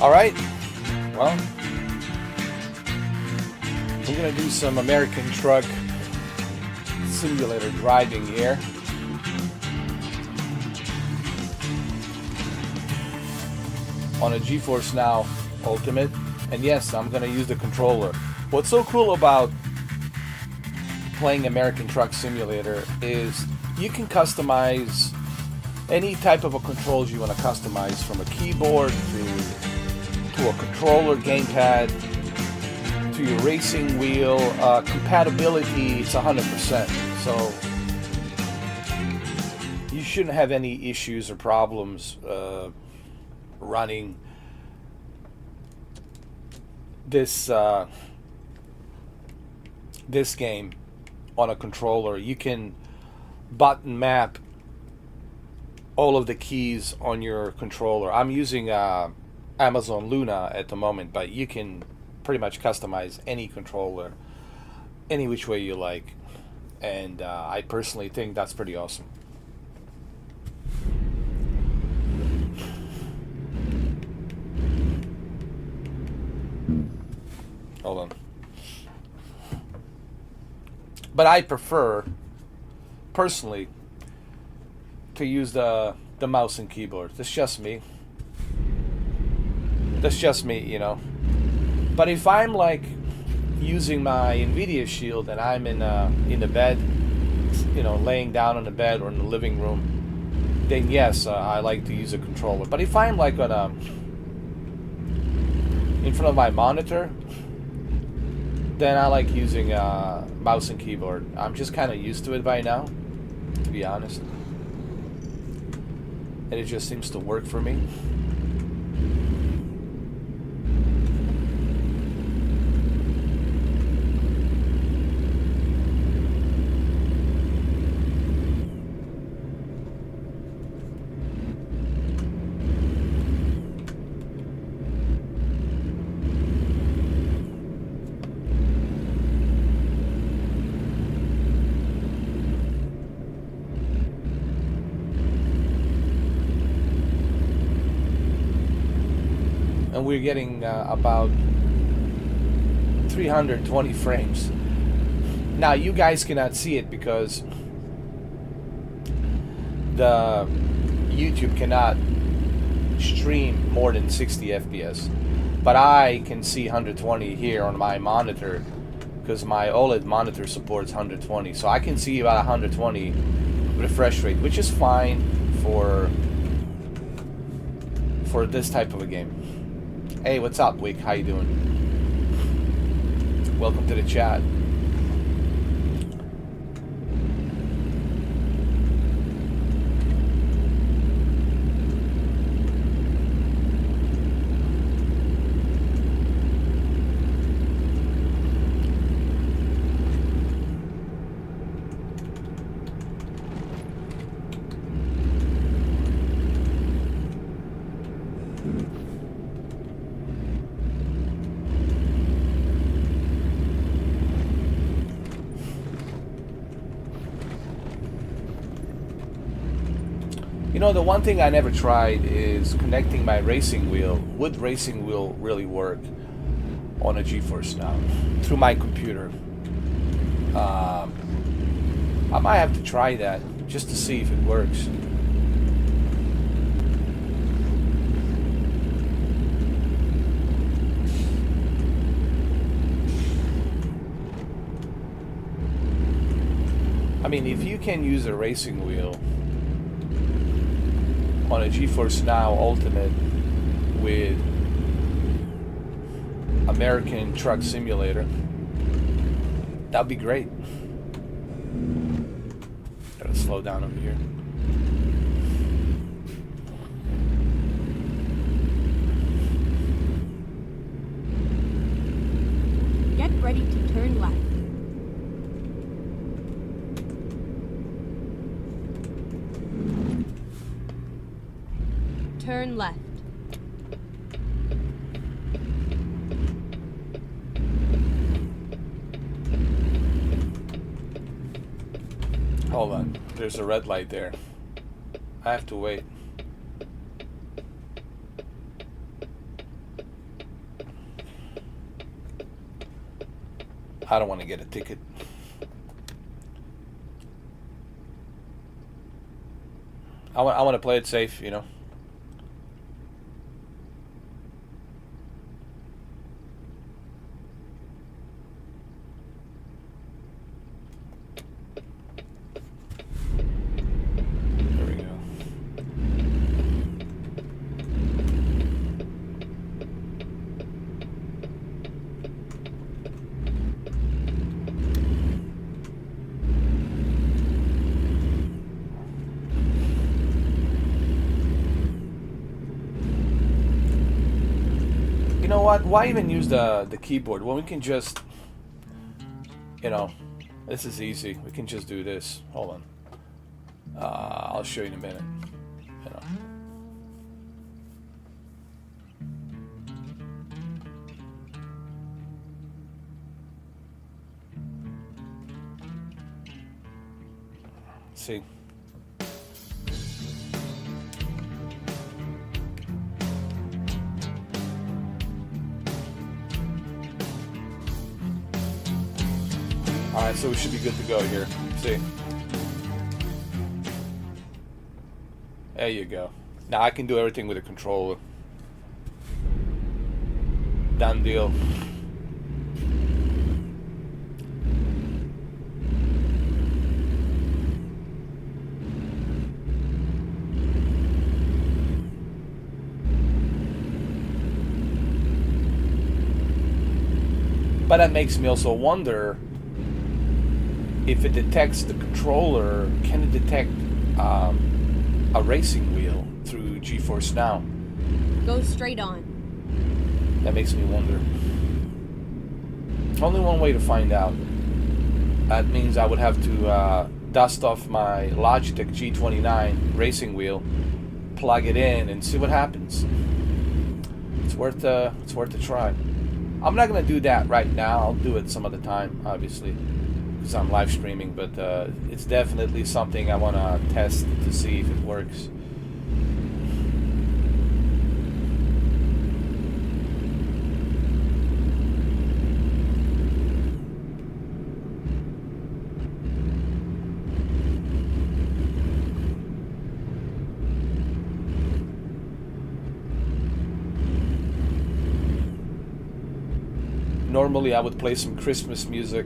All right, well, we're gonna do some American truck simulator driving here. On a GeForce Now Ultimate, and yes, I'm gonna use the controller. What's so cool about playing American Truck Simulator is you can customize any type of a controls you want to customize, from a keyboard to a controller, gamepad, to your racing wheel. Compatibility, it's 100%. So you shouldn't have any issues or problems running this this game on a controller. You can button map all of the keys on your controller. I'm using Amazon Luna at the moment, but you can pretty much customize any controller any which way you like, and I personally think that's pretty awesome. Hold on. But I prefer, personally, to use the mouse and keyboard. That's just me. That's just me, you know. But if I'm like using my NVIDIA Shield and I'm in the bed, you know, laying down on the bed or in the living room, then yes, I like to use a controller. But if I'm like on in front of my monitor, then I like using mouse and keyboard. I'm just kind of used to it by now, to be honest. And it just seems to work for me. And we're getting about 320 frames. Now you guys cannot see it because the YouTube cannot stream more than 60 FPS, but I can see 120 here on my monitor because my OLED monitor supports 120, so I can see about 120 refresh rate, which is fine for this type of a game. Hey, what's up, Wick? How you doing? Welcome to the chat. You know, the one thing I never tried is connecting my racing wheel. Would racing wheel really work on a GeForce Now through my computer? I might have to try that just to see if it works. I mean, if you can use a racing wheel on a GeForce Now Ultimate with American Truck Simulator, that'd be great. Gotta slow down over here. Get ready to turn left. Turn left. Hold on, there's a red light there. I have to wait. I don't want to get a ticket. I want to play it safe, you know. There we go. You know what? Why even use the keyboard when we can just, you know, this is easy. We can just do this. Hold on. I'll show you in a minute. You know. See. Alright, so we should be good to go here. See? There you go. Now I can do everything with a controller. Done deal. But that makes me also wonder if it detects the controller, can it detect a racing wheel through GeForce Now? Go straight on. That makes me wonder. Only one way to find out. That means I would have to dust off my Logitech G29 racing wheel, plug it in, and see what happens. It's worth a try. I'm not gonna do that right now. I'll do it some other time, obviously, because I'm live streaming. But it's definitely something I want to test to see if it works. Normally I would play some Christmas music,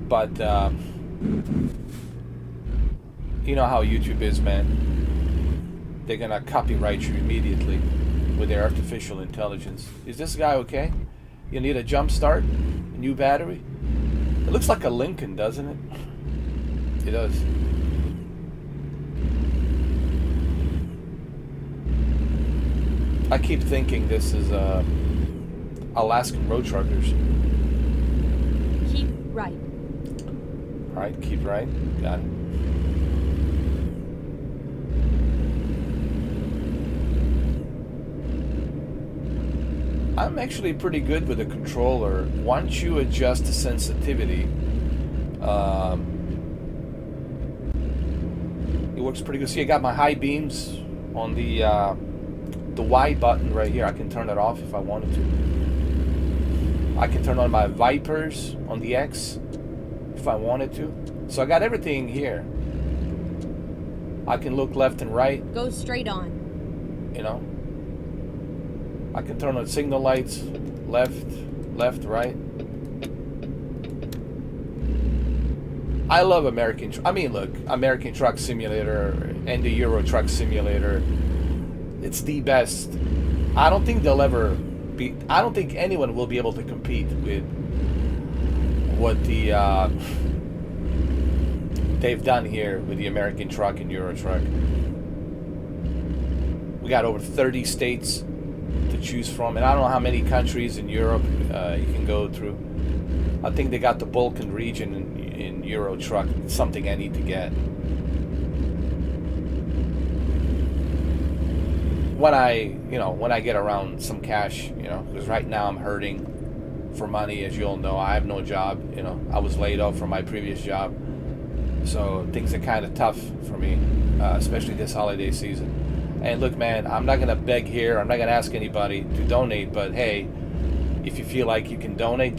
but you know how YouTube is, man. They're gonna copyright you immediately with their artificial intelligence. Is this guy okay? You need a jump start? A new battery? It looks like a Lincoln, doesn't it? It does. I keep thinking this is Alaskan road truckers. Keep right. Alright, keep right. Got it. I'm actually pretty good with the controller. Once you adjust the sensitivity, it works pretty good. See, I got my high beams on the Y button right here. I can turn it off if I wanted to. I can turn on my Vipers on the X if I wanted to. So I got everything here. I can look left and right. Go straight on. You know. I can turn on signal lights, left, right. I love American Truck Simulator and the Euro Truck Simulator. It's the best. I don't think anyone will be able to compete with what they've done here with the American Truck and Euro Truck. We got over 30 states to choose from, and I don't know how many countries in Europe you can go through. I think they got the Balkan region in Euro Truck. It's something I need to get. When I get around some cash, because right now I'm hurting for money, as you all know. I have no job, I was laid off from my previous job, so things are kind of tough for me, especially this holiday season. And look, man, I'm not gonna beg here. I'm not gonna ask anybody to donate, but hey, if you feel like you can donate,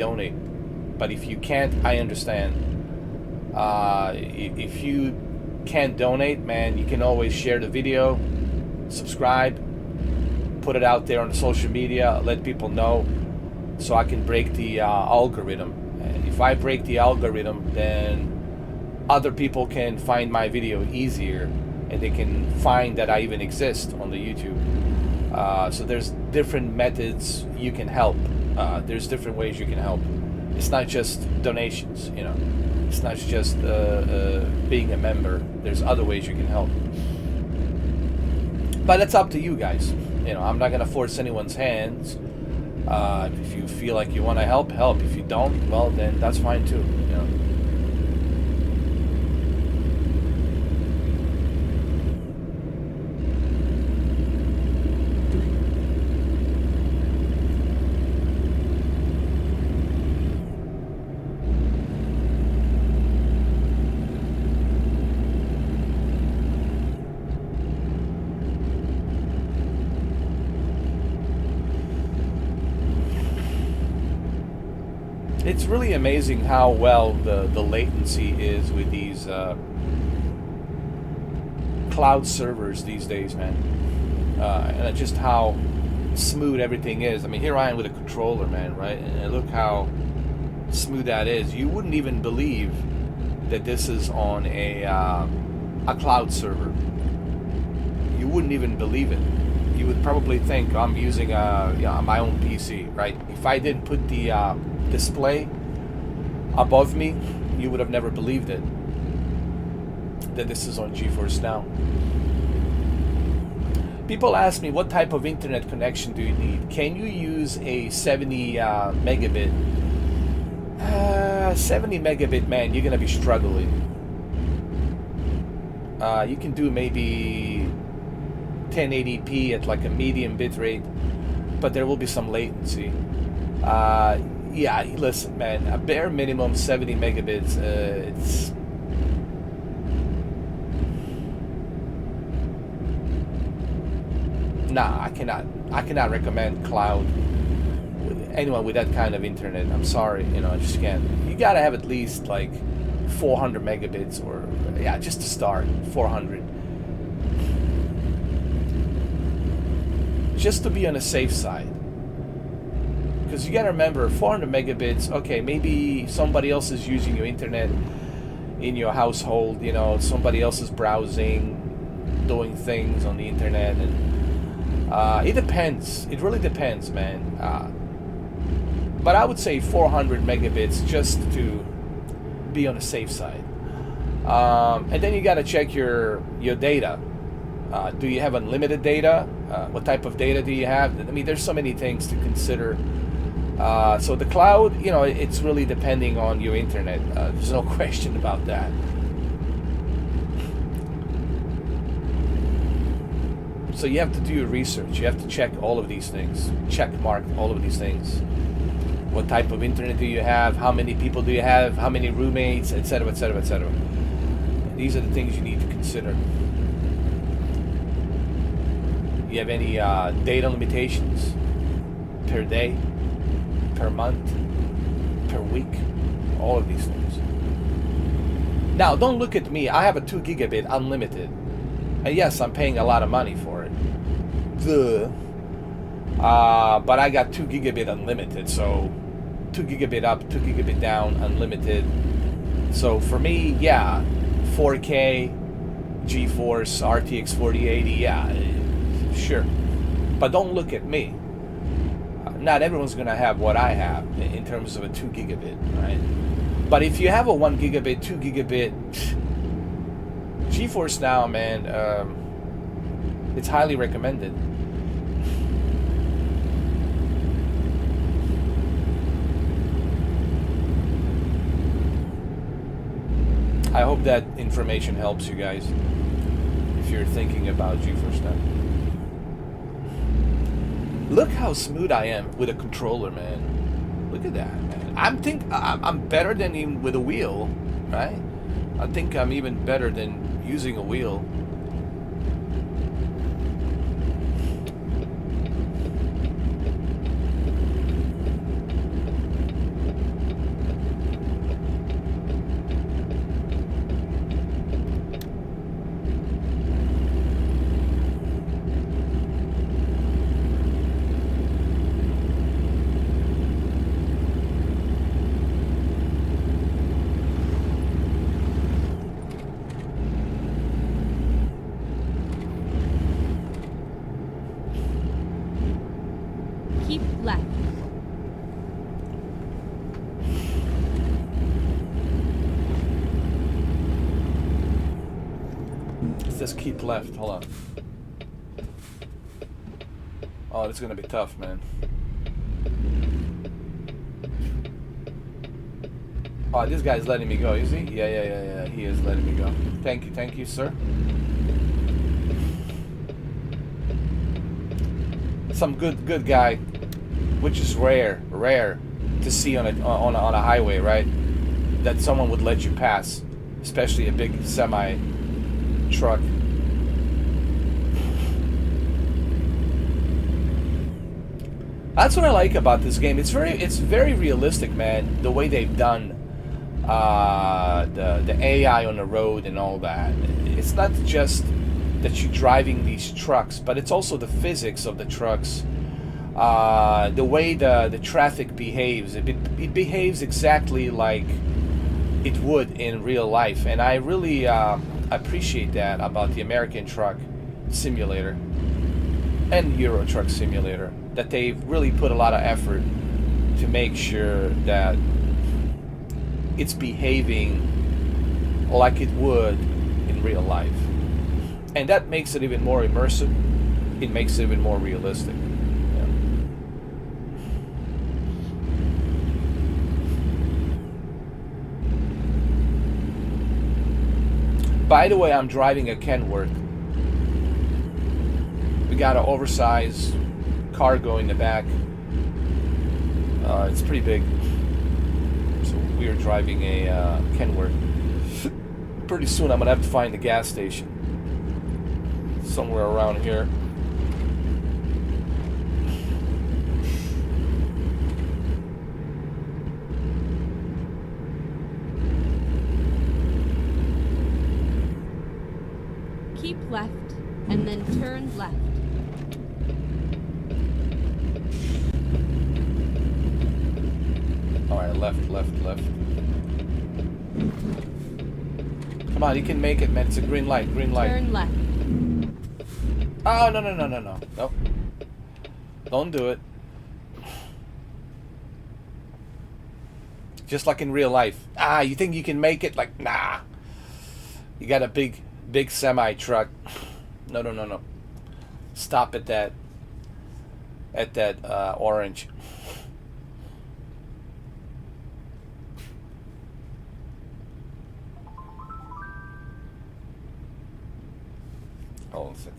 But if you can't, I understand. If you can't donate, man, you can always share the video, subscribe, put it out there on the social media, let people know, so I can break the algorithm. And if I break the algorithm, then other people can find my video easier, and they can find that I even exist on the YouTube. So there's different methods you can help. There's different ways you can help. It's not just donations, you know. It's not just being a member. There's other ways you can help. But it's up to you guys. You know, I'm not gonna force anyone's hands. If you feel like you want to help, help. If you don't, well, then that's fine too. You know. It's really amazing how well the latency is with these cloud servers these days, man. And just how smooth everything is. I mean, here I am with a controller, man, right? And look how smooth that is. You wouldn't even believe that this is on a cloud server. You wouldn't even believe it. You would probably think I'm using my own PC, right? If I didn't put the display above me, you would have never believed it, that this is on GeForce Now. People ask me, what type of internet connection do you need? Can you use a 70 megabit? 70 megabit, man, you're gonna be struggling. You can do maybe 1080p at like a medium bit rate, but there will be some latency. Yeah, listen, man, a bare minimum 70 megabits, it's... Nah, I cannot recommend cloud with anyone with that kind of internet. I'm sorry, you know, I just can't. You gotta have at least like 400 megabits, or, yeah, just to start, 400. Just to be on the safe side. Because you gotta remember, 400 megabits, okay, maybe somebody else is using your internet in your household, you know, somebody else is browsing, doing things on the internet, and it depends. It really depends, man. But I would say 400 megabits just to be on the safe side. And then you gotta check your data. Do you have unlimited data? What type of data do you have? I mean, there's so many things to consider. So the cloud, you know, it's really depending on your internet. There's no question about that. So you have to do your research. You have to check all of these things. Check mark all of these things. What type of internet do you have? How many people do you have? How many roommates, etc., etc., etc. These are the things you need to consider. You have any data limitations per day, per month, per week? All of these things. Now, don't look at me. I have a 2 gigabit unlimited. And yes, I'm paying a lot of money for it. But I got 2 gigabit unlimited. So 2 gigabit up, 2 gigabit down, unlimited. So for me, yeah, 4K, GeForce RTX 4080, yeah, sure. But don't look at me. Not everyone's gonna have what I have in terms of a 2 gigabit, right? But if you have a 1 gigabit, 2 gigabit, GeForce Now, man, it's highly recommended. I hope that information helps you guys if you're thinking about GeForce Now. Look how smooth I am with a controller, man. Look at that, man. I'm better than even with a wheel, right? I think I'm even better than using a wheel. Keep left. It says keep left. Hold on. Oh, this is gonna be tough, man. Oh, this guy's letting me go, is he? Yeah. He is letting me go. Thank you, sir. Some good guy, which is rare to see on a highway, right? That someone would let you pass, especially a big semi truck. That's what I like about this game. It's very realistic, man. The way they've done the AI on the road and all that. It's not just that you're driving these trucks, but it's also the physics of the trucks. The way the traffic behaves. It behaves exactly like it would in real life, and I really appreciate that about the American Truck Simulator and Euro Truck Simulator, that they've really put a lot of effort to make sure that it's behaving like it would in real life. And that makes it even more immersive. It makes it even more realistic. Yeah. By the way, I'm driving a Kenworth. We got an oversized cargo in the back. It's pretty big. So we are driving a Kenworth. Pretty soon I'm gonna have to find the gas station somewhere around here. Keep left and then turn left. Alright, left. Come on, you can make it, man. It's a green light. Turn left. Oh, no. Nope. Don't do it. Just like in real life. You think you can make it? Like, nah. You got a big semi truck. No. Stop at that orange. Hold on a second.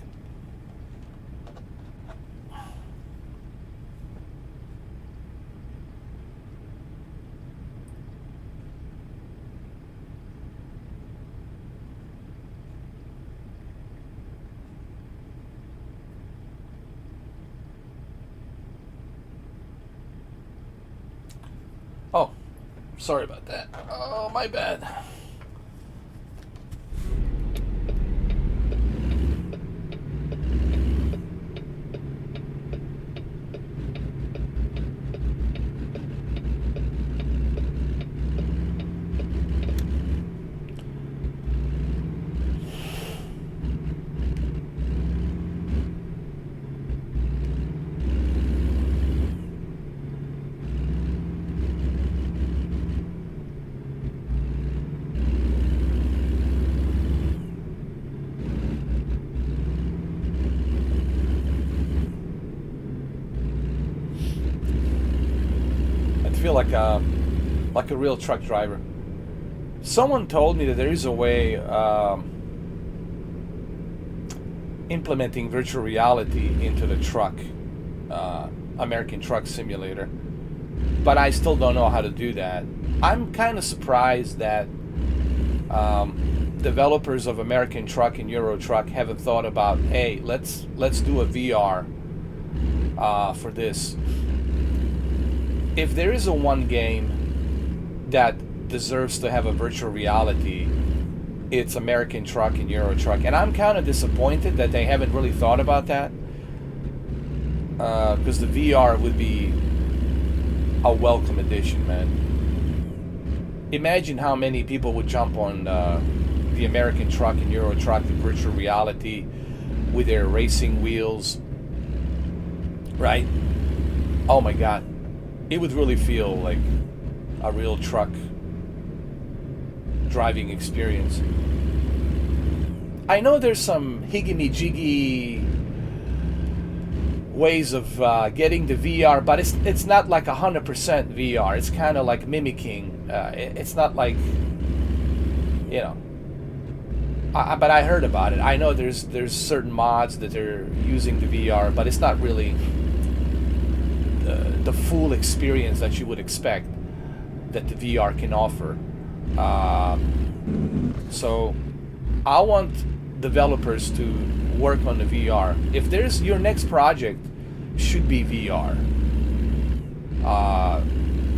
Oh, sorry about that. Oh, my bad. Feel like a real truck driver. Someone told me that there is a way implementing virtual reality into the truck, American Truck Simulator, but I still don't know how to do that. I'm kind of surprised that developers of American Truck and Euro Truck haven't thought about, hey, let's do a VR for this. If there is a one game that deserves to have a virtual reality, it's American Truck and Euro Truck. And I'm kind of disappointed that they haven't really thought about that. Because the VR would be a welcome addition, man. Imagine how many people would jump on the American Truck and Euro Truck in virtual reality with their racing wheels, right? oh my god, it would really feel like a real truck driving experience. I know there's some higgy-jiggy ways of getting the VR, but it's not like 100% VR. It's kind of like mimicking. It's not like, you know. But I heard about it. I know there's certain mods that are using the VR, but it's not really the full experience that you would expect that the VR can offer. So I want developers to work on the VR. If there's your next project should be VR.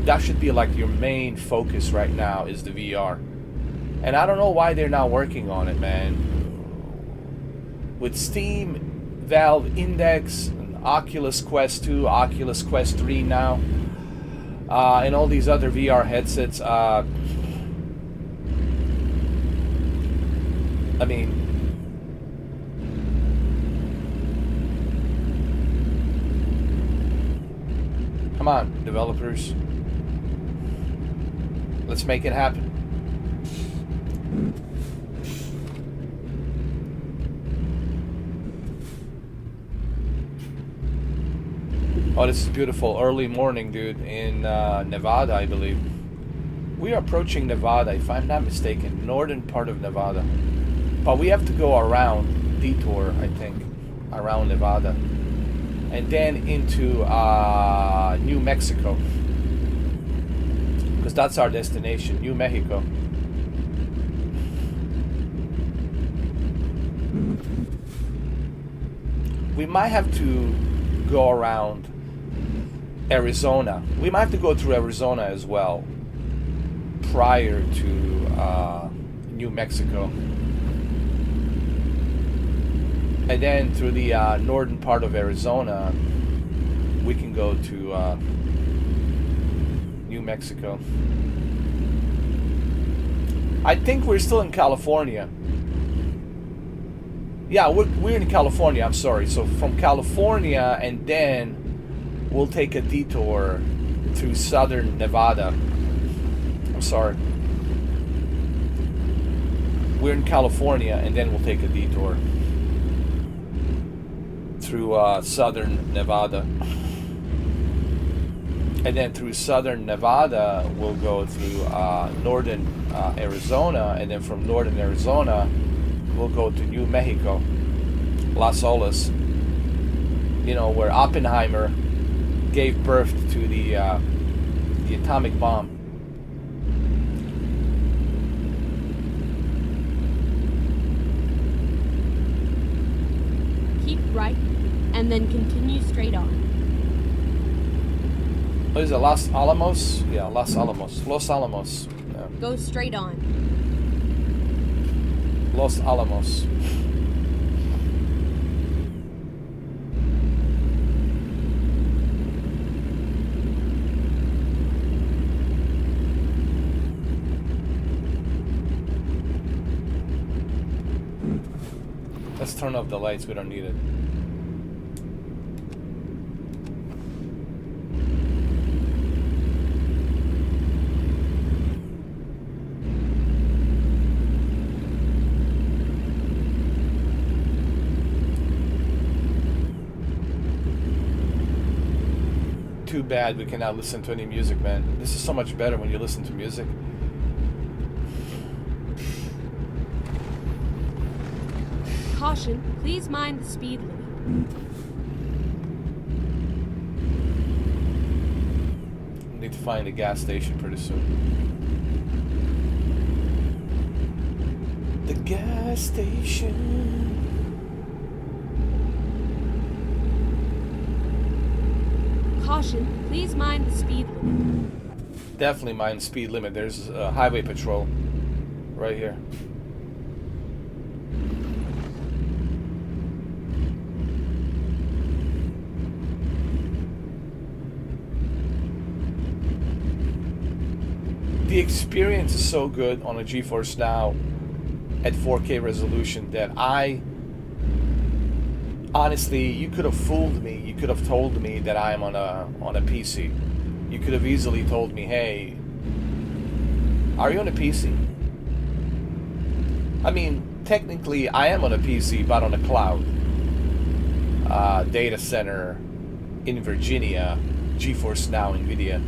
That should be like your main focus right now is the VR. And I don't know why they're not working on it, man. With Steam, Valve Index, and Oculus Quest 2, Oculus Quest 3 now, and all these other VR headsets, I mean, come on, developers. Let's make it happen. Oh, this is beautiful. Early morning, dude, in Nevada, I believe. We are approaching Nevada, if I'm not mistaken. Northern part of Nevada. But we have to go around, detour, I think, around Nevada. And then into New Mexico. Because that's our destination, New Mexico. We might have to go around Arizona. We might have to go through Arizona as well prior to New Mexico. And then through the northern part of Arizona, we can go to New Mexico. I think we're still in California. Yeah, we're in California, I'm sorry. So from California, and then we'll take a detour through southern Nevada. I'm sorry. We're in California, and then we'll take a detour through southern Nevada. And then through southern Nevada, we'll go through northern Arizona, and then from northern Arizona, we'll go to New Mexico, Las Olas, you know, where Oppenheimer gave birth to the atomic bomb. Keep right, and then continue straight on. What is it, Los Alamos? Yeah, Los Alamos. Los Alamos. Yeah. Go straight on. Los Alamos. Let's turn off the lights, we don't need it. Too bad we cannot listen to any music, man. This is so much better when you listen to music. Caution, please mind the speed limit. Need to find a gas station pretty soon. The gas station. Caution, please mind the speed limit. Definitely mind speed limit. There's a highway patrol right here. The experience is so good on a GeForce Now at 4K resolution that I honestly, you could have fooled me. You could have told me that I am on a PC. You could have easily told me, hey, are you on a PC? I mean, technically, I am on a PC, but on a cloud. Data center in Virginia, GeForce Now NVIDIA,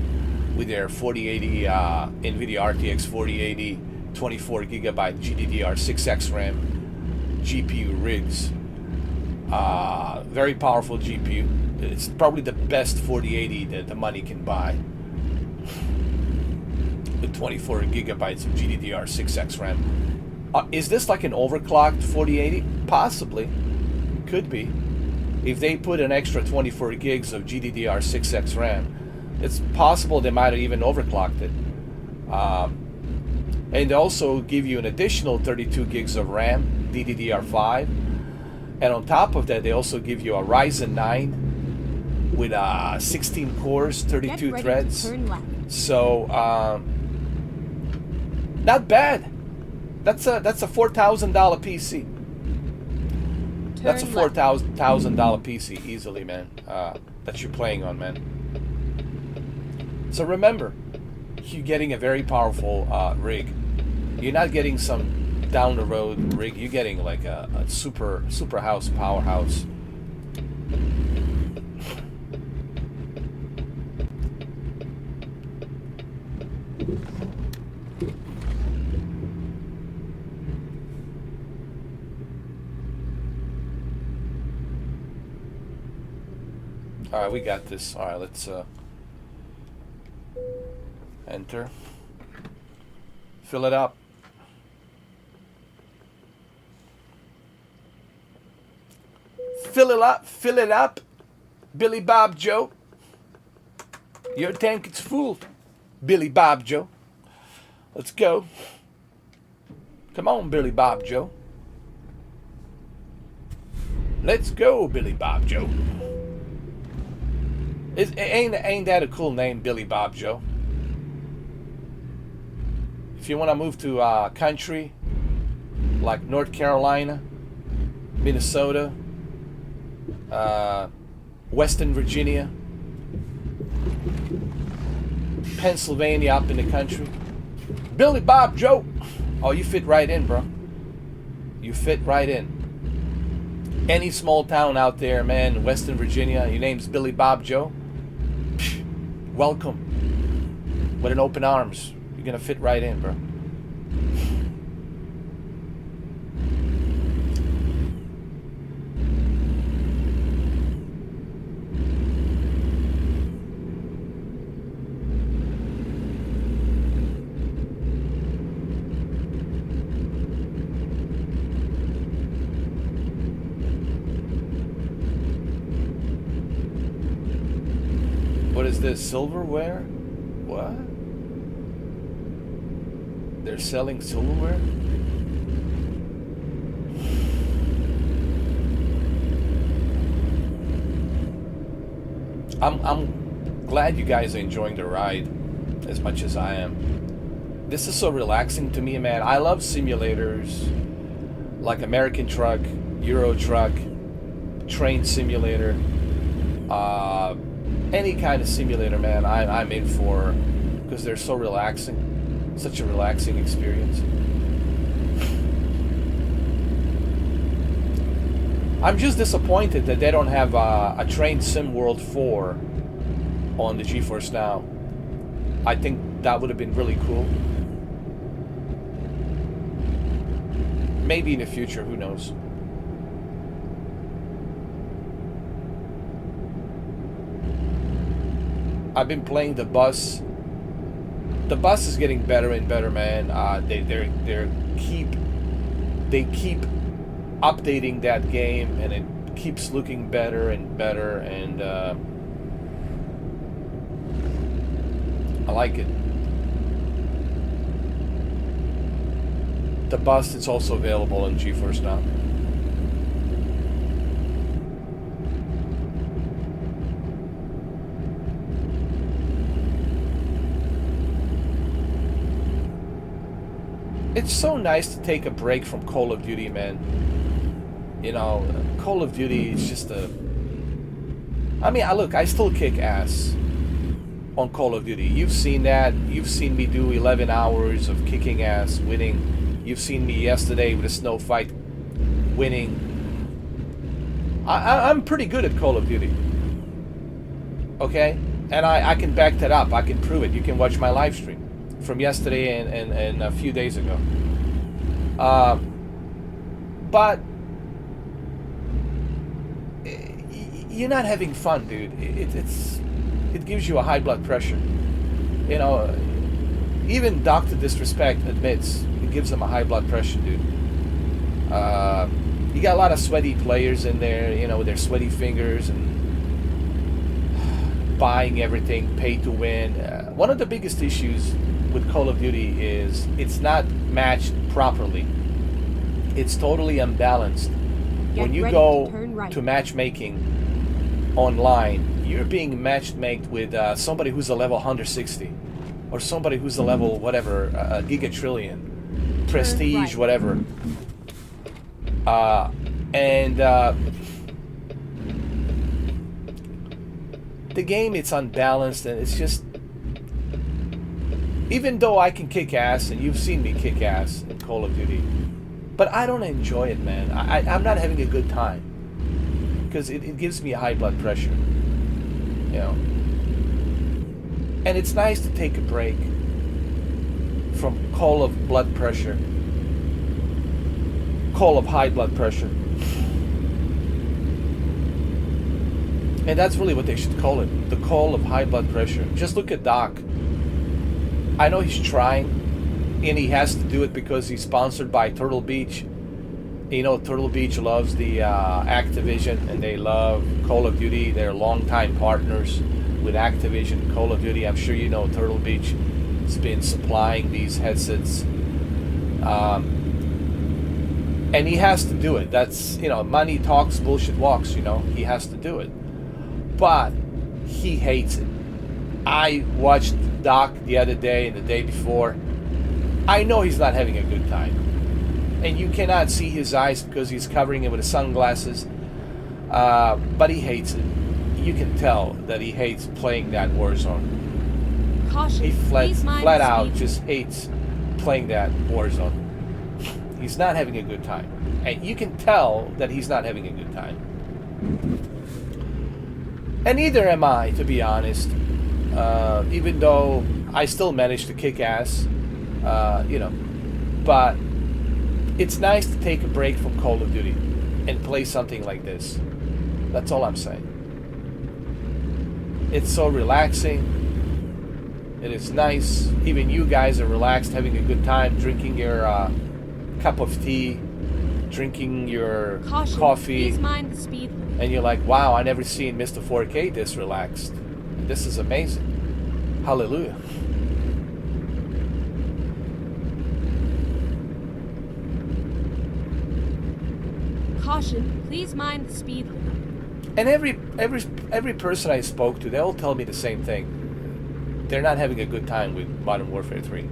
with their 4080 NVIDIA RTX 4080, 24 gigabyte GDDR6X RAM GPU rigs. Very powerful GPU. It's probably the best 4080 that the money can buy. With 24 gigabytes of GDDR6X RAM. Is this like an overclocked 4080? Possibly. Could be. If they put an extra 24 gigs of GDDR6X RAM, it's possible they might have even overclocked it. And they also give you an additional 32 gigs of RAM, DDR5. And on top of that, they also give you a Ryzen 9 with 16 cores, 32 threads. So, not bad. That's a $4,000 PC. That's a $4,000 PC easily, man. That you're playing on, man. So remember, you're getting a very powerful rig. You're not getting some down the road rig. You're getting like a super house powerhouse. All right, we got this. All right, let's enter. Fill it up. Fill it up. Fill it up. Billy Bob Joe. Your tank is full. Billy Bob Joe. Let's go. Come on, Billy Bob Joe. Let's go, Billy Bob Joe. Ain't that a cool name, Billy Bob Joe? If you want to move to country, like North Carolina, Minnesota, Western Virginia, Pennsylvania, up in the country, Billy Bob Joe. Oh, you fit right in, bro. You fit right in. Any small town out there, man, Western Virginia, your name's Billy Bob Joe. Welcome with an open arms. You're gonna fit right in, bro. What is this? Silverware? What? They're selling silverware? I'm glad you guys are enjoying the ride as much as I am. This is so relaxing to me, man. I love simulators like American Truck, Euro Truck, Train Simulator, any kind of simulator, man, I'm in for, because they're so relaxing. Such a relaxing experience. I'm just disappointed that they don't have a Train Sim World 4 on the GeForce Now. I think that would have been really cool. Maybe in the future, who knows. I've been playing the bus. The bus is getting better and better, man. They keep updating that game, and it keeps looking better and better, and I like it. The bus is also available on GeForce Now. It's so nice to take a break from Call of Duty, man. You know, Call of Duty is just a... I mean, look, I still kick ass on Call of Duty. You've seen that. You've seen me do 11 hours of kicking ass, winning. You've seen me yesterday with a snow fight, winning. I'm pretty good at Call of Duty. Okay? And I can back that up. I can prove it. You can watch my live stream from yesterday and a few days ago. But you're not having fun, dude. It gives you a high blood pressure. You know, even Dr. Disrespect admits it gives them a high blood pressure, dude. You got a lot of sweaty players in there, you know, with their sweaty fingers and buying everything, pay to win. One of the biggest issues with Call of Duty is it's not matched properly. It's totally unbalanced. When you go to matchmaking online, you're being matched with somebody who's a level 160 or somebody who's a level whatever, gigatrillion, prestige, whatever. The game, it's unbalanced, and it's just, even though I can kick ass, and you've seen me kick ass in Call of Duty, but I don't enjoy it, man. I'm not having a good time because it gives me a high blood pressure, you know. And it's nice to take a break from Call of blood pressure, Call of high blood pressure. And that's really what they should call it, the Call of high blood pressure. Just look at Doc. I know he's trying, and he has to do it because he's sponsored by Turtle Beach. You know, Turtle Beach loves the Activision, and they love Call of Duty. They're longtime partners with Activision, Call of Duty. I'm sure you know Turtle Beach has been supplying these headsets. And he has to do it. That's, you know, money talks, bullshit walks, you know. He has to do it. But he hates it. I watched Doc the other day and the day before. I know he's not having a good time. And you cannot see his eyes because he's covering it with his sunglasses. But he hates it. You can tell that he hates playing that Warzone. Caution. He flat out just hates playing that Warzone. He's not having a good time. And you can tell that he's not having a good time. And neither am I, to be honest. Even though I still manage to kick ass, you know. But it's nice to take a break from Call of Duty and play something like this. That's all I'm saying. It's so relaxing. It is nice. Even you guys are relaxed, having a good time, drinking your cup of tea, drinking your coffee. Please mind the speed limit. And you're like, wow, I never seen Mr. 4K this relaxed. This is amazing. Hallelujah. Caution, please mind the speed limit. And every person I spoke to, they all tell me the same thing. They're not having a good time with Modern Warfare 3.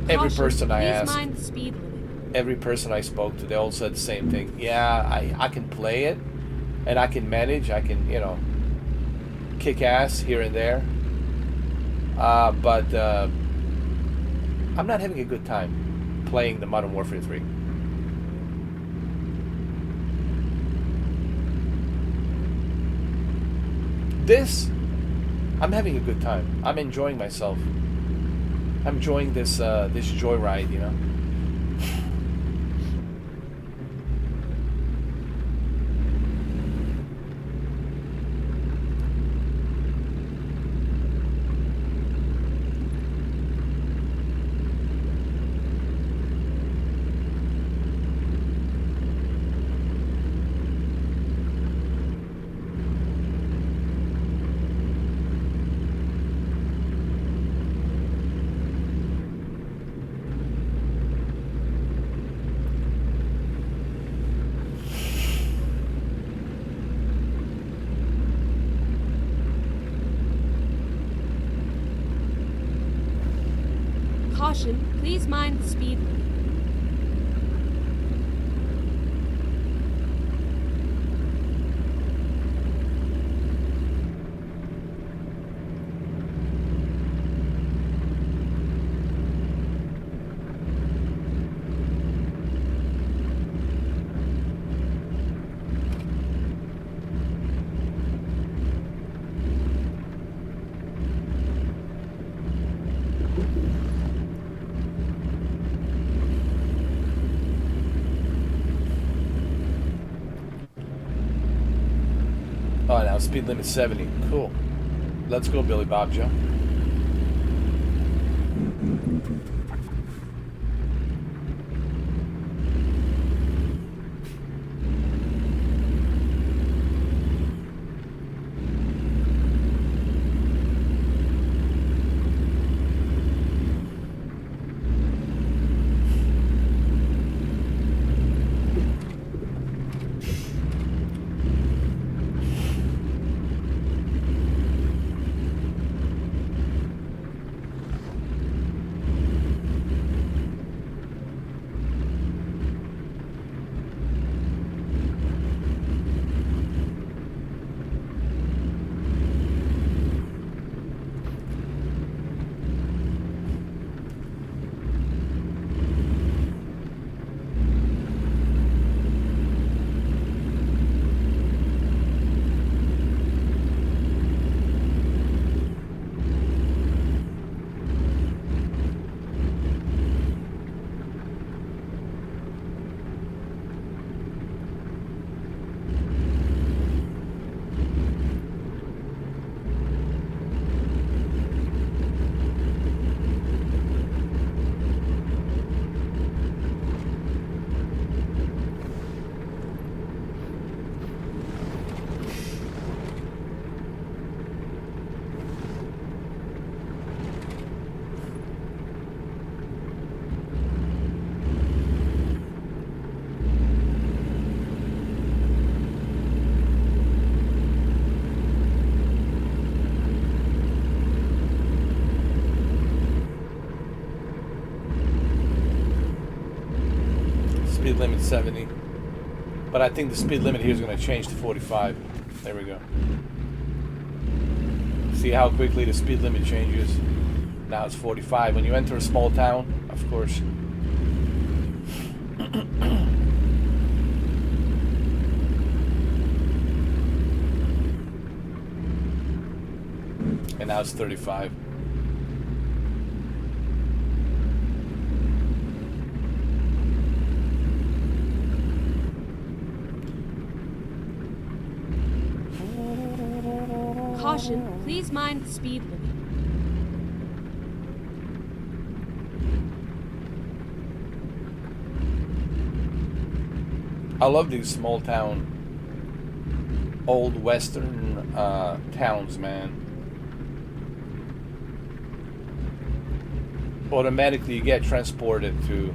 Every person I asked, mind the speed limit. every person I spoke to, they all said the same thing. Yeah, I can play it, and I can manage. I can, you know, kick ass here and there. But I'm not having a good time playing the Modern Warfare 3. This, I'm having a good time. I'm enjoying myself. I'm enjoying this this joyride, you know. Caution, please mind the speed limit. Oh, now speed limit 70. Cool. Let's go, Billy Bob Joe. Speed limit 70. But I think the speed limit here is going to change to 45. There we go. See how quickly the speed limit changes? Now it's 45. When you enter a small town, of course. And now it's 35. Caution, please mind the speed limit. I love these small town, old western towns, man. Automatically you get transported to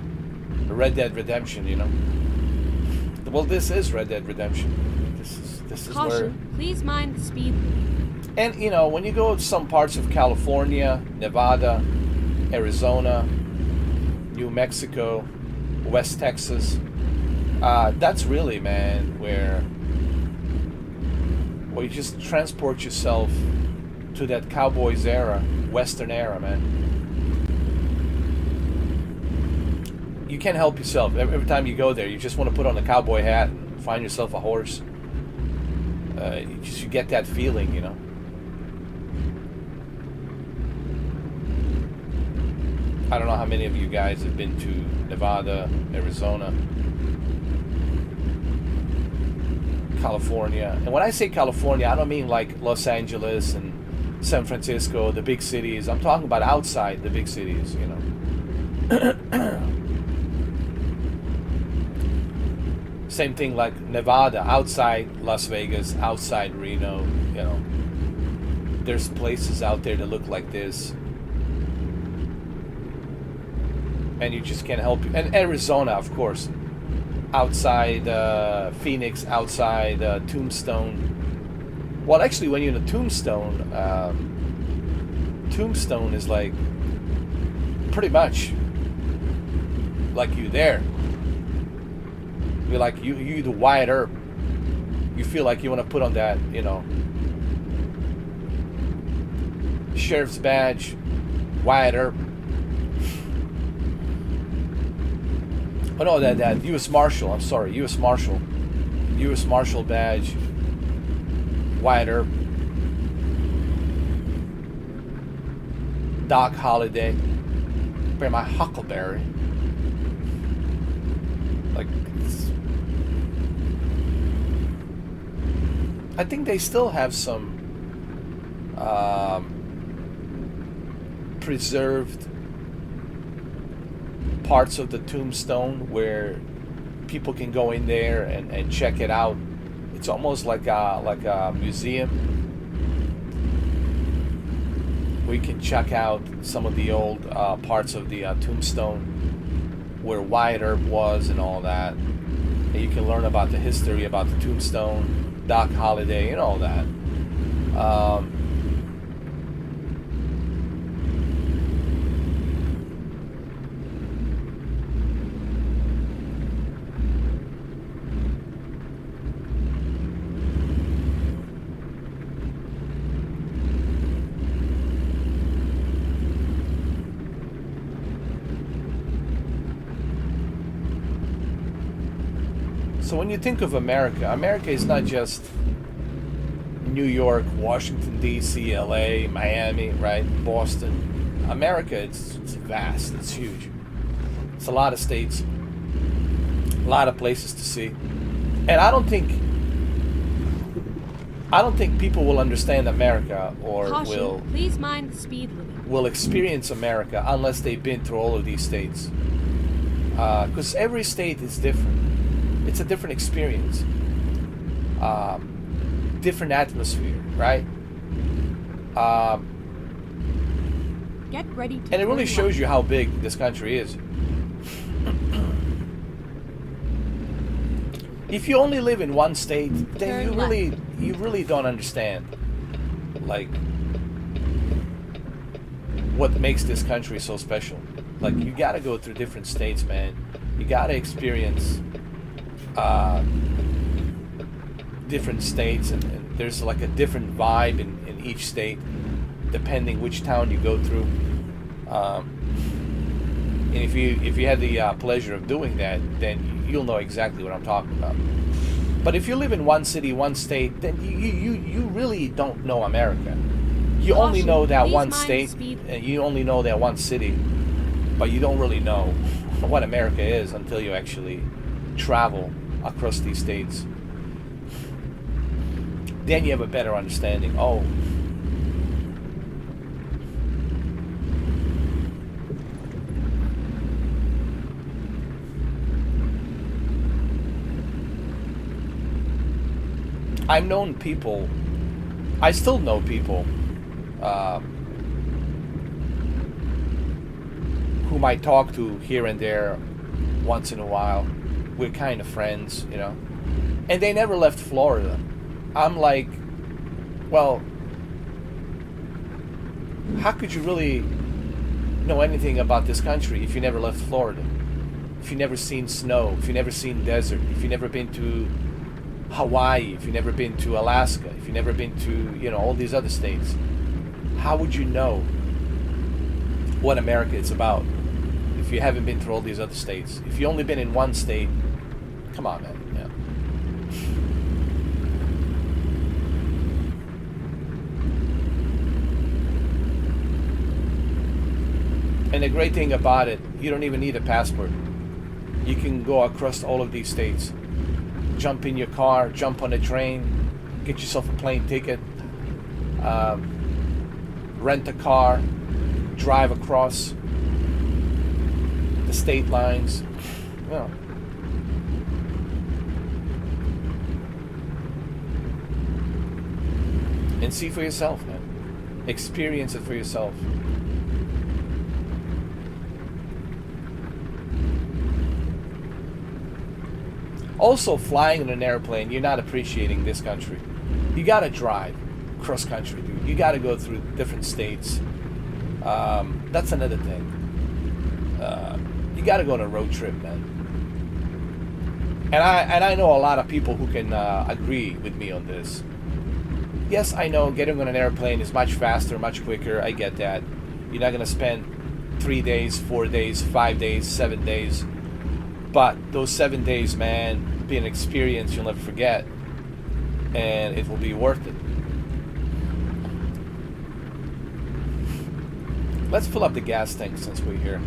Red Dead Redemption, you know. Well, this is Red Dead Redemption. This is Caution, where. please mind the speed limit. And you know, when you go to some parts of California, Nevada, Arizona, New Mexico, West Texas, that's really, man, where you just transport yourself to that Cowboys era, Western era, man. You can't help yourself. Every time you go there, you just want to put on a cowboy hat and find yourself a horse. You get that feeling, you know. I don't know how many of you guys have been to Nevada, Arizona, California. And when I say California, I don't mean like Los Angeles and San Francisco, the big cities. I'm talking about outside the big cities, you know. Same thing like Nevada, outside Las Vegas, outside Reno, you know. There's places out there that look like this. And you just can't help it. And Arizona, of course. Outside Phoenix, outside Tombstone. Well, actually, when you're in a Tombstone, Tombstone is like pretty much like you there. You're like you the Wyatt Earp. You feel like you want to put on that, you know, sheriff's badge, Wyatt Earp. Oh no, that U.S. Marshal. I'm sorry, U.S. Marshal badge, Wyatt Earp. Doc Holliday. Bring my Huckleberry. Like, I think they still have some preserved parts of the tombstone where people can go in there and check it out. It's almost like a museum where you can check out some of the old parts of the tombstone where Wyatt Earp was and all that. And you can learn about the history about the tombstone, Doc Holliday, and all that. So when you think of America, America is not just New York, Washington, D.C., L.A., Miami, right? Boston. America, it's vast, it's huge. It's a lot of states, a lot of places to see. And I don't think people will understand America or Caution, please mind the speed limit. will experience America unless they've been through all of these states. Because every state is different. It's a different experience, different atmosphere, right? Get ready to. And it really shows you how big this country is. If you only live in one state, then you really don't understand, like, what makes this country so special. Like, you gotta go through different states, man. You gotta experience different states, and there's like a different vibe in each state depending which town you go through, and if you had the pleasure of doing that, then you'll know exactly what I'm talking about. But if you live in one city, one state, then you really don't know America. You only know that one state and you only know that one city, but you don't really know what America is until you actually travel across these states. Then you have a better understanding. Oh, I've known people, I still know people whom I talk to here and there once in a while. We're kind of friends, you know, and they never left Florida. I'm like, well, how could you really know anything about this country if you never left Florida? If you never seen snow, if you never seen desert, if you never been to Hawaii, if you never been to Alaska, if you never been to, you know, all these other states, how would you know what America is about if you haven't been through all these other states? If you only been in one state, come on, man. Yeah. And the great thing about it, you don't even need a passport. You can go across all of these states. Jump in your car, jump on a train, get yourself a plane ticket, rent a car, drive across the state lines. You know. And see for yourself, man. Experience it for yourself. Also, flying in an airplane, you're not appreciating this country. You gotta drive cross country, dude. You gotta go through different states. That's another thing. You got to go on a road trip, man. And I know a lot of people who can agree with me on this. Yes, I know getting on an airplane is much faster, much quicker. I get that. You're not gonna spend 3 days, 4 days, 5 days, 7 days. But those 7 days, man, be an experience you'll never forget, and it will be worth it. Let's fill up the gas tank since we're here.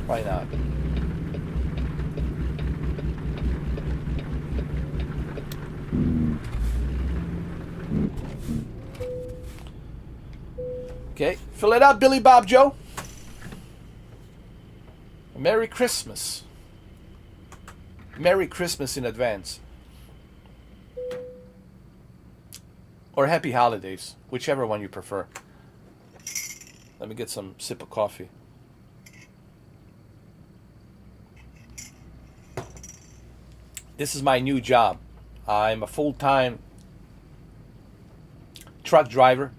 Why not? Okay, fill it up, Billy Bob Joe. Merry Christmas. Merry Christmas in advance. Or Happy Holidays, whichever one you prefer. Let me get some sip of coffee. This is my new job. I'm a full-time truck driver.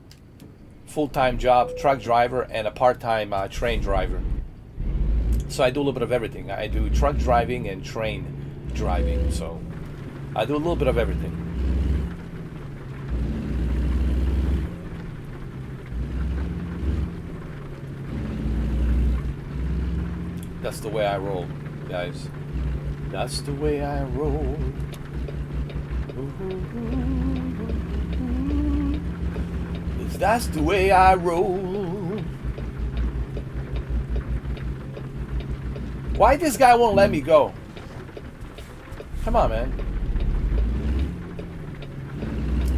Full-time job, truck driver, and a part-time train driver. So I do a little bit of everything. I do truck driving and train driving. So I do a little bit of everything. That's the way I roll, guys. That's the way I roll. That's the way I roll. Why this guy won't let me go? Come on, man.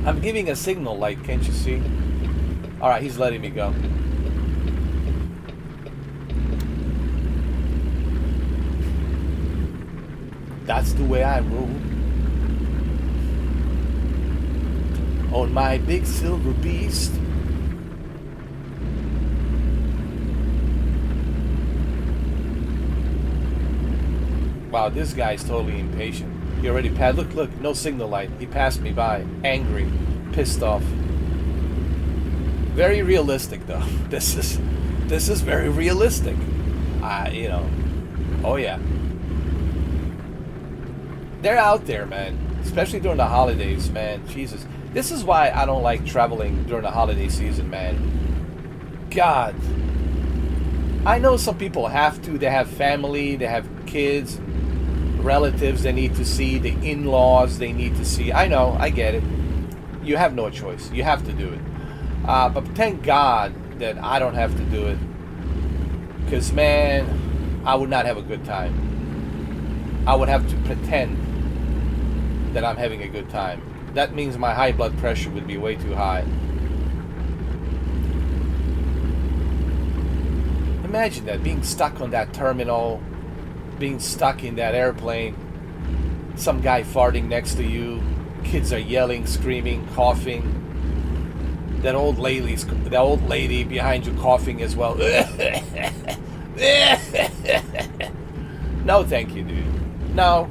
I'm giving a signal light, can't you see? Alright, he's letting me go. That's the way I roll. On my big silver beast. Wow, this guy's totally impatient. He already passed. Look, no signal light. He passed me by. Angry. Pissed off. Very realistic, though. This is very realistic. You know. Oh, yeah. They're out there, man. Especially during the holidays, man. Jesus. This is why I don't like traveling during the holiday season, man. God. I know some people have to. They have family. They have kids. Relatives they need to see, the in-laws they need to see. I know, I get it. You have no choice. You have to do it. But thank God that I don't have to do it. Because, man, I would not have a good time. I would have to pretend that I'm having a good time. That means my high blood pressure would be way too high. Imagine that, being stuck on that terminal, being stuck in that airplane, some guy farting next to you, kids are yelling, screaming, coughing, that old lady behind you coughing as well. No thank you, dude. No.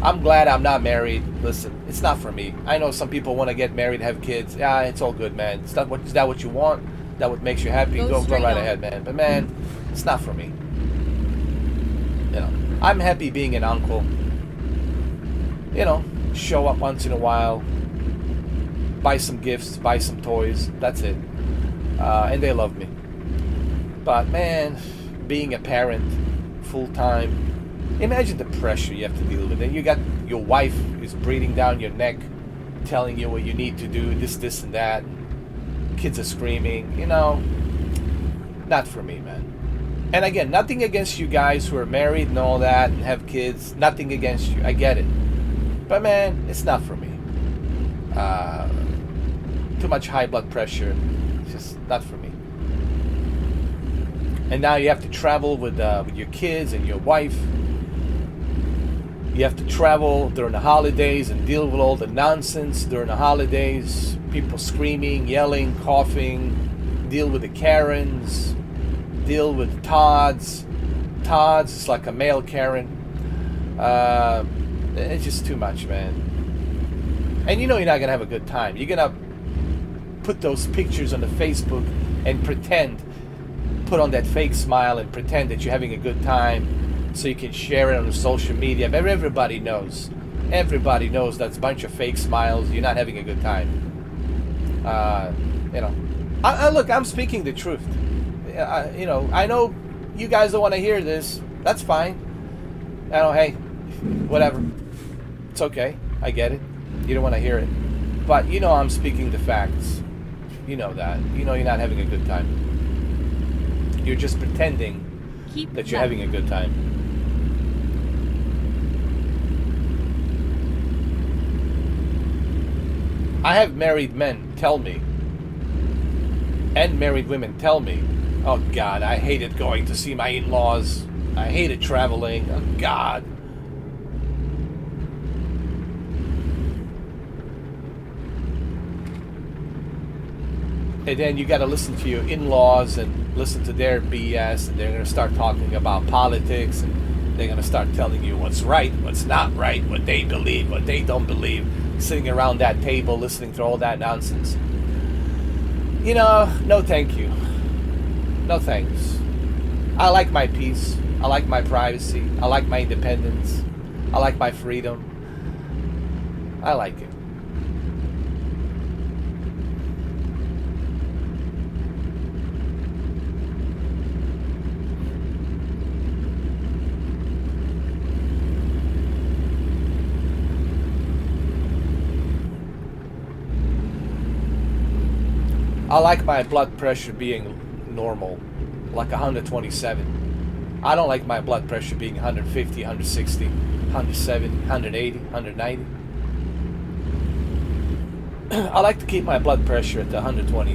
I'm glad I'm not married. Listen, it's not for me. I know some people want to get married, have kids. Yeah, it's all good, man. Is that what you want? That what makes you happy? Go right ahead, man. But man, it's not for me. You know, I'm happy being an uncle. You know, show up once in a while, buy some gifts, buy some toys. That's it. And they love me. But man, being a parent, full time, imagine the pressure you have to deal with. And you got your wife is breathing down your neck, telling you what you need to do, this, and that. Kids are screaming, you know. Not for me, man. And again, nothing against you guys who are married and all that and have kids. Nothing against you. I get it. But man, it's not for me. Too much high blood pressure. It's just not for me. And now you have to travel with your kids and your wife. You have to travel during the holidays and deal with all the nonsense during the holidays. People screaming, yelling, coughing. Deal with the Karens. Deal with Todds. Todds is like a male Karen. It's just too much, man. And you know you're not going to have a good time. You're going to put those pictures on the Facebook and pretend, put on that fake smile and pretend that you're having a good time so you can share it on social media. But everybody knows that's a bunch of fake smiles. You're not having a good time. You know, look, I'm speaking the truth. You know, I know you guys don't want to hear this. That's fine. Hey, whatever. It's okay. I get it. You don't want to hear it. But you know I'm speaking the facts. You know that. You know you're not having a good time. You're just pretending that you're having a good time. I have married men tell me, and married women tell me, oh God, I hated going to see my in-laws. I hated traveling. Oh God. And then you got to listen to your in-laws and listen to their BS, and they're going to start talking about politics, and they're going to start telling you what's right, what's not right, what they believe, what they don't believe, sitting around that table listening to all that nonsense. You know, no thank you. No thanks. I like my peace. I like my privacy. I like my independence. I like my freedom. I like it. I like my blood pressure being normal, like 127. I don't like my blood pressure being 150, 160, 170, 180, 190. I like to keep my blood pressure at the 120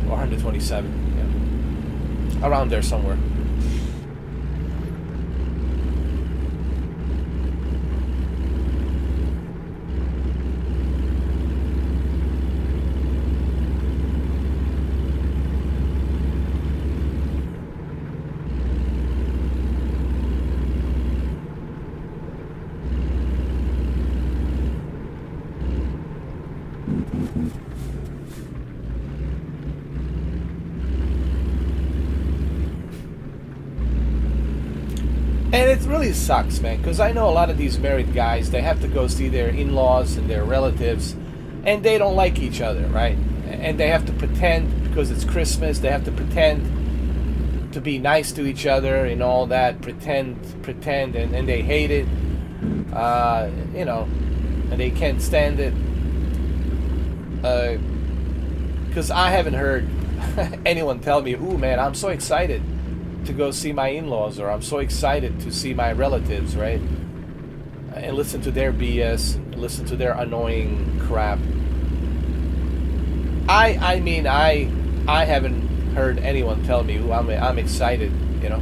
or 127, yeah. Around there somewhere. And it really sucks, man, because I know a lot of these married guys, they have to go see their in-laws and their relatives, and they don't like each other, right? And they have to pretend, because it's Christmas, they have to pretend to be nice to each other and all that, pretend, and they hate it, you know, and they can't stand it. Because I haven't heard anyone tell me, ooh, man, I'm so excited to go see my in-laws, or I'm so excited to see my relatives, right? And listen to their BS, and listen to their annoying crap. I mean, I haven't heard anyone tell me, ooh, I'm excited, you know,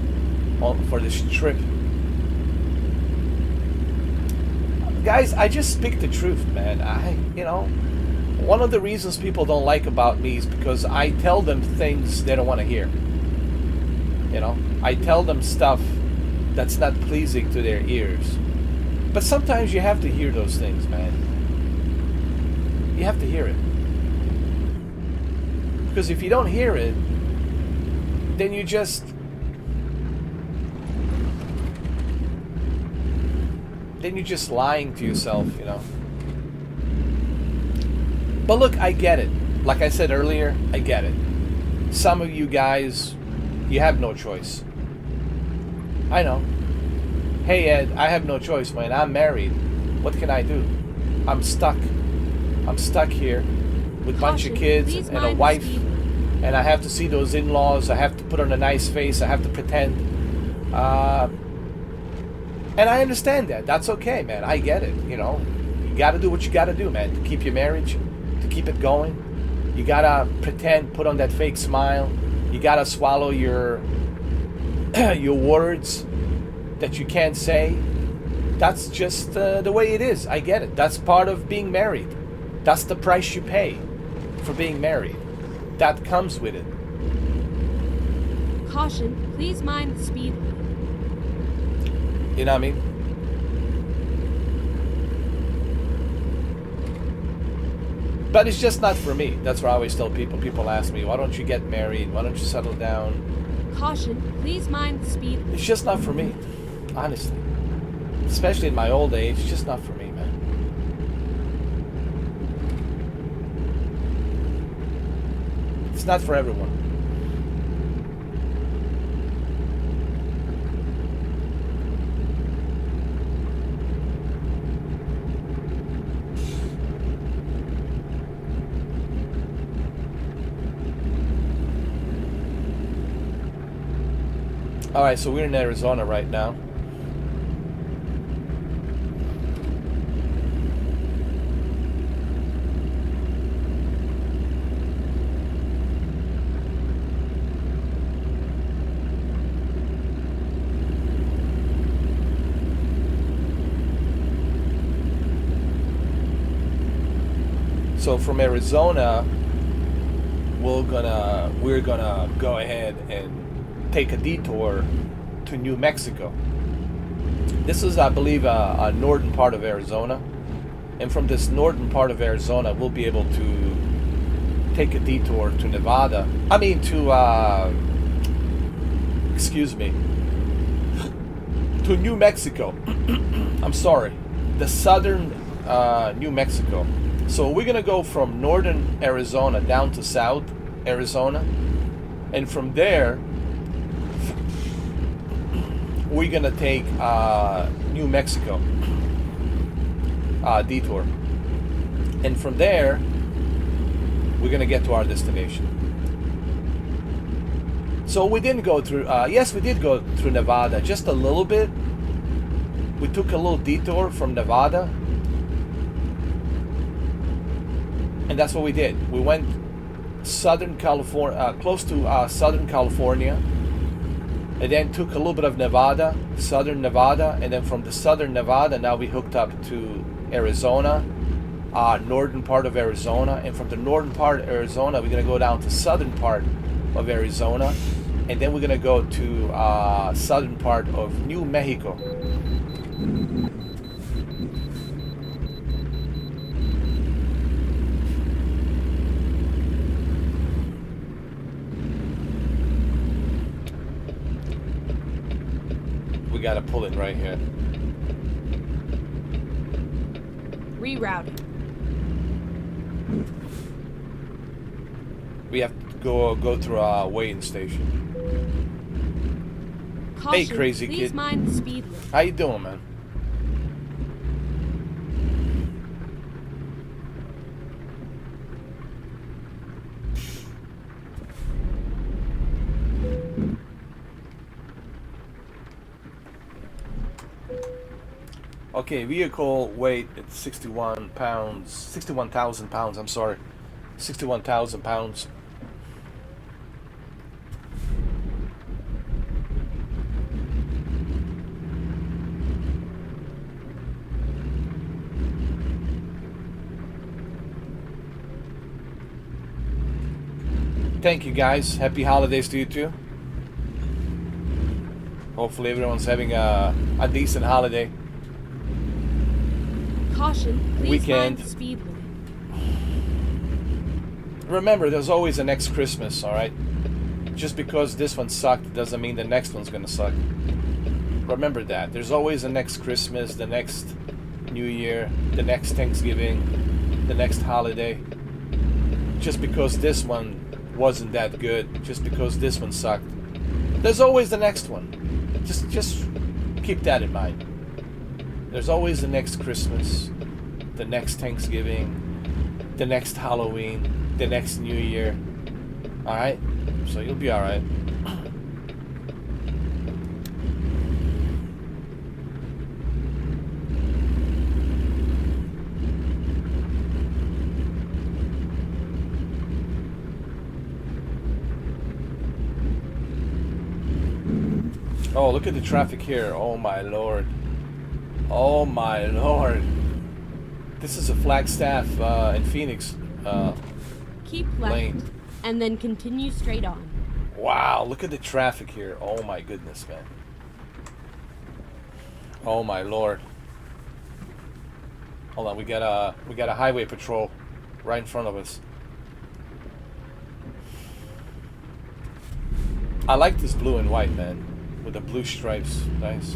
for this trip. Guys, I just speak the truth, man. You know, one of the reasons people don't like about me is because I tell them things they don't want to hear. You know, I tell them stuff that's not pleasing to their ears. But sometimes you have to hear those things, man. You have to hear it. Because if you don't hear it, then you're just lying to yourself, you know. But look, I get it. Like I said earlier, I get it. Some of you guys, you have no choice. I know. Hey Ed, I have no choice, man. I'm married. What can I do? I'm stuck. I'm stuck here with a bunch of kids and a wife. And I have to see those in-laws. I have to put on a nice face. I have to pretend. And I understand that. That's okay, man. I get it. You know, you got to do what you got to do, man, to keep your marriage, to keep it going. You got to pretend, put on that fake smile. You got to swallow your your words that you can't say. That's just the way it is. I get it. That's part of being married. That's the price you pay for being married. That comes with it. Caution, please mind the speed limit. You know what I mean? But it's just not for me. That's what I always tell people. People ask me, why don't you get married? Why don't you settle down? Caution, please mind the speed. It's just not for me, honestly. Especially in my old age, it's just not for me, man. It's not for everyone. Alright, so we're in Arizona right now. So from Arizona, we're gonna go ahead and take a detour to New Mexico. This is, I believe, a northern part of Arizona, and from this northern part of Arizona, we'll be able to take a detour to Nevada. I mean, excuse me, to New Mexico. I'm sorry, the southern New Mexico. So we're gonna go from northern Arizona down to south Arizona, and from there we're gonna take New Mexico detour, and from there we're gonna get to our destination. So we didn't go through yes, we did go through Nevada just a little bit. We took a little detour from Nevada, and that's what we did. We went Southern California, close to Southern California, and then took a little bit of Nevada, Southern Nevada, and then from the Southern Nevada, now we hooked up to Arizona, northern part of Arizona, and from the northern part of Arizona, we're gonna go down to southern part of Arizona, and then we're gonna go to southern part of New Mexico. We gotta pull it right here. Rerouting. We have to go through a waiting station. Caution, Hey, crazy please kid. mind the speed limit. How you doing, man? Okay, vehicle weight at 61 pounds, 61,000 pounds, I'm sorry, 61,000 pounds. Thank you guys, happy holidays to you too. Hopefully everyone's having a decent holiday. Caution, please Weekend. mind the speed limit. Remember, there's always a next Christmas, alright? Just because this one sucked doesn't mean the next one's gonna suck. Remember that. There's always a next Christmas, the next New Year, the next Thanksgiving, the next holiday. Just because this one wasn't that good, just because this one sucked, there's always the next one. Just keep that in mind. There's always the next Christmas, the next Thanksgiving, the next Halloween, the next New Year. Alright? So you'll be alright. Oh, look at the traffic here. Oh my lord. Oh my lord. This is a Flagstaff in Phoenix Keep left, lane. and then continue straight on. Wow, look at the traffic here. Oh my goodness, man. Oh my lord. Hold on, we got a highway patrol right in front of us. I like this blue and white, man, with the blue stripes. Nice.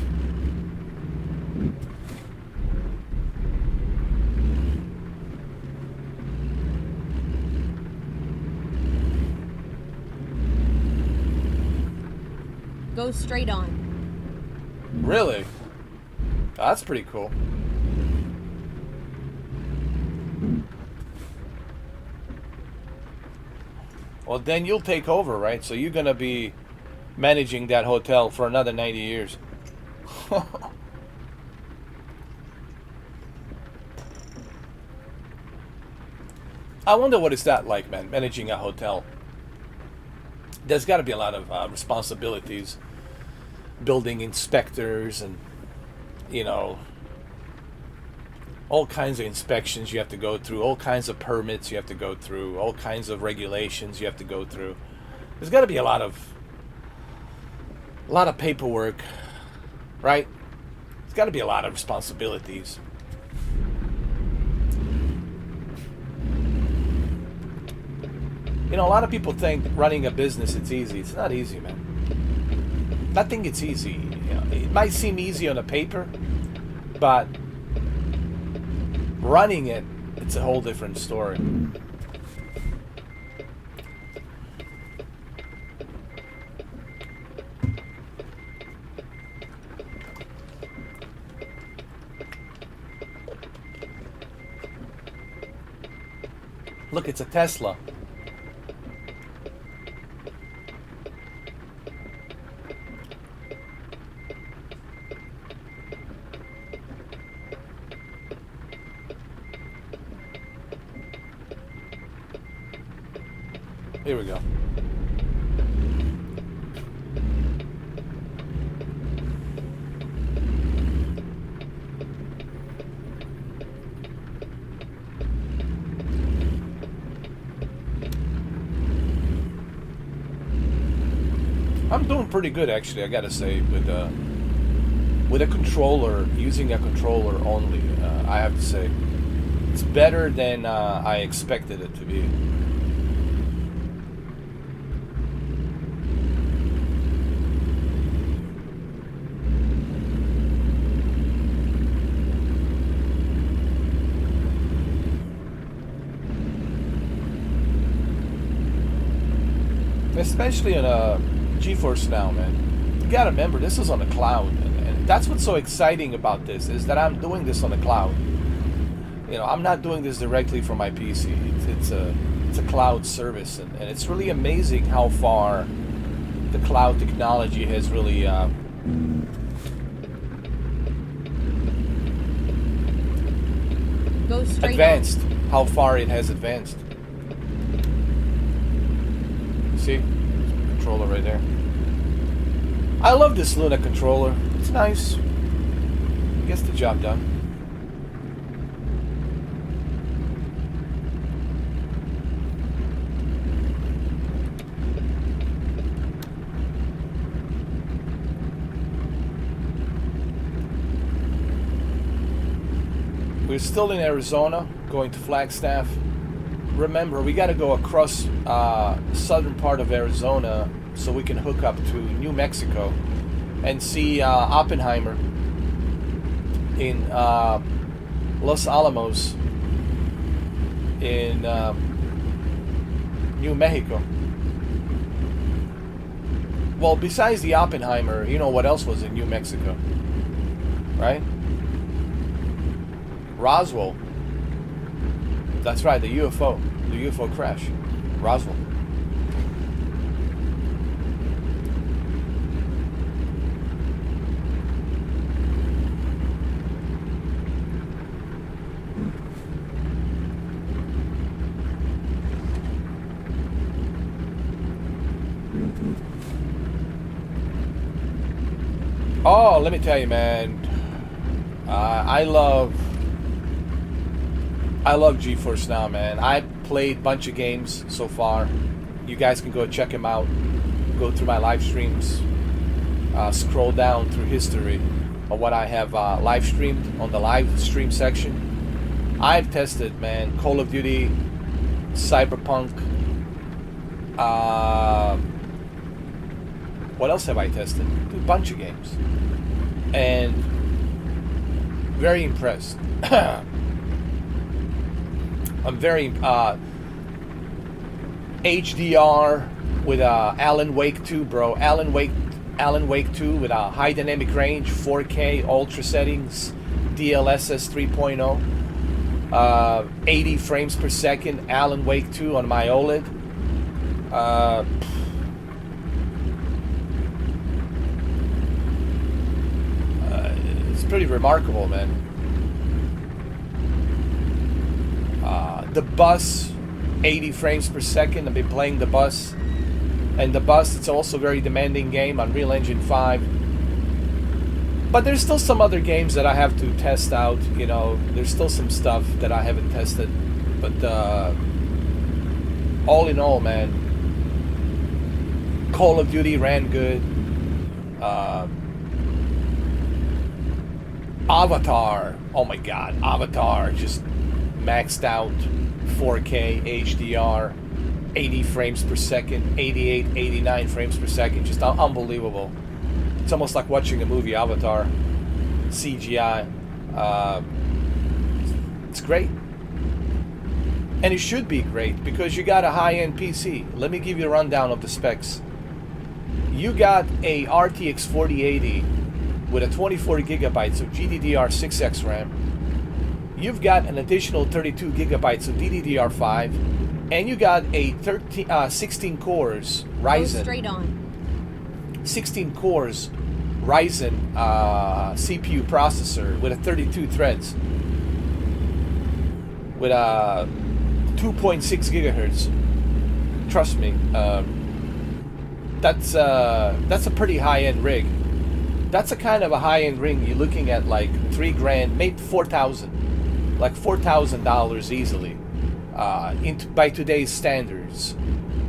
Go straight on. Really? That's pretty cool. Well, then you'll take over, right? So you're gonna be managing that hotel for another 90 years. I wonder what is that like, man, managing a hotel. There's got to be a lot of responsibilities, building inspectors, and you know, all kinds of inspections you have to go through, all kinds of permits you have to go through, all kinds of regulations you have to go through. There's got to be a lot of paperwork, right? There's got to be a lot of responsibilities. You know, a lot of people think running a business, it's easy. It's not easy, man. I think it's easy. You know, it might seem easy on the paper, but running it, it's a whole different story. Look, it's a Tesla. Here we go. I'm doing pretty good, actually, I gotta say, with a controller, using a controller only. I have to say, it's better than I expected it to be. Especially in a GeForce Now, man. You gotta remember, this is on the cloud, and that's what's so exciting about this, is that I'm doing this on the cloud. You know, I'm not doing this directly from my PC. It's a cloud service, and it's really amazing how far the cloud technology has really Go straight advanced. on. How far it has advanced. See? Controller right there. I love this Luna controller. It's nice. It gets the job done. We're still in Arizona, going to Flagstaff. Remember, we got to go across southern part of Arizona so we can hook up to New Mexico and see Oppenheimer in Los Alamos in New Mexico. Well, besides the Oppenheimer, you know what else was in New Mexico, right? Roswell. That's right, the UFO crash. Roswell. Oh, let me tell you, man. I love GeForce Now, man. I played a bunch of games so far. You guys can go check them out. Go through my live streams. Scroll down through history of what I have live streamed on the live stream section. I've tested, man, Call of Duty Cyberpunk. What else have I tested? A bunch of games. And very impressed. I'm very HDR with Alan Wake 2, bro. Alan Wake 2 with a high dynamic range, 4K, ultra settings, DLSS 3.0, 80 frames per second. Alan Wake 2 on my OLED. It's pretty remarkable, man. The bus, 80 frames per second. I've been playing the bus. And the bus, it's also a very demanding game, Unreal Engine 5. But there's still some other games that I have to test out. You know, there's still some stuff that I haven't tested. But all in all, man, Call of Duty ran good. Avatar, oh my god, Avatar just maxed out 4K HDR, 80 frames per second, 88, 89 frames per second, just unbelievable. It's almost like watching a movie, Avatar, CGI. It's great. And it should be great because you got a high-end PC. Let me give you a rundown of the specs. You got a RTX 4080 with a 24 gigabytes of GDDR6X RAM. You've got an additional 32 gigabytes of DDR5, and you got a 16 cores Ryzen. Go straight on. 16 cores Ryzen CPU processor with a 32 threads with a 2.6 gigahertz. Trust me, that's a pretty high-end rig. That's a kind of a high-end ring. You're looking at like $3,000, maybe $4,000, like $4,000 easily. By today's standards,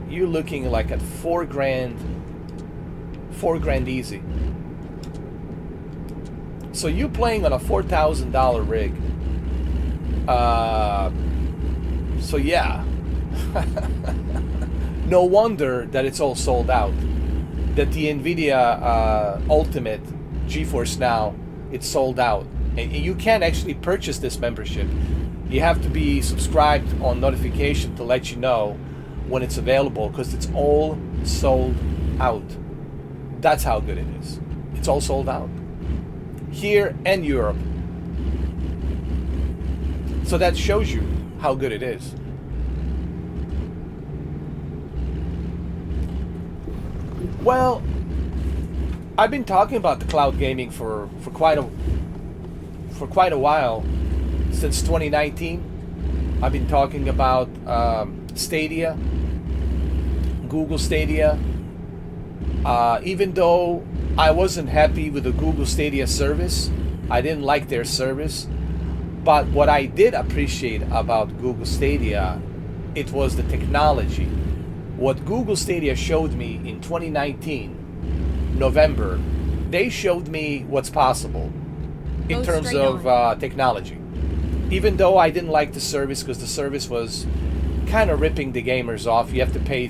you're looking like at $4,000 easy. So you're playing on a $4,000 rig. So yeah, no wonder that it's all sold out. That the NVIDIA Ultimate GeForce Now, it's sold out, and you can't actually purchase this membership. You have to be subscribed on notification to let you know when it's available, because it's all sold out. That's how good it is. It's all sold out here and Europe. So that shows you how good it is. Well, I've been talking about the cloud gaming for quite a while. Since 2019, I've been talking about Stadia, Google Stadia. Even though I wasn't happy with the Google Stadia service, I didn't like their service. But what I did appreciate about Google Stadia, it was the technology. What Google Stadia showed me in 2019, November, they showed me what's possible in terms of technology. Even though I didn't like the service, because the service was kind of ripping the gamers off. You have to pay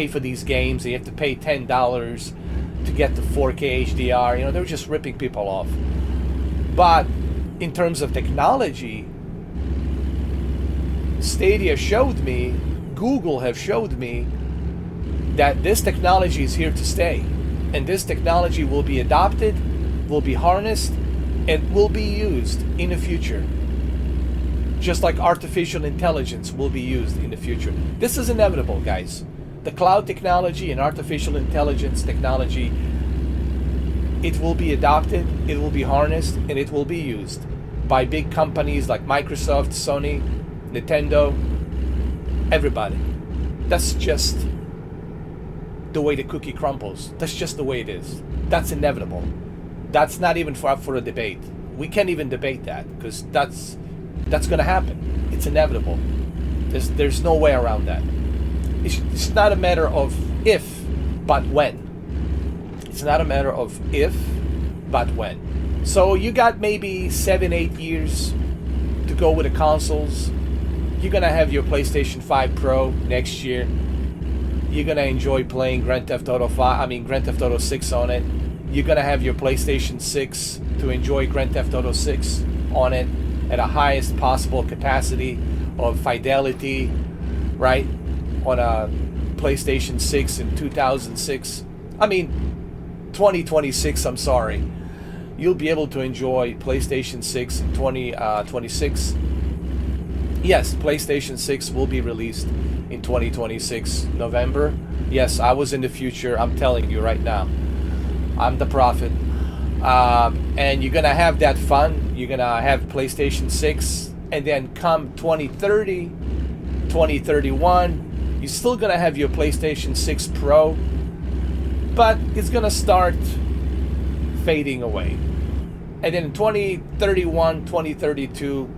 for these games. You have to pay $10 to get the 4K HDR. You know, they were just ripping people off. But in terms of technology, Stadia showed me, Google have showed me, that this technology is here to stay. And this technology will be adopted, will be harnessed, and will be used in the future. Just like artificial intelligence will be used in the future. This is inevitable, guys. The cloud technology and artificial intelligence technology, it will be adopted, it will be harnessed, and it will be used by big companies like Microsoft, Sony, Nintendo, everybody. That's just the way the cookie crumbles. That's just the way it is. That's inevitable. That's not even up for a debate. We can't even debate that, because that's going to happen. It's inevitable. There's no way around that. It's not a matter of if, but when. It's not a matter of if, but when. So you got maybe 7-8 years to go with the consoles. You're gonna have your PlayStation 5 Pro next year. You're gonna enjoy playing Grand Theft Auto 6 on it. You're gonna have your PlayStation 6 to enjoy Grand Theft Auto 6 on it at a highest possible capacity of fidelity, right? On a PlayStation 6 in 2006. 2026, I'm sorry. You'll be able to enjoy PlayStation 6 in 2026. Yes, PlayStation 6 will be released in 2026, November. Yes, I was in the future. I'm telling you right now. I'm the prophet. And you're going to have that fun. You're going to have PlayStation 6. And then come 2030, 2031, you're still going to have your PlayStation 6 Pro. But it's going to start fading away. And then in 2031, 2032,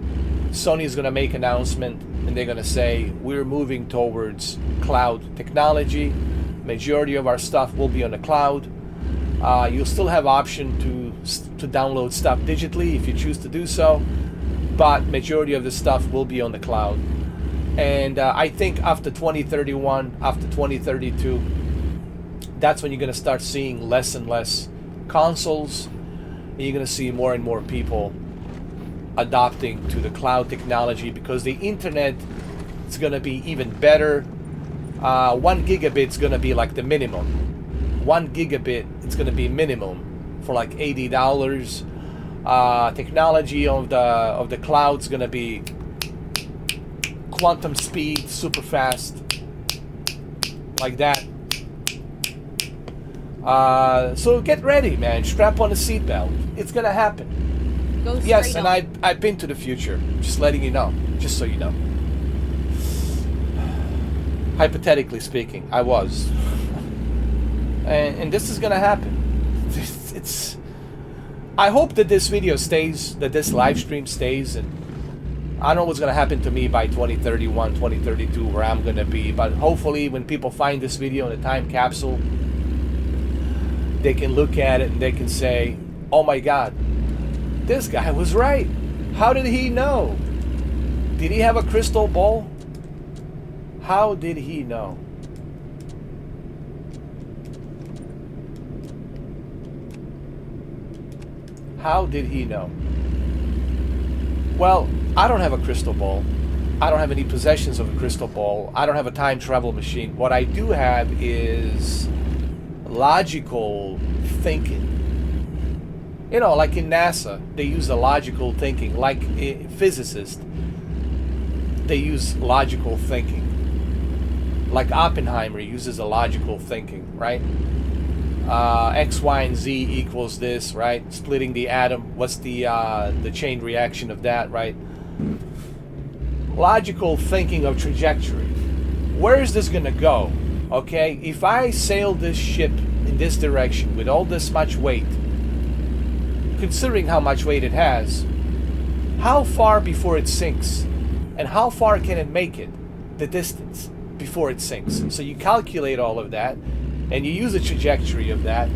Sony's going to make an announcement. And they're going to say, we're moving towards cloud technology. Majority of our stuff will be on the cloud. You'll still have option to download stuff digitally if you choose to do so, but majority of the stuff will be on the cloud. And I think after 2031, after 2032, that's when you're going to start seeing less and less consoles, and you're going to see more and more people adopting to the cloud technology, because the internet is going to be even better. 1 gigabit is going to be like the minimum. 1 gigabit, it's going to be minimum for like $80. Technology of the cloud is going to be quantum speed, super fast, like that. So get ready, man. Strap on a seatbelt. It's going to happen. Go straight Yes, and on. I've been to the future. Just letting you know. Just so you know. Hypothetically speaking, I was. And this is gonna happen. It's. I hope that this video stays, that this live stream stays, and I don't know what's gonna happen to me by 2031, 2032, where I'm gonna be. But hopefully, when people find this video in a time capsule, they can look at it and they can say, "Oh my God, this guy was right. How did he know? Did he have a crystal ball? How did he know?" How did he know? Well, I don't have a crystal ball. I don't have any possessions of a crystal ball. I don't have a time travel machine. What I do have is logical thinking. You know, like in NASA, they use the logical thinking. Like physicists, they use logical thinking. Like Oppenheimer uses a logical thinking, right? X, Y, and Z equals this, right? Splitting the atom. What's the chain reaction of that, right? Logical thinking of trajectory. Where is this gonna go? Okay, if I sail this ship in this direction with all this much weight, considering how much weight it has, how far before it sinks, and how far can it make it, the distance before it sinks? So you calculate all of that, and you use the trajectory of that,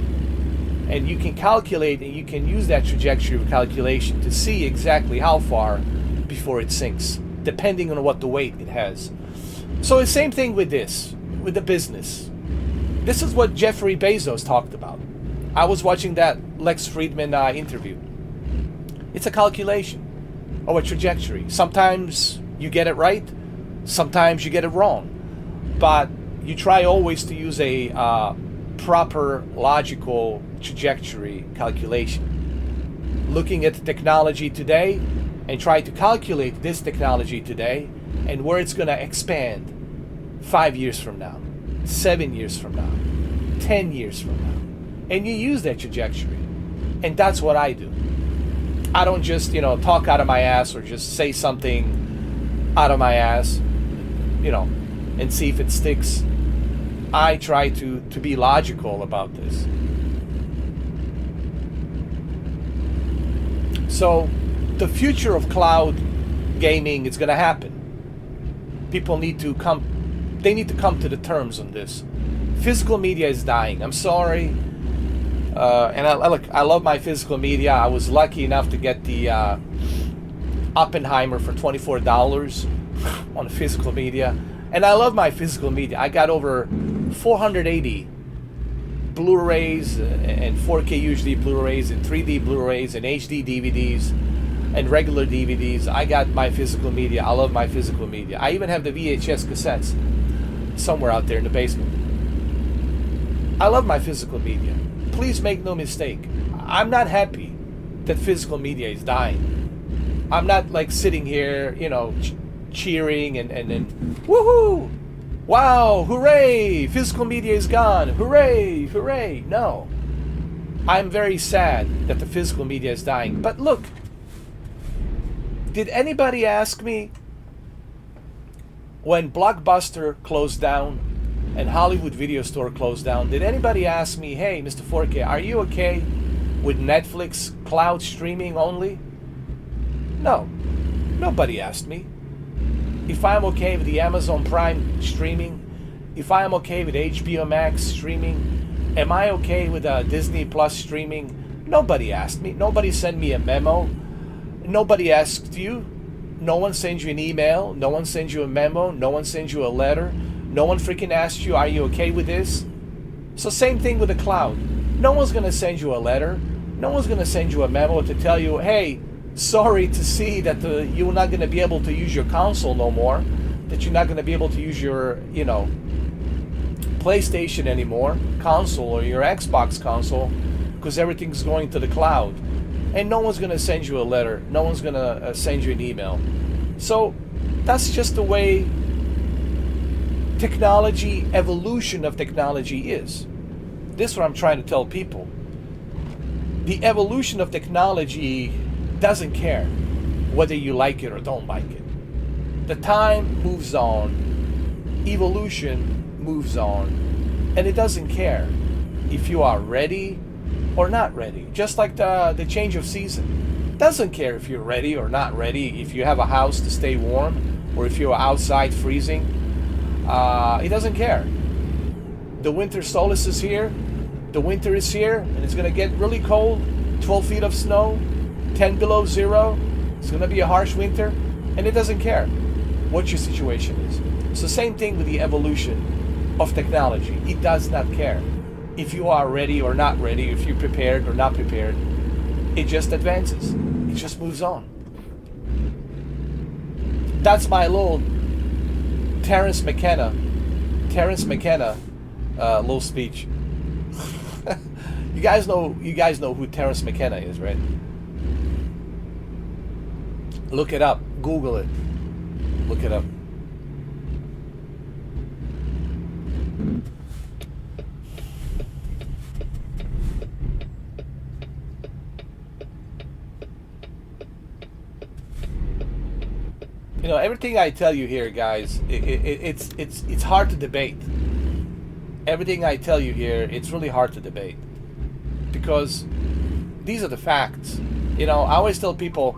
and you can calculate, and you can use that trajectory of calculation to see exactly how far before it sinks, depending on what the weight it has. So the same thing with this, with the business. This is what Jeffrey Bezos talked about. I was watching that Lex Friedman interview. It's a calculation of a trajectory. Sometimes you get it right, sometimes you get it wrong, but you try always to use a proper logical trajectory calculation. Looking at the technology today and try to calculate this technology today and where it's going to expand 5 years from now, 7 years from now, 10 years from now. And you use that trajectory. And that's what I do. I don't just, talk out of my ass or just say something out of my ass, and see if it sticks. I try to be logical about this. So the future of cloud gaming is going to happen. People need to come to the terms on this. Physical media is dying. I'm sorry. And I love my physical media. I was lucky enough to get the Oppenheimer for $24 on physical media. And I love my physical media. I got over 480 Blu-rays and 4K UHD Blu-rays and 3D Blu-rays and HD DVDs and regular DVDs. I got my physical media. I love my physical media. I even have the VHS cassettes somewhere out there in the basement. I love my physical media. Please make no mistake. I'm not happy that physical media is dying. I'm not like sitting here, you know, cheering and woohoo! Wow, hooray! Physical media is gone. Hooray, hooray. No. I'm very sad that the physical media is dying. But look, did anybody ask me when Blockbuster closed down and Hollywood Video Store closed down, did anybody ask me, hey, Mr. 4K, are you okay with Netflix cloud streaming only? No. Nobody asked me. If I'm okay with the Amazon Prime streaming, if I'm okay with HBO Max streaming, am I okay with Disney Plus streaming? Nobody asked me. Nobody sent me a memo. Nobody asked you. No one sends you an email. No one sends you a memo. No one sends you a letter. No one freaking asked you, are you okay with this? So same thing with the cloud. No one's going to send you a letter. No one's going to send you a memo to tell you, hey, sorry to see that you're not going to be able to use your console no more, that you're not going to be able to use your, you know, PlayStation anymore, console, or your Xbox console, because everything's going to the cloud. And no one's going to send you a letter. No one's going to send you an email. So that's just the way technology, evolution of technology is. This is what I'm trying to tell people. The evolution of technology doesn't care whether you like it or don't like it. The time moves on, evolution moves on, and it doesn't care if you are ready or not ready. Just like the change of season. It doesn't care if you're ready or not ready, if you have a house to stay warm, or if you're outside freezing. It doesn't care. The winter solstice is here. The winter is here, and it's going to get really cold. 12 feet of snow. 10 below zero. It's going to be a harsh winter, and it doesn't care what your situation is. So same thing with the evolution of technology. It does not care if you are ready or not ready, if you're prepared or not prepared. It just advances. It just moves on. That's my little Terence McKenna little speech. You guys know who Terence McKenna is, right? Look it up. Google it. Look it up. You know, everything I tell you here, guys, it's hard to debate. Everything I tell you here, it's really hard to debate, because these are the facts. You know, I always tell people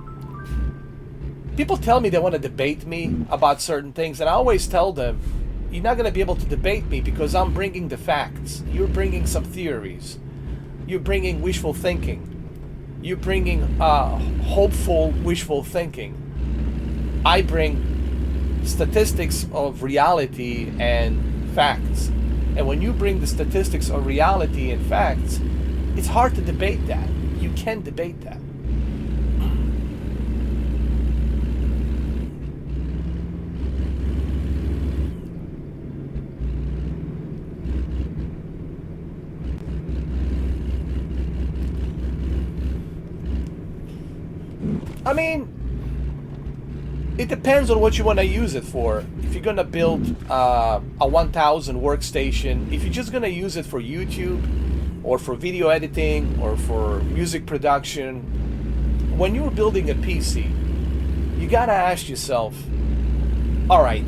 tell me they want to debate me about certain things, and I always tell them, you're not going to be able to debate me because I'm bringing the facts. You're bringing some theories. You're bringing wishful thinking. You're bringing hopeful wishful thinking. I bring statistics of reality and facts. And when you bring the statistics of reality and facts, it's hard to debate that. You can debate that. I mean, it depends on what you want to use it for. If you're going to build a 1000 workstation, if you're just going to use it for YouTube or for video editing or for music production, when you're building a PC, you got to ask yourself, all right,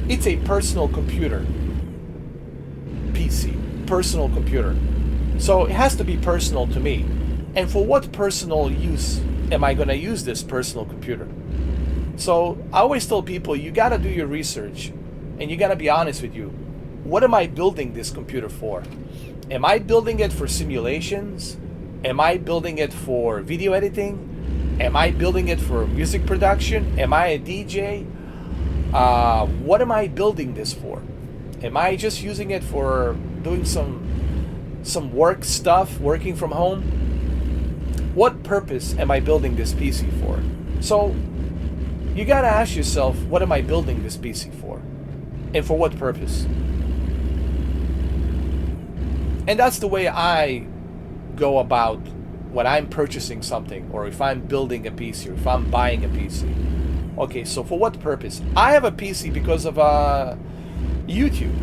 it's a personal computer, PC, personal computer. So it has to be personal to me. And for what personal use am I going to use this personal computer? So I always tell people, you got to do your research, and you got to be honest with you. What am I building this computer for? Am I building it for simulations? Am I building it for video editing? Am I building it for music production? Am I a DJ? What am I building this for? Am I just using it for doing some work stuff, working from home? What purpose am I building this PC for? So you gotta ask yourself, what am I building this PC for? And for what purpose? And that's the way I go about when I'm purchasing something, or if I'm building a PC, or if I'm buying a PC. Okay, so for what purpose? I have a PC because of YouTube.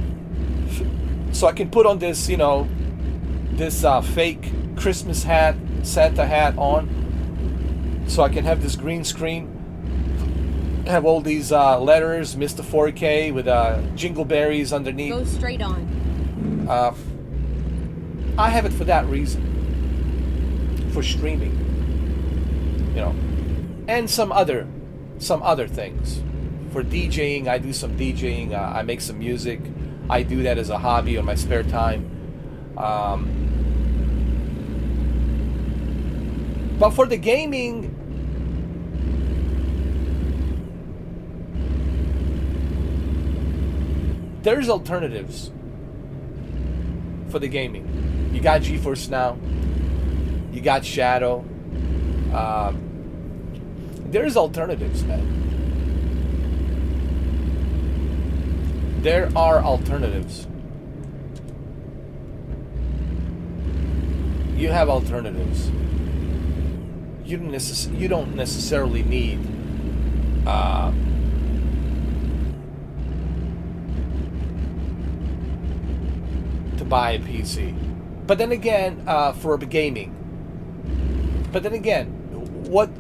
So I can put on this, you know, this fake Christmas hat, Santa hat on. So I can have this green screen, have all these letters, Mr. 4K with jingle berries underneath. Go straight on. I have it for that reason. For streaming, you know, and some other things. For DJing, I do some DJing. I make some music. I do that as a hobby on my spare time. But for the gaming, there's alternatives for the gaming. You got GeForce Now. You got Shadow. There's alternatives, man. There are alternatives. You have alternatives. You don't necessarily need to buy a PC. But then again, for gaming. But then again, what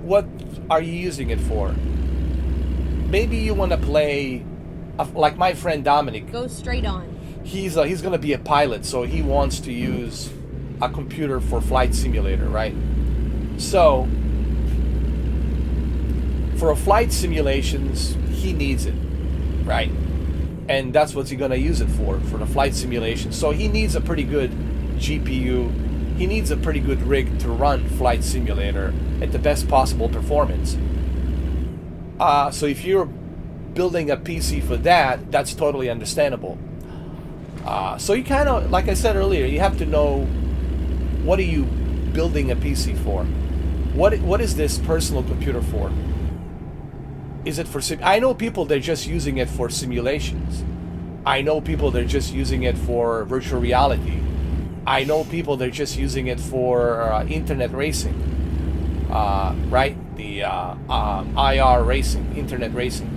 are you using it for? Maybe you want to play, like my friend Dominic. Go straight on. He's going to be a pilot, so he wants to use a computer for flight simulator, right? So for flight simulations, he needs it, right? And that's what he's going to use it for the flight simulation. So he needs a pretty good GPU. He needs a pretty good rig to run Flight Simulator at the best possible performance. So if you're building a PC for that, that's totally understandable. So you kind of, like I said earlier, you have to know, what are you building a PC for? What is this personal computer for? Is it for I know people, they're just using it for simulations. I know people, they're just using it for virtual reality. I know people, they're just using it for internet racing, right? The IR racing, internet racing,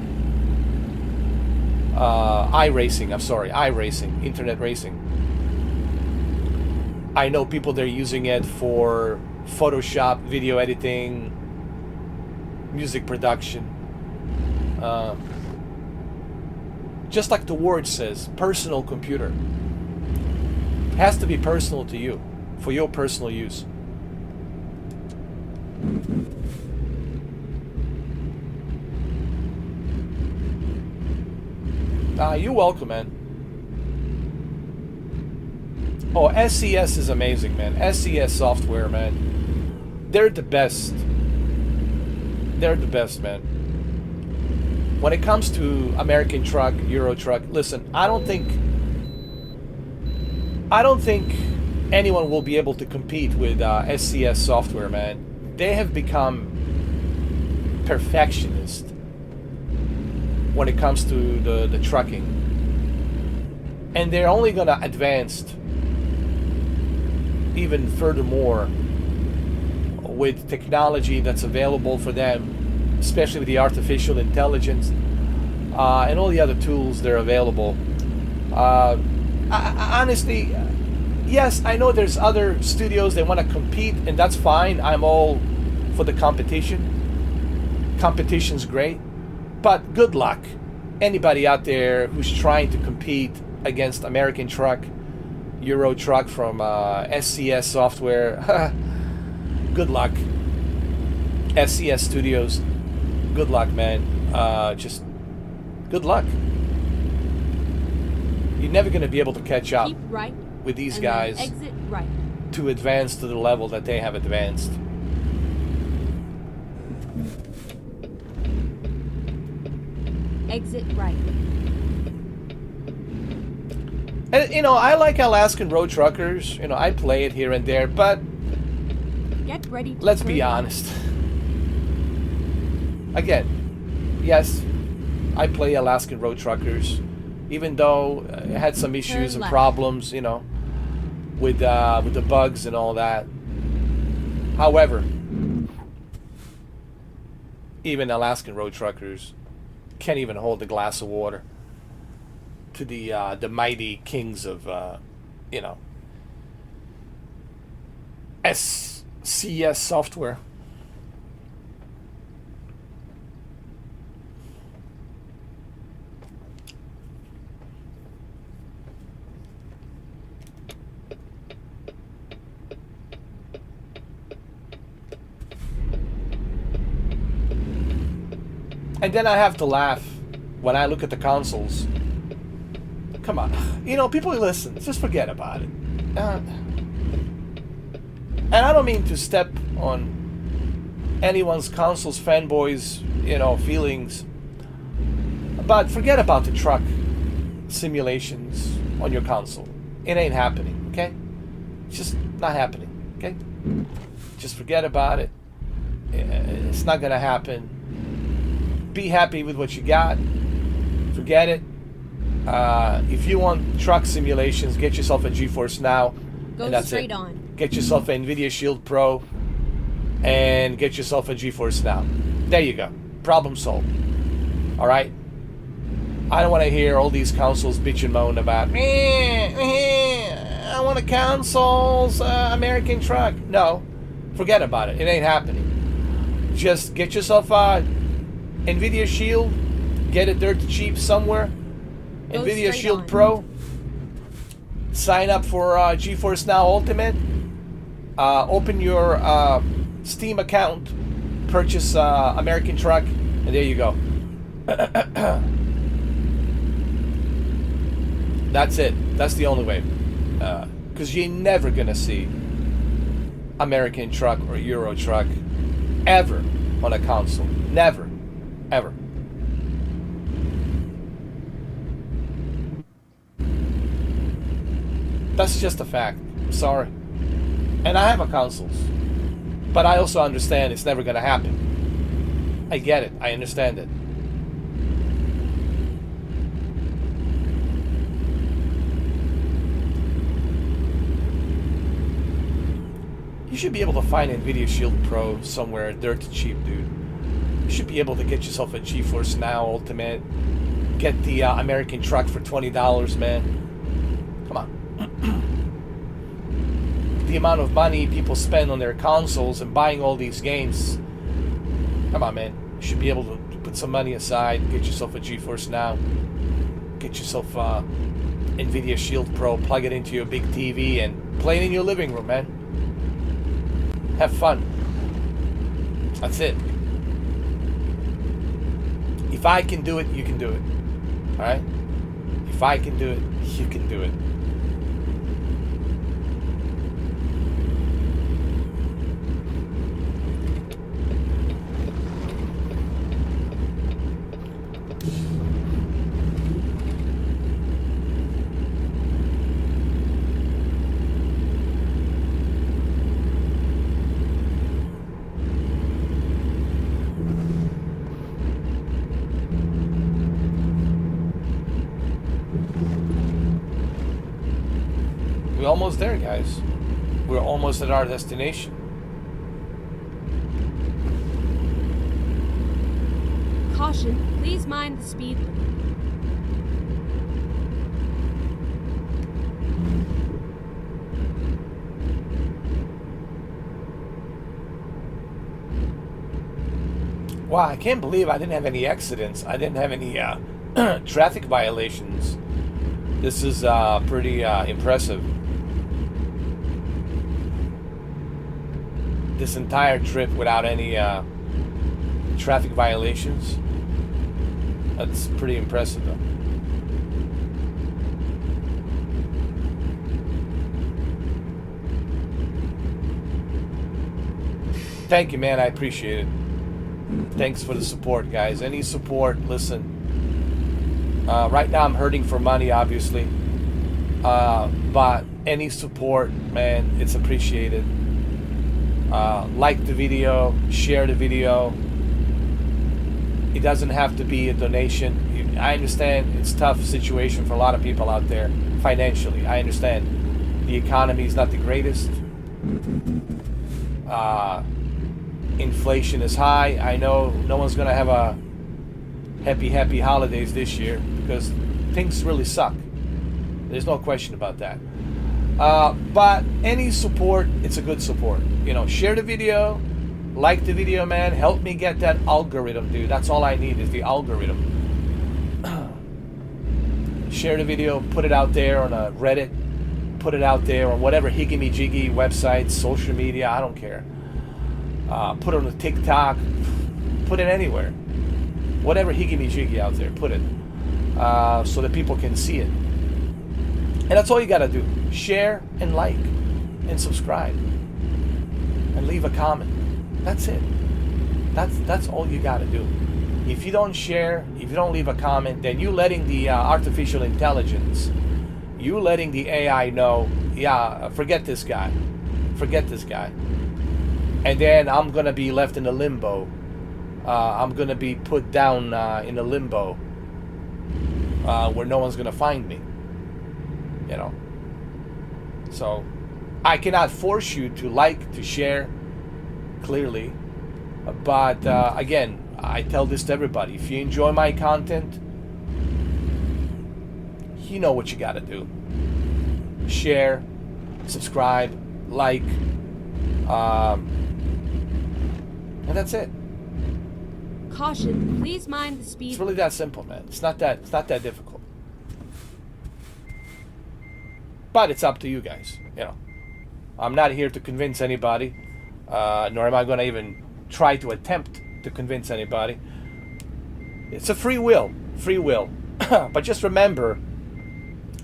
iRacing. I'm sorry, iRacing, internet racing. I know people, they're using it for Photoshop, video editing, music production. Just like the word says, personal computer. Has to be personal to you, for your personal use. You're welcome, man. Oh, SCS is amazing, man. SCS software, man. They're the best. They're the best, man. When it comes to American truck, Euro truck, listen, I don't think anyone will be able to compete with SCS software, man. They have become perfectionist when it comes to the trucking. And they're only going to advance even furthermore with technology that's available for them, especially with the artificial intelligence and all the other tools that are available. Honestly, yes, I know there's other studios that want to compete, and that's fine. I'm all for the competition. Competition's great, but good luck. Anybody out there who's trying to compete against American truck, Euro truck from SCS software, good luck. SCS Studios, good luck, man. Just good luck. You're never going to be able to catch up right, with these and guys exit right. to advance to the level that they have advanced. Exit right. And, you know, I like Alaskan Road Truckers. You know, I play it here and there, but Get ready to let's turn be left. honest. Again, yes, I play Alaskan Road Truckers, even though it had some issues and left. problems, you know, with the bugs and all that. However, even Alaskan Road Truckers can't even hold a glass of water to the mighty kings of you know, SCS software. And then I have to laugh when I look at the consoles. Come on. You know, people listen. Just forget about it. And I don't mean to step on anyone's consoles fanboys, you know, feelings. But forget about the truck simulations on your console. It ain't happening, okay? It's just not happening, okay? Just forget about it. It's not gonna happen. Be happy with what you got. Forget it. If you want truck simulations, get yourself a GeForce Now. Go and that's straight it. on. Get yourself an NVIDIA Shield Pro. And get yourself a GeForce Now. There you go. Problem solved. Alright? I don't want to hear all these consoles bitch and moan about, I want a consoles, American truck. No. Forget about it. It ain't happening. Just get yourself a NVIDIA Shield, get it dirt cheap somewhere. Go NVIDIA straight Shield on. Pro. Sign up for GeForce Now Ultimate. Open your Steam account. Purchase American Truck, and there you go. That's it. That's the only way. Because you're never gonna see American Truck or Euro Truck ever on a console. Never. Ever. That's just a fact. I'm sorry. And I have a consoles. But I also understand it's never gonna happen. I get it. I understand it. You should be able to find NVIDIA Shield Pro somewhere dirt cheap, dude. You should be able to get yourself a GeForce Now Ultimate. Get the American Truck for $20, man. Come on. The amount of money people spend on their consoles and buying all these games. Come on, man. You should be able to put some money aside. Get yourself a GeForce Now. Get yourself NVIDIA Shield Pro. Plug it into your big TV and play it in your living room, man. Have fun. That's it. If I can do it, you can do it. Alright? If I can do it, you can do it. We're almost there, guys. We're almost at our destination. Caution, please mind the speed limit. Wow, I can't believe I didn't have any accidents. I didn't have any traffic violations. This is pretty impressive. This entire trip without any traffic violations. That's pretty impressive, though. Thank you, man. I appreciate it. Thanks for the support, guys. Any support, listen. Right now I'm hurting for money, obviously. But any support, man, it's appreciated. Like the video, share the video. It doesn't have to be a donation. I understand it's a tough situation for a lot of people out there financially. I understand the economy is not the greatest. Inflation is high. I know no one's gonna have a happy holidays this year because things really suck. There's no question about that. But any support, it's a good support. You know, share the video, like the video, man. Help me get that algorithm, dude. That's all I need is the algorithm. Share the video, put it out there on a Reddit, put it out there on whatever higgity-jiggy websites, social media, I don't care. Put it on the TikTok, put it anywhere. Whatever higgity-jiggy out there, put it. So that people can see it. And that's all you gotta do. Share and like and subscribe. And leave a comment. That's it. That's all you gotta do. If you don't share, if you don't leave a comment, then you letting the artificial intelligence, you letting the AI know, yeah, forget this guy. Forget this guy. And then I'm gonna be left in a limbo. I'm gonna be put down in a limbo where no one's gonna find me. You know. So I cannot force you to like, to share, clearly. But again, I tell this to everybody. If you enjoy my content, you know what you gotta do. Share, subscribe, like, and that's it. Caution, please mind the speed. It's really that simple, man. It's not that difficult. But it's up to you guys. You know, I'm not here to convince anybody, nor am I going to even try to attempt to convince anybody. It's a free will. But just remember,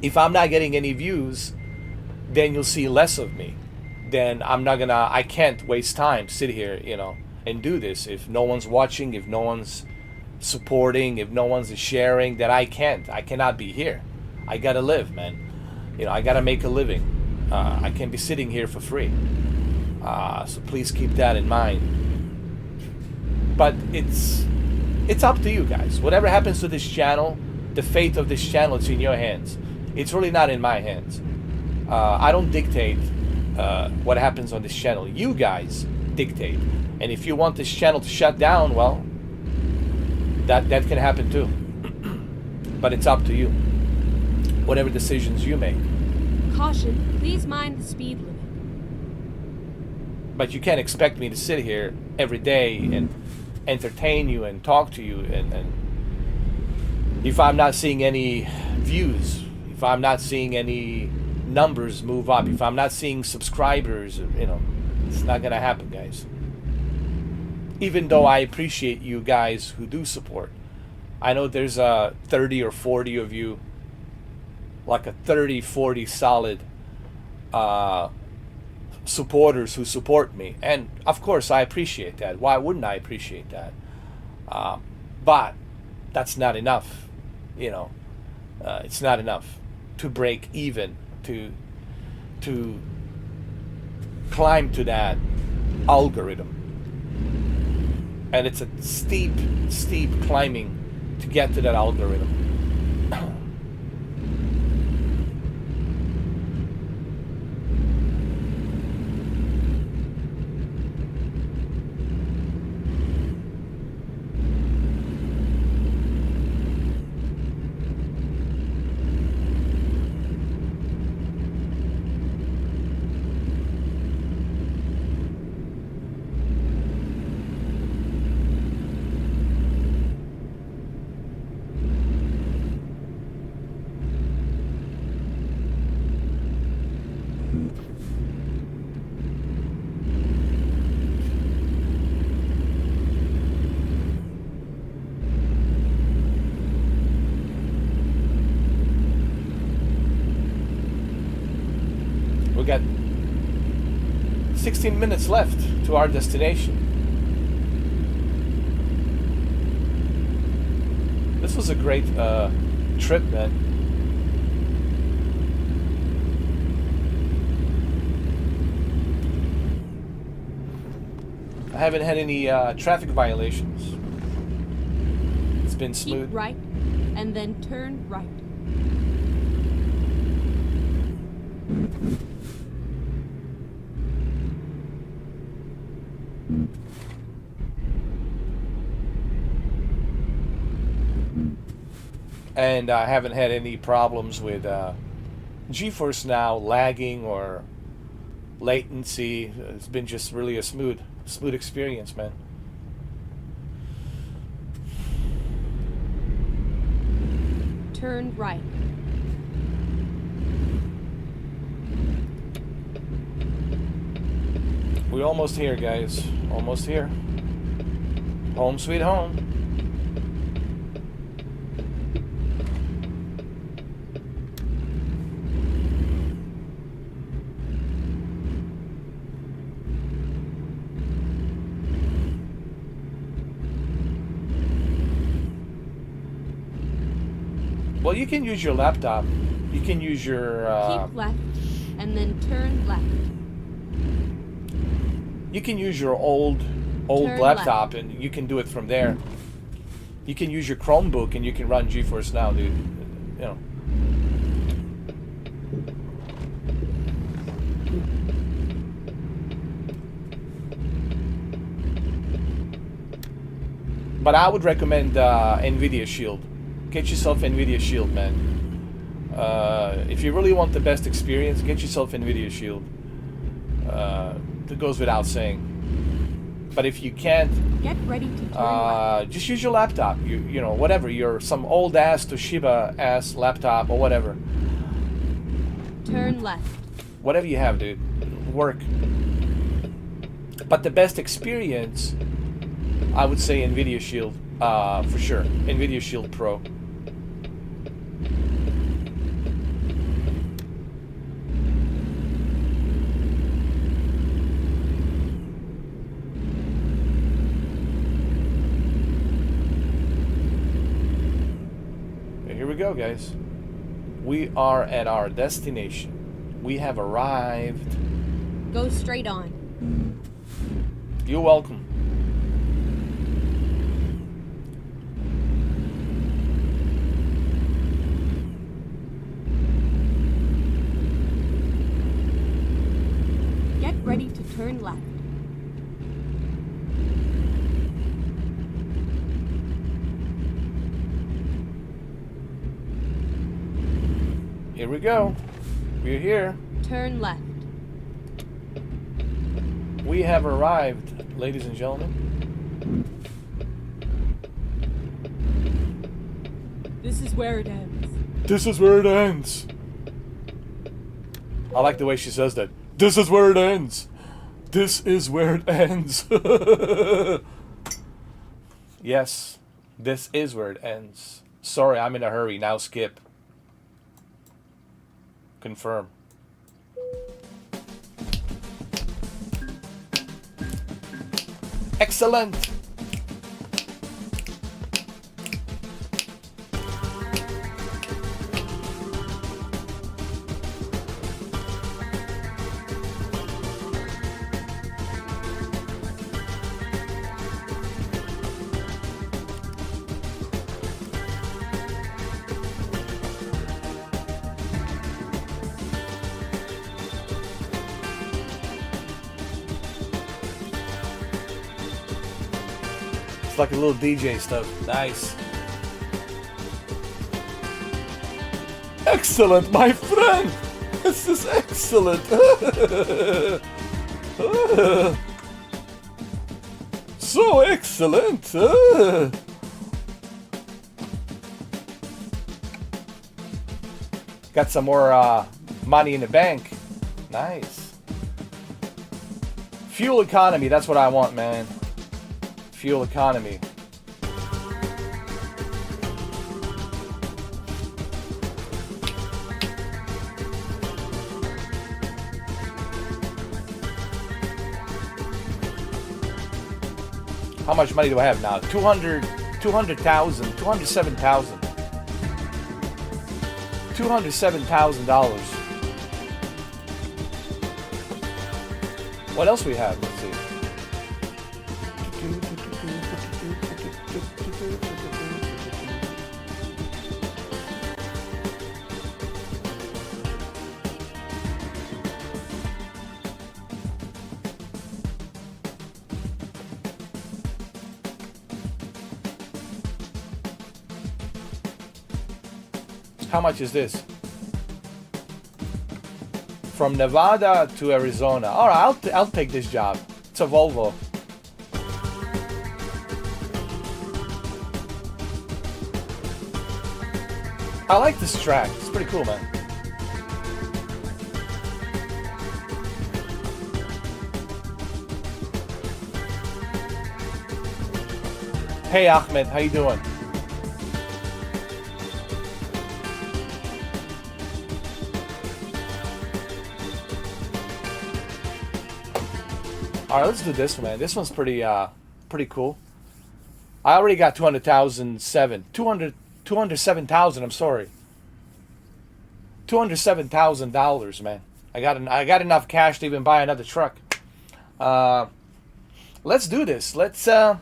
if I'm not getting any views, then you'll see less of me. Then I can't waste time, sit here, you know, and do this. If no one's watching, if no one's supporting, if no one's sharing, then I cannot be here. I gotta live, man. You know, I gotta make a living. I can't be sitting here for free. So please keep that in mind. But it's up to you guys. Whatever happens to this channel, the fate of this channel, it's in your hands. It's really not in my hands. I don't dictate what happens on this channel. You guys dictate. And if you want this channel to shut down, well, that can happen too. But it's up to you. Whatever decisions you make. Caution, please mind the speed limit. But you can't expect me to sit here every day and entertain you and talk to you and if I'm not seeing any views, if I'm not seeing any numbers move up, if I'm not seeing subscribers, you know, it's not gonna happen, guys. Even though I appreciate you guys who do support. I know there's 30 or 40 of you, like a 30, 40 solid supporters who support me. And of course I appreciate that. Why wouldn't I appreciate that? But that's not enough, you know. It's not enough to break even, to climb to that algorithm. And it's a steep climbing to get to that algorithm. We got 16 minutes left to our destination. was a great trip, man. I haven't had any traffic violations. It's been smooth. Keep right, and then turn right. And I haven't had any problems with GeForce Now lagging or latency. It's been just really a smooth experience, man. Turn right. We're almost here, guys. Almost here. Home sweet home. Well, you can use your laptop. You can use your... Keep left, and then turn left. You can use your old Turn laptop, left. and you can do it from there. You can use your Chromebook, and you can run GeForce Now, dude. You know. But I would recommend NVIDIA Shield. Get yourself NVIDIA Shield, man. If you really want the best experience, get yourself NVIDIA Shield. That goes without saying. But if you can't, Get ready to turn left. just use your laptop. You know, whatever. Your some old ass Toshiba ass laptop or whatever. Turn left. Whatever you have, dude. Work. But the best experience, I would say NVIDIA Shield, for sure. NVIDIA Shield Pro. Here we go, guys. We are at our destination. We have arrived. Go straight on. You're welcome. Get ready to turn left. Here we go. We're here. Turn left. We have arrived, ladies and gentlemen. This is where it ends. This is where it ends. I like the way she says that. This is where it ends. This is where it ends. Yes, this is where it ends. Sorry, I'm in a hurry. Now skip. Confirm. Excellent. It's like a little DJ stuff. Nice. Excellent, my friend. This is excellent. So excellent. Got some more money in the bank. Nice. Fuel economy, that's what I want, man. Fuel economy. How much money do I have now? 200 $207,000. $207,000. What else we have? Let's see. How much is this? From Nevada to Arizona. All right, I'll take this job. It's a Volvo. I like this track. It's pretty cool, man. Hey Ahmed, how you doing? All right, let's do this one, man. This one's pretty cool. I already got 207,000. I'm sorry. $207,000, man. I got enough cash to even buy another truck. Let's do this. Let's. This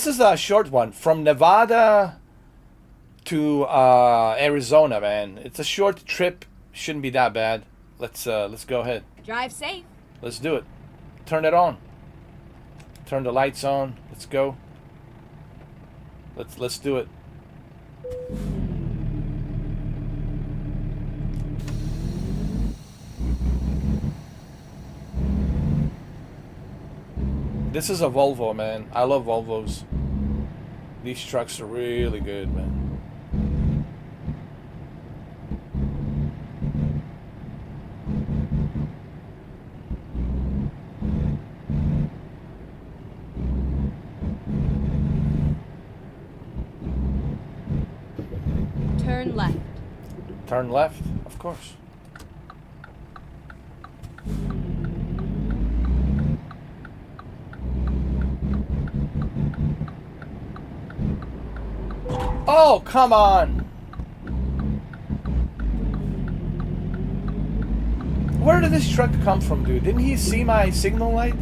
is a short one from Nevada to Arizona, man. It's a short trip. Shouldn't be that bad. Let's go ahead. Drive safe. Let's do it. Turn it on. Turn the lights on. Let's go. Let's do it. This is a Volvo, man. I love Volvos. These trucks are really good, man. Turn left. Turn left, of course. Oh, come on! Where did this truck come from, dude? Didn't he see my signal light?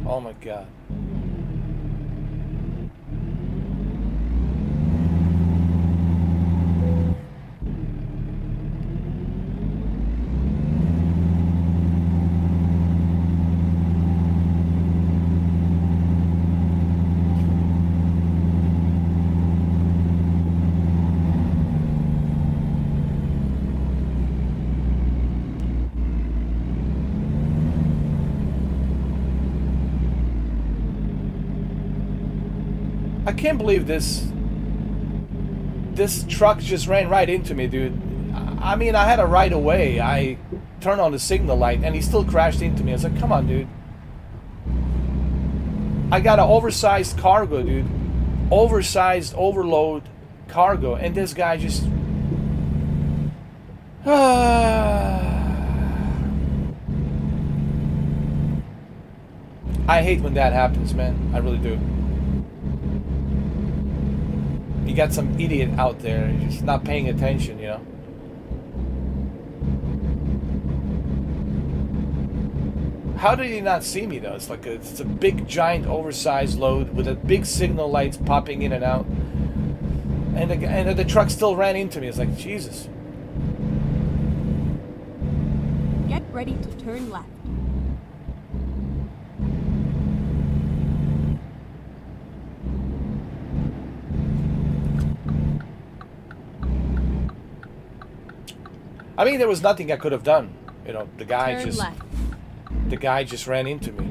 Oh my god. I can't believe this truck just ran right into me, dude. I mean, I had a right of way. I turned on the signal light and he still crashed into me. I was like, come on, dude. I got an oversized cargo, dude. Oversized overload cargo, and this guy just I hate when that happens, man. I really do. You got some idiot out there just not paying attention, you know. How did he not see me though? It's a big, giant, oversized load with a big signal lights popping in and out, and the truck still ran into me. It's like, Jesus. Get ready to turn left. I mean, there was nothing I could have done. You know, the guy Turn left. The guy just ran into me.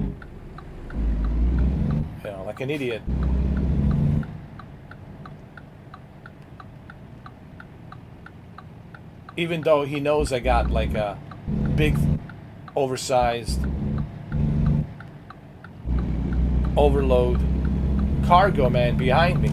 You know, like an idiot. Even though he knows I got like a big, oversized, overload cargo man behind me.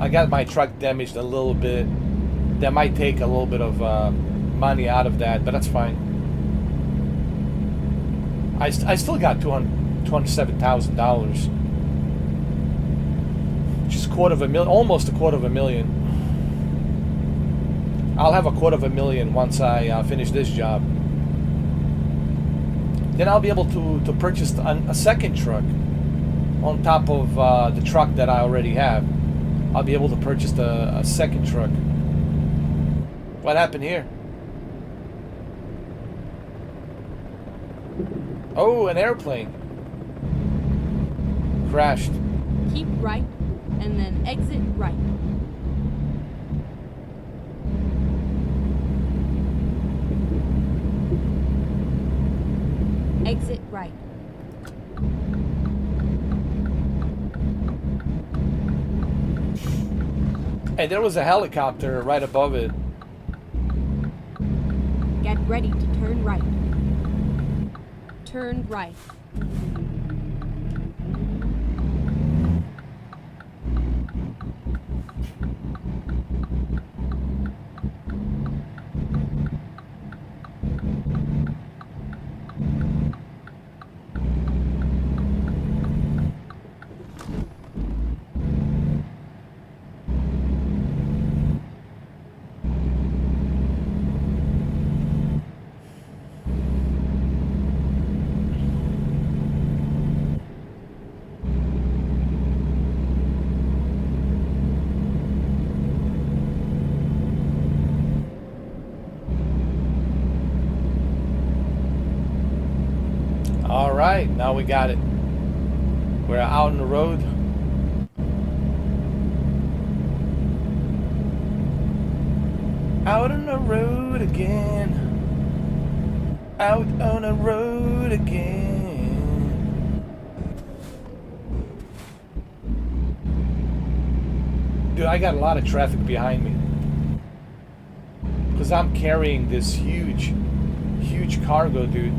I got my truck damaged a little bit. That might take a little bit of money out of that, but that's fine. I still got $207,000, which is almost a quarter of a million. I'll have a quarter of a million once I finish this job. Then I'll be able to purchase a second truck on top of the truck that I already have. I'll be able to purchase a second truck. What happened here? Oh, an airplane. Crashed. Keep right, and then exit right. Exit right. Hey, there was a helicopter right above it. Get ready to turn right. Turn right. All right, now we got it. We're out on the road. Out on the road again. Out on the road again. Dude, I got a lot of traffic behind me. Because I'm carrying this huge cargo, dude.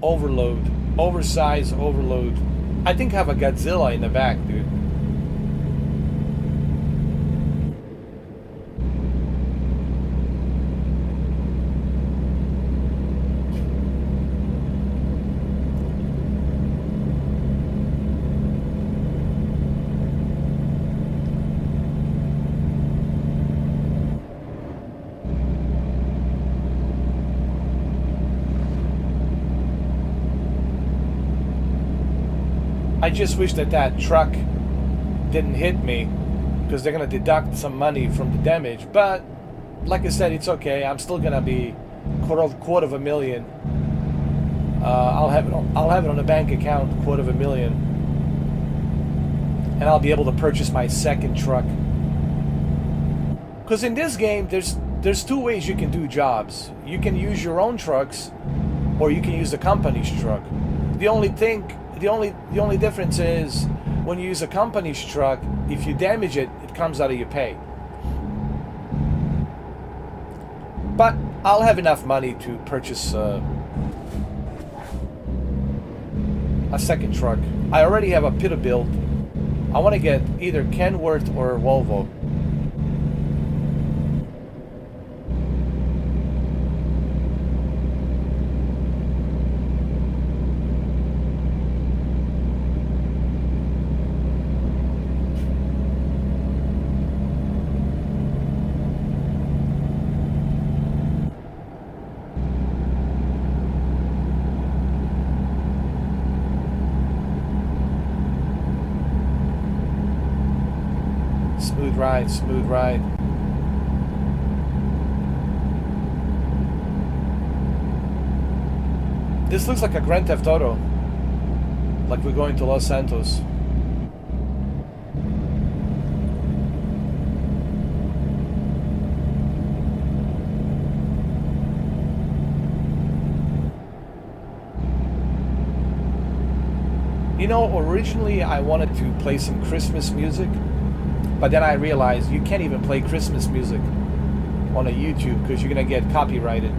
Overload. Oversized overload. I think I have a Godzilla in the back, dude. I just wish that truck didn't hit me, because they're gonna deduct some money from the damage. But like I said, it's okay. I'm still gonna be quarter of a million. I'll have it on the bank account, $250,000, and I'll be able to purchase my second truck. Because in this game, there's two ways you can do jobs. You can use your own trucks, or you can use the company's truck. The only difference is when you use a company's truck, if you damage it, it comes out of your pay. But I'll have enough money to purchase a second truck. I already have a Peterbilt. I want to get either Kenworth or Volvo. Smooth ride. This looks like a Grand Theft Auto. Like we're going to Los Santos. You know, originally I wanted to play some Christmas music, but then I realized you can't even play Christmas music on a YouTube because you're going to get copyrighted.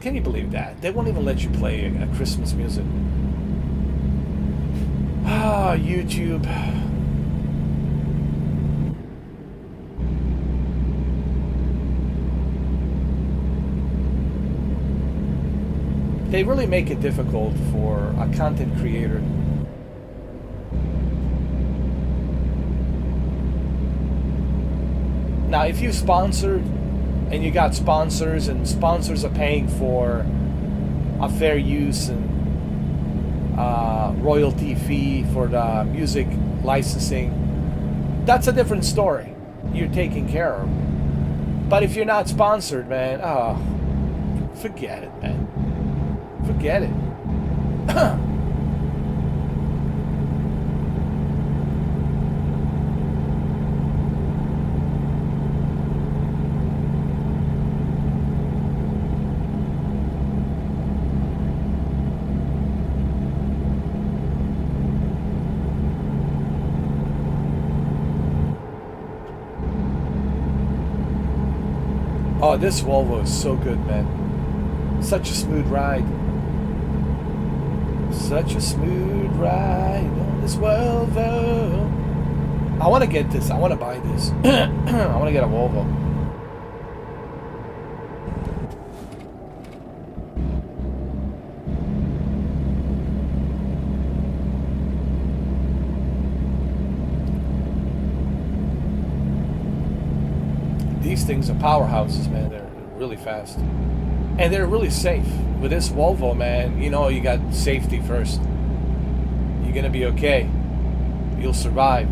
Can you believe that? They won't even let you play a Christmas music. Ah, YouTube. They really make it difficult for a content creator. Now, if you sponsored and you got sponsors and sponsors are paying for a fair use and royalty fee for the music licensing, that's a different story. You're taken care of. But if you're not sponsored, man, oh, forget it, man. Forget it. Oh, this Volvo is so good, man. Such a smooth ride. Such a smooth ride on this Volvo. I want to get this. I want to buy this. I want to get a Volvo. These things are powerhouses, man. They're really fast. And they're really safe. With this Volvo, man, you know you got safety first. You're gonna be okay. You'll survive.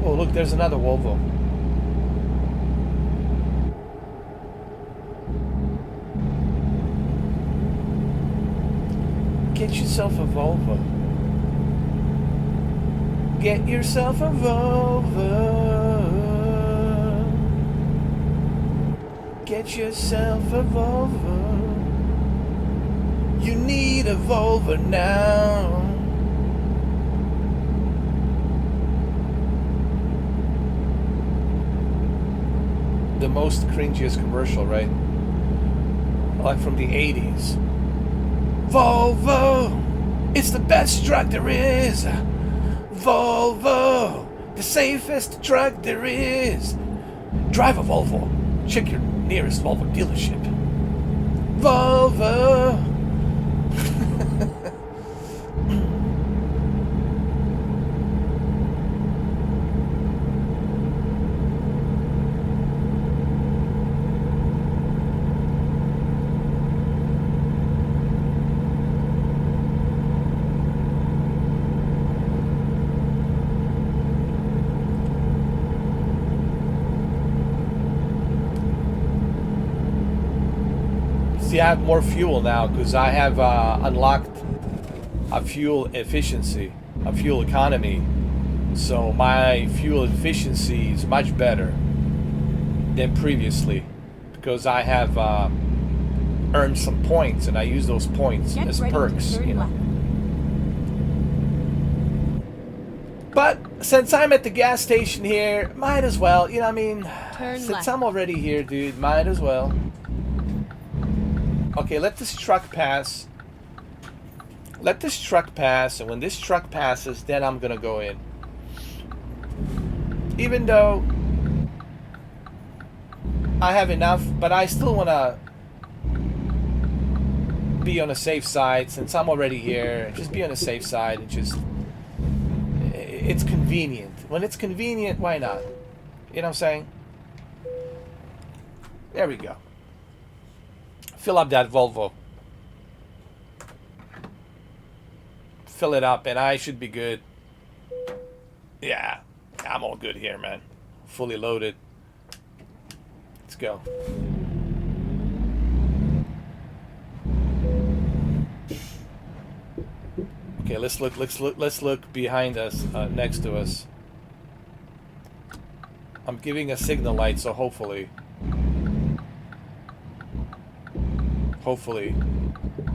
Oh, look, there's another Volvo. Get yourself a Volvo. Get yourself a Volvo. Get yourself a Volvo. You need a Volvo now. The most cringiest commercial, right? Like from the 80s. Volvo, it's the best truck there is. Volvo, the safest truck there is. Drive a Volvo. Check your nearest Volvo dealership. Volvo. See, I have more fuel now because I have unlocked a fuel efficiency, a fuel economy. So my fuel efficiency is much better than previously because I have earned some points and I use those points as perks, you know. But since I'm at the gas station here, might as well, you know what I mean? Since I'm already here, dude, might as well. Okay, let this truck pass. Let this truck pass, and when this truck passes, then I'm gonna go in. Even though I have enough, but I still wanna be on a safe side since I'm already here. Just be on a safe side and just... It's convenient. When it's convenient, why not? You know what I'm saying? There we go. Fill up that Volvo. Fill it up and I should be good. Yeah, I'm all good here, man. Fully loaded. Let's go. Okay, let's look behind us, next to us. I'm giving a signal light, so hopefully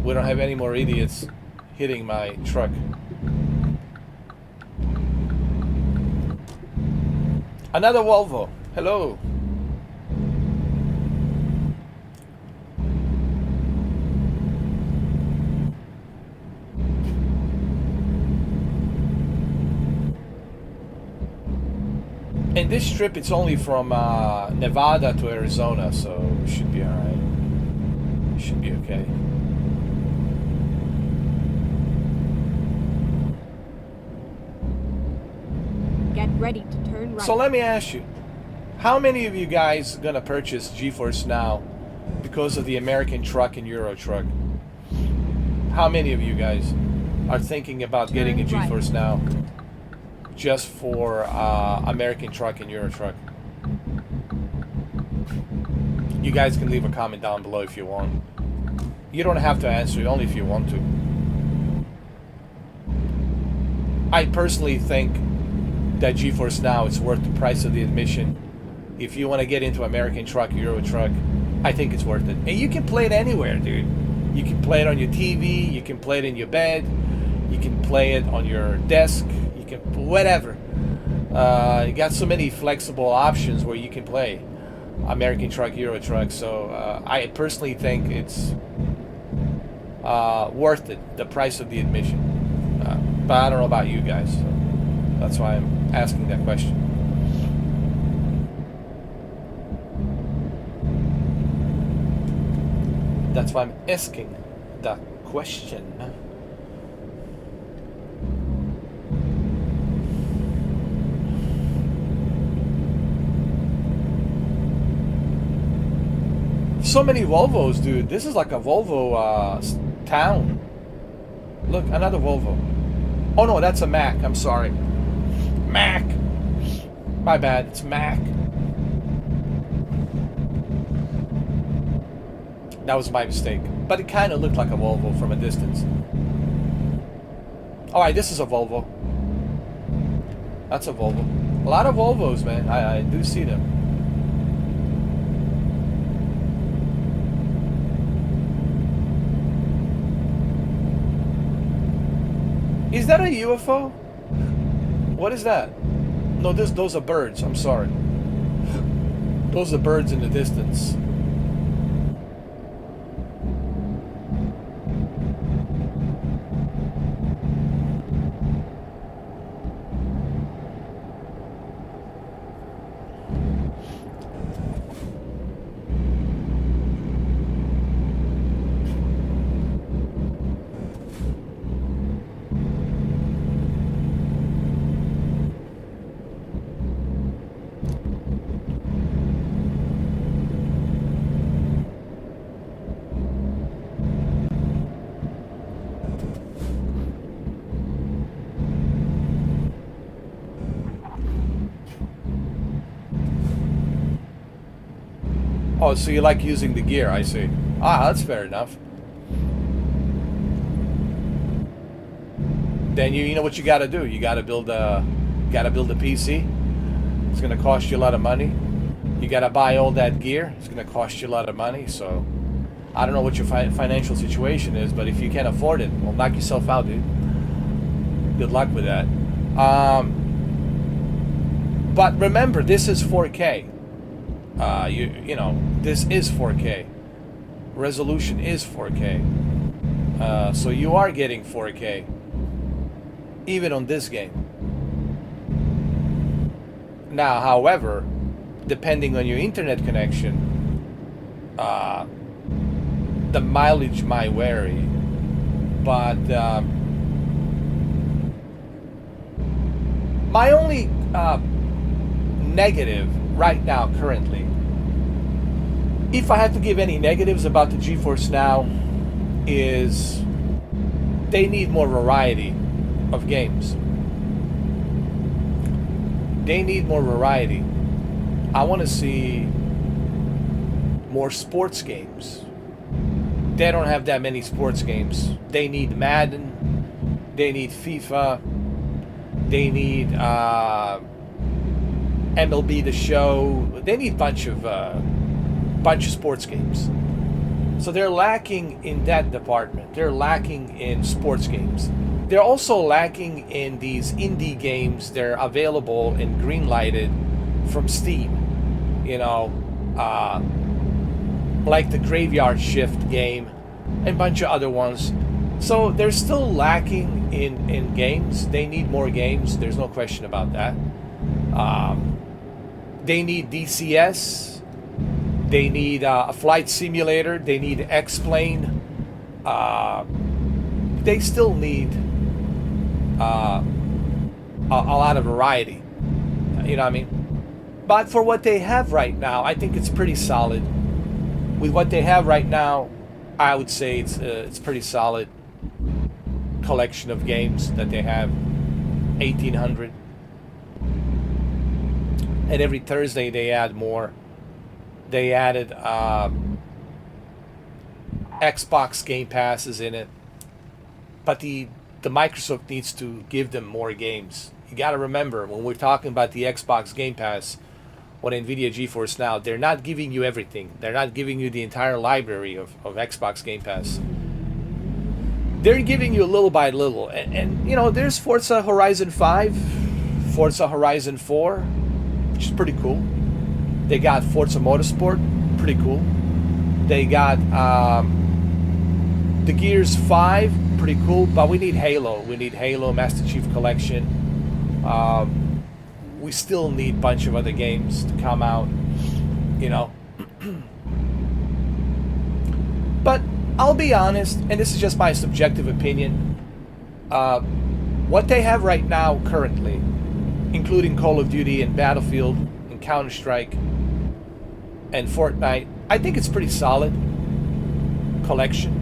we don't have any more idiots hitting my truck. Another Volvo. Hello. In this trip, it's only from Nevada to Arizona, so we should be alright. Should be okay. Get ready to turn right. So let me ask you, how many of you guys are gonna purchase GeForce Now because of the American truck and Euro truck? How many of you guys are thinking about getting a GeForce Now just for American truck and Euro truck? You guys can leave a comment down below if you want. You don't have to answer it, only if you want to. I personally think that GeForce Now is worth the price of the admission. If you want to get into American truck, Euro truck, I think it's worth it. And you can play it anywhere, dude. You can play it on your TV, you can play it in your bed, you can play it on your desk, you can, whatever. You got so many flexible options where you can play American truck, Euro truck. So I personally think it's worth it, the price of the admission. But I don't know about you guys. So that's why I'm asking that question. That's why I'm asking that question. So many Volvos, dude. This is like a Volvo town. Look, another Volvo. Oh no, that's a Mac. I'm sorry. Mac. My bad. It's Mac. That was my mistake. But it kind of looked like a Volvo from a distance. Alright, this is a Volvo. That's a Volvo. A lot of Volvos, man. I do see them. Is that a UFO? What is that? No, those are birds. I'm sorry. Those are birds in the distance. Oh, so you like using the gear, I see. Ah, that's fair enough. Then you know what you gotta do. You gotta build a PC. It's gonna cost you a lot of money. You gotta buy all that gear. It's gonna cost you a lot of money. So I don't know what your financial situation is, but if you can't afford it, well, knock yourself out, dude. Good luck with that. But remember, this is 4K. You know, this is 4K. Resolution is 4K. So you are getting 4K even on this game. Now, however, depending on your internet connection, the mileage might vary. But my only negative right now, currently, if I had to give any negatives about the GeForce Now, is they need more variety of games. They need more variety. I want to see more sports games. They don't have that many sports games. They need Madden. They need FIFA. They need MLB The Show. They need bunch of sports games. So they're lacking in that department. They're lacking in sports games. They're also lacking in these indie games. They're available and green-lighted from Steam. You know, like the Graveyard Shift game and a bunch of other ones. So they're still lacking in games. They need more games. There's no question about that. They need DCS. They need a flight simulator. They need X-Plane. They still need a lot of variety. You know what I mean? But for what they have right now, I think it's pretty solid. With what they have right now, I would say it's pretty solid collection of games that they have. 1,800. And every Thursday they add more. They added Xbox Game Passes in it. But the Microsoft needs to give them more games. You got to remember, when we're talking about the Xbox Game Pass on NVIDIA GeForce Now, they're not giving you everything. They're not giving you the entire library of Xbox Game Pass. They're giving you a little by little. And you know, there's Forza Horizon 5, Forza Horizon 4, which is pretty cool. They got Forza Motorsport, pretty cool. They got the Gears 5, pretty cool. But we need Halo. We need Halo Master Chief Collection. We still need a bunch of other games to come out, you know. But I'll be honest, and this is just my subjective opinion, what they have right now currently, including Call of Duty and Battlefield and Counter-Strike and Fortnite, I think it's pretty solid collection.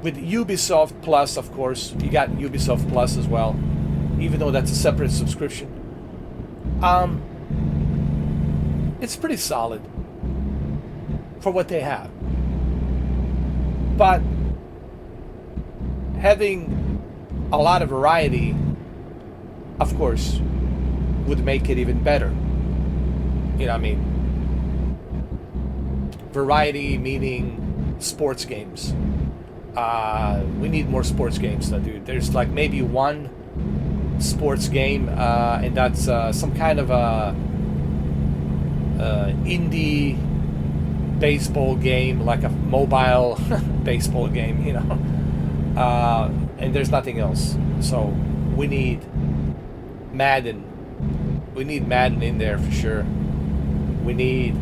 With Ubisoft Plus, of course, you got Ubisoft Plus as well, even though that's a separate subscription. It's pretty solid for what they have. But having a lot of variety, of course, would make it even better. You know what I mean? Variety meaning sports games. We need more sports games, dude. There's like maybe one sports game, and that's some kind of a indie baseball game, like a mobile baseball game, you know. And there's nothing else. So we need Madden. We need Madden in there for sure. We need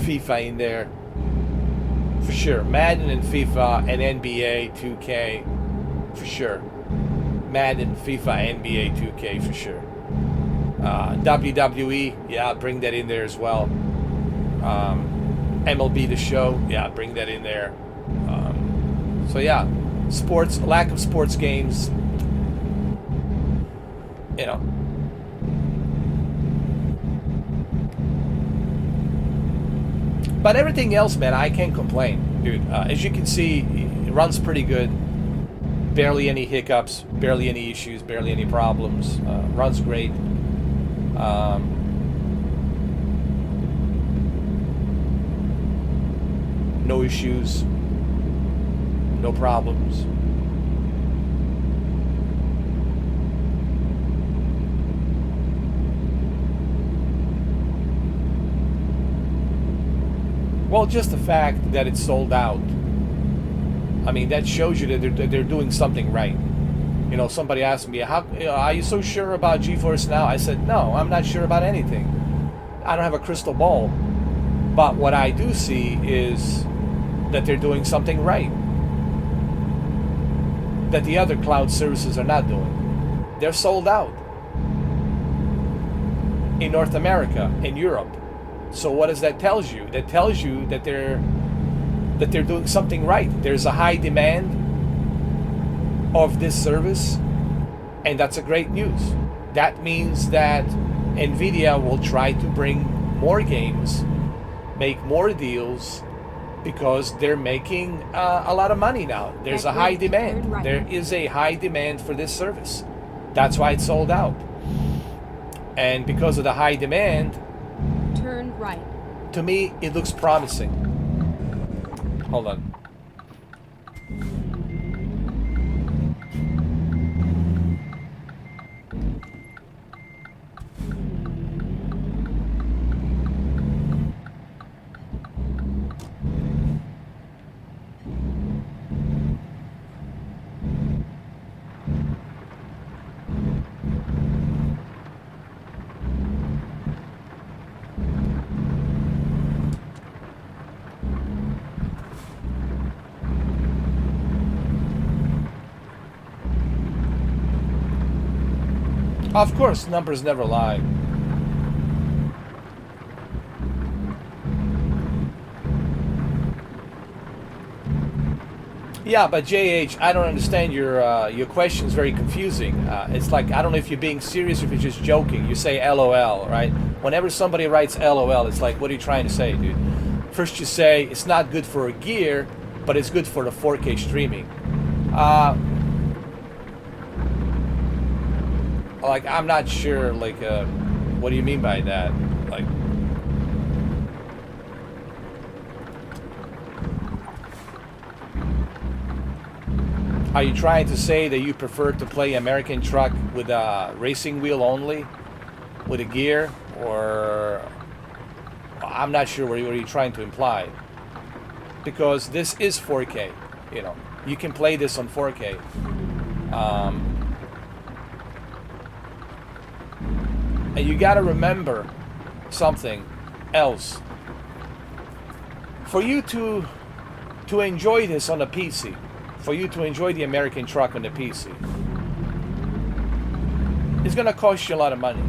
FIFA in there for sure. Madden and FIFA and NBA 2K for sure. Madden, FIFA, NBA 2K for sure. WWE, yeah, bring that in there as well. MLB The Show, yeah, bring that in there. So yeah, sports, lack of sports games, you know. But everything else, man, I can't complain, dude. As you can see, it runs pretty good. Barely any hiccups, barely any issues, barely any problems. Runs great. No issues, no problems. Well, just the fact that it's sold out, I mean, that shows you that they're doing something right. You know, somebody asked me, "How are you so sure about GeForce Now?" I said, "No, I'm not sure about anything. I don't have a crystal ball. But what I do see is that they're doing something right that the other cloud services are not doing. They're sold out in North America, in Europe. So what does that tell you? That tells you that they're doing something right. There's a high demand of this service, And that's a great news. That means that Nvidia will try to bring more games, make more deals, because they're making a lot of money now. There's a high demand. Right. There is a high demand for this service. That's why it's sold out. And because of the high demand, Turn right. to me, it looks promising. Hold on. Of course, numbers never lie. Yeah, but JH, I don't understand your question. Is very confusing. It's like, I don't know if you're being serious or if you're just joking. You say LOL, right? Whenever somebody writes LOL, it's like, what are you trying to say, dude? First you say it's not good for a gear, but it's good for the 4K streaming. Like, I'm not sure, like, what do you mean by that? Like, are you trying to say that you prefer to play American truck with a racing wheel only, with a gear, or I'm not sure what you're trying to imply, because this is 4K. You know, you can play this on 4K. And you got to remember something else. For you to enjoy this on a PC, for you to enjoy the American truck on the PC, it's going to cost you a lot of money.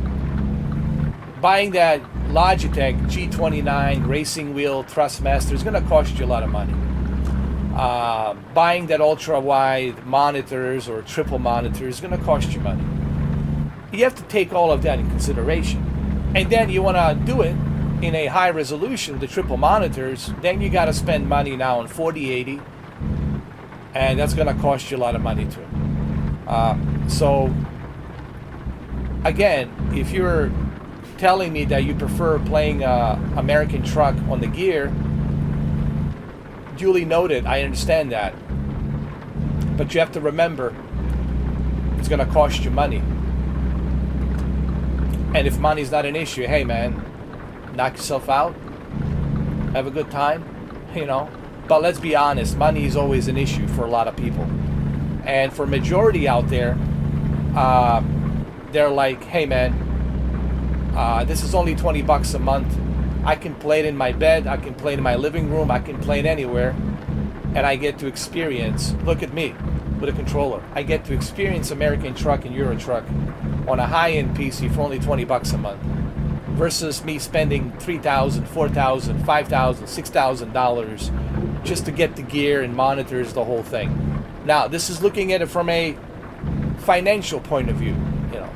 Buying that Logitech G29 racing wheel Thrustmaster is going to cost you a lot of money. Buying that ultra-wide monitors or triple monitor is going to cost you money. You have to take all of that in consideration. And then you want to do it in a high resolution, the triple monitors, then you got to spend money now on 4080, and that's going to cost you a lot of money too. So again, if you're telling me that you prefer playing American truck on the gear, duly noted, I understand that. But you have to remember, it's going to cost you money. And if money's not an issue, hey man, knock yourself out, have a good time, you know. But let's be honest, money is always an issue for a lot of people. And for majority out there, they're like, hey man, this is only 20 bucks a month. I can play it in my bed, I can play it in my living room, I can play it anywhere. And I get to experience, look at me, with a controller. I get to experience American truck and Euro truck on a high-end PC for only 20 bucks a month, versus me spending $3,000, $4,000, $5,000, $6,000 just to get the gear and monitors, the whole thing. Now, this is looking at it from a financial point of view, you know.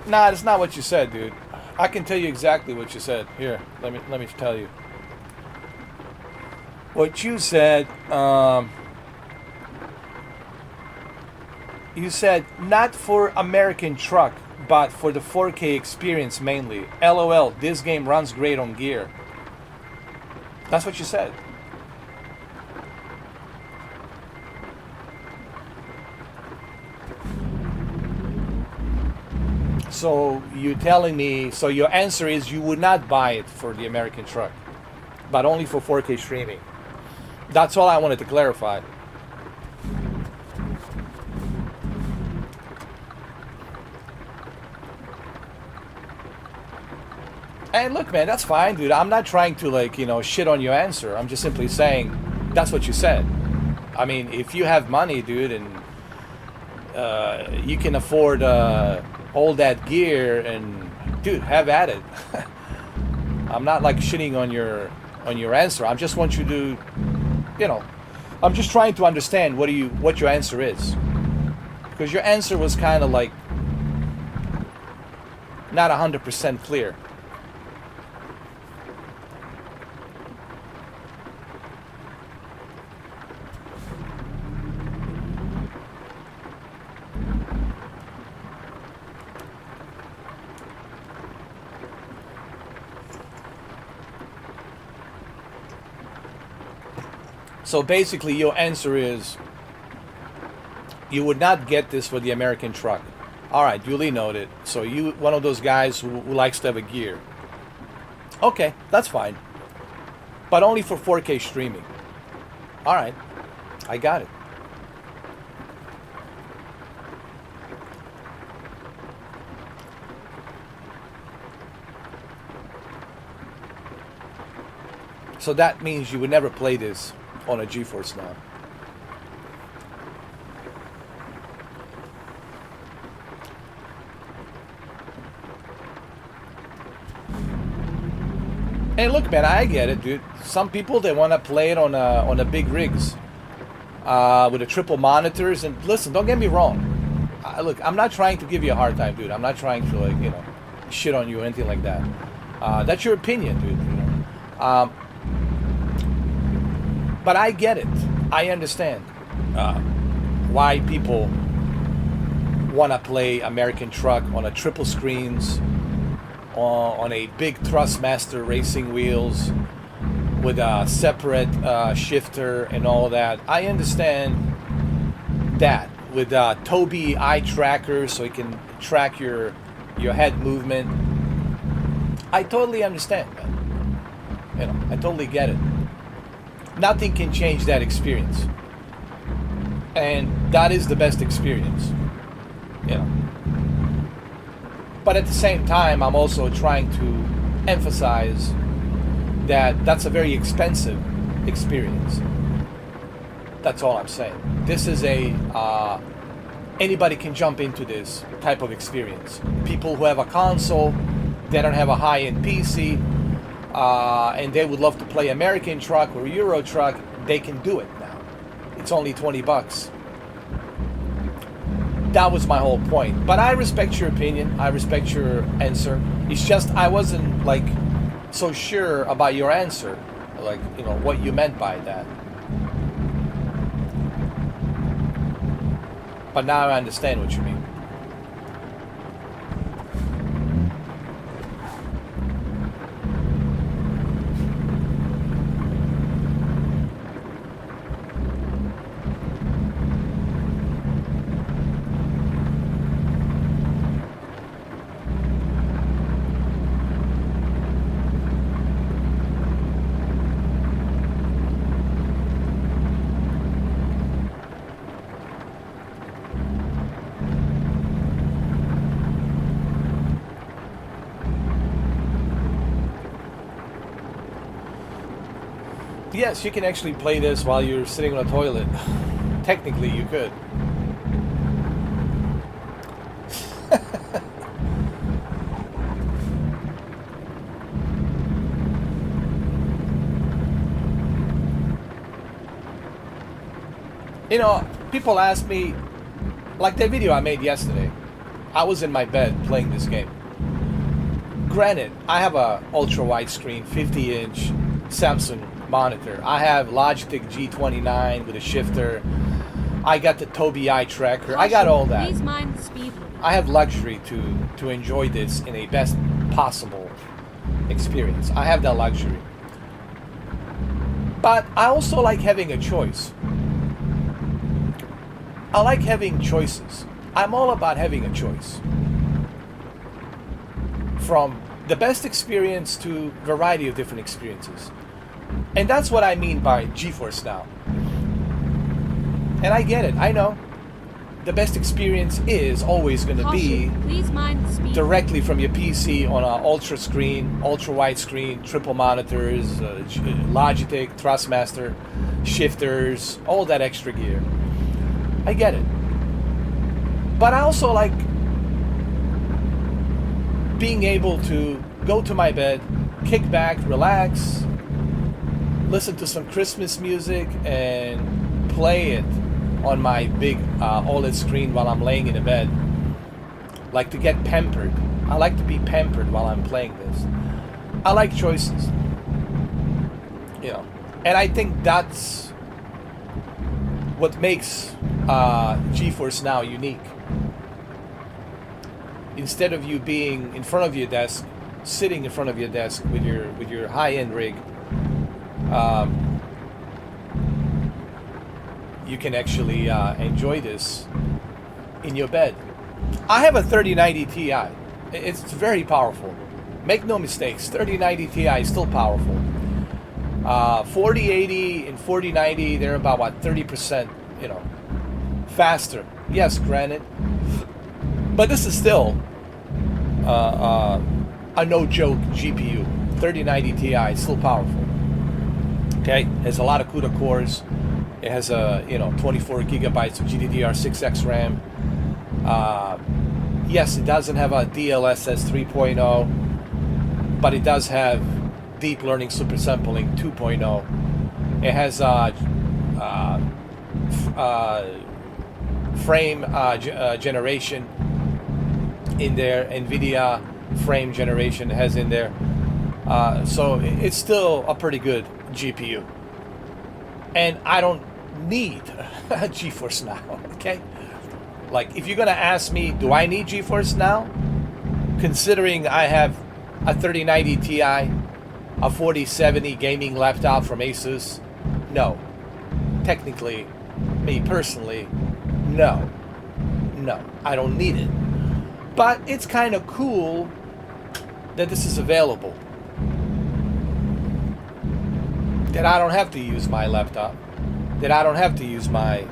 Nah, that's not what you said, dude. I can tell you exactly what you said. Here, let me tell you. What you said, you said not for American truck, but for the 4K experience mainly. LOL, this game runs great on gear. That's what you said. So you're telling me, so your answer is you would not buy it for the American truck, but only for 4K streaming. That's all I wanted to clarify. And look, man, that's fine, dude. I'm not trying to, like, you know, shit on your answer. I'm just simply saying That's what you said. I mean, if you have money, dude, and you can afford all that gear, and dude, have at it. I'm not like shitting on your answer. I just want you to, you know, I'm just trying to understand what your answer is, because your answer was kind of like not 100% clear. So basically your answer is you would not get this for the American truck. All right, duly noted. So you one of those guys who likes to have a gear. Okay, that's fine. But only for 4K streaming. All right, I got it. So that means you would never play this on a GeForce Now. Hey, look, man, I get it, dude. Some people, they want to play it on a big rigs with the triple monitors. And listen, don't get me wrong. Look, I'm not trying to give you a hard time, dude. I'm not trying to, like, you know, shit on you or anything like that. That's your opinion, dude. You know? But I get it. I understand why people want to play American Truck on a triple screens, on a big Thrustmaster racing wheels with a separate shifter and all that. I understand that with Tobii eye tracker, so it can track your head movement. I totally understand, man. You know, I totally get it. Nothing can change that experience, and that is the best experience, you know. But at the same time, I'm also trying to emphasize that that's a very expensive experience. That's all I'm saying. This is anybody can jump into this type of experience. People who have a console, they don't have a high-end PC, and they would love to play American Truck or Euro Truck, they can do it now. It's only 20 bucks. That was my whole point. But I respect your opinion. I respect your answer. It's just I wasn't like so sure about your answer, like, you know, what you meant by that. But now I understand what you mean. Yes, you can actually play this while you're sitting on a toilet. Technically, you could. You know, people ask me, like the video I made yesterday, I was in my bed playing this game. Granted, I have a ultra widescreen 50-inch Samsung monitor. I have Logitech G29 with a shifter. I got the Tobii eye tracker. I got all that. Please mind the speed limit. I have luxury to enjoy this in a best possible experience. I have that luxury. But I also like having a choice. I like having choices. I'm all about having a choice. From the best experience to a variety of different experiences. And that's what I mean by GeForce Now. And I get it, I know. the best experience is always going to be Caution, please mind the speed. directly from your PC on an ultra screen, ultra wide screen, triple monitors, Logitech, Thrustmaster, shifters, all that extra gear. I get it. But I also like being able to go to my bed, kick back, relax, listen to some Christmas music, and play it on my big OLED screen while I'm laying in the bed. Like to get pampered. I like to be pampered while I'm playing this. I like choices. You know, and I think that's what makes GeForce Now unique. Instead of you being in front of your desk, sitting in front of your desk with your high-end rig, you can actually enjoy this in your bed. I have a 3090 Ti. It's very powerful. Make no mistakes, 3090 Ti is still powerful. 4080 and 4090, they're about what, 30%, you know, faster. Yes, granted, but this is still a no-joke GPU. 3090 Ti is still powerful. Okay, has a lot of CUDA cores. It has a 24 gigabytes of GDDR6X RAM. Yes, it doesn't have a DLSS 3.0, but it does have deep learning supersampling 2.0. It has frame generation in there. NVIDIA frame generation has in there. So it's still a pretty good GPU. And I don't need a GeForce Now, okay? Like, if you're gonna ask me, do I need GeForce Now? Considering I have a 3090 Ti, a 4070 gaming laptop from Asus, no. Technically, me personally, no. No, I don't need it. But it's kind of cool that this is available. That I don't have to use my laptop. That I don't have to use my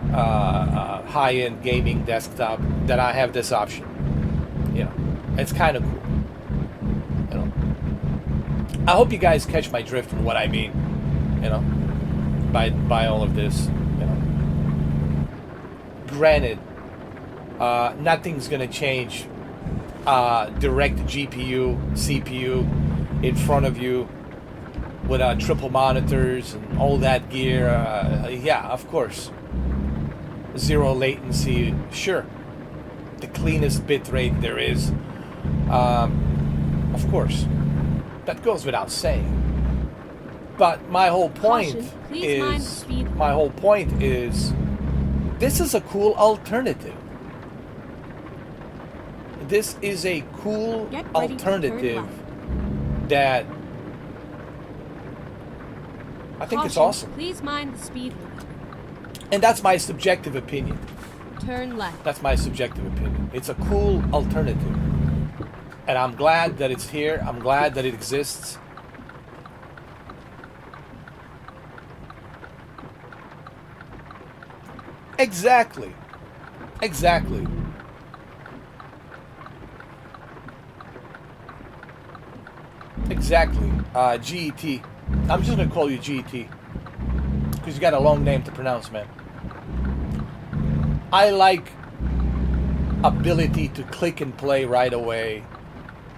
high-end gaming desktop. That I have this option. You know, it's kind of cool. You know, I hope you guys catch my drift and what I mean. You know, by all of this. You know, granted, nothing's gonna change. Direct GPU, CPU in front of you with triple monitors and all that gear. Yeah, of course. Zero latency, sure. The cleanest bitrate there is. Of course. That goes without saying. But my whole point is this is a cool alternative. This is a cool alternative that I think it's awesome. Please mind the speed. And that's my subjective opinion. Turn left. That's my subjective opinion. It's a cool alternative. And I'm glad that it's here. I'm glad that it exists. Exactly. Exactly. Exactly. GET. I'm just gonna call you GET because you got a long name to pronounce, man. I like ability to click and play right away.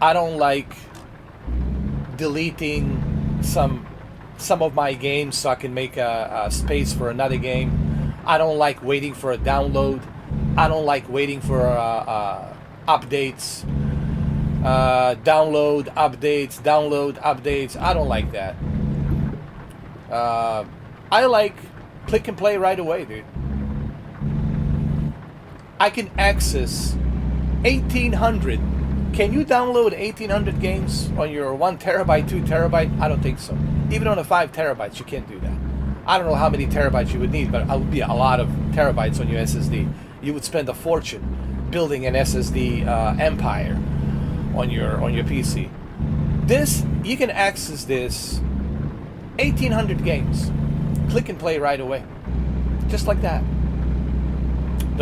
I don't like deleting some of my games so I can make a space for another game. I don't like waiting for a download. I don't like waiting for updates. Download updates. I don't like that. I like click and play right away, dude. I can access 1,800. Can you download 1,800 games on your 1 terabyte, 2 terabyte? I don't think so. Even on a 5 terabytes, you can't do that. I don't know how many terabytes you would need, but it would be a lot of terabytes on your SSD. You would spend a fortune building an SSD empire on your PC. This, you can access this 1,800 games. Click and play right away. Just like that.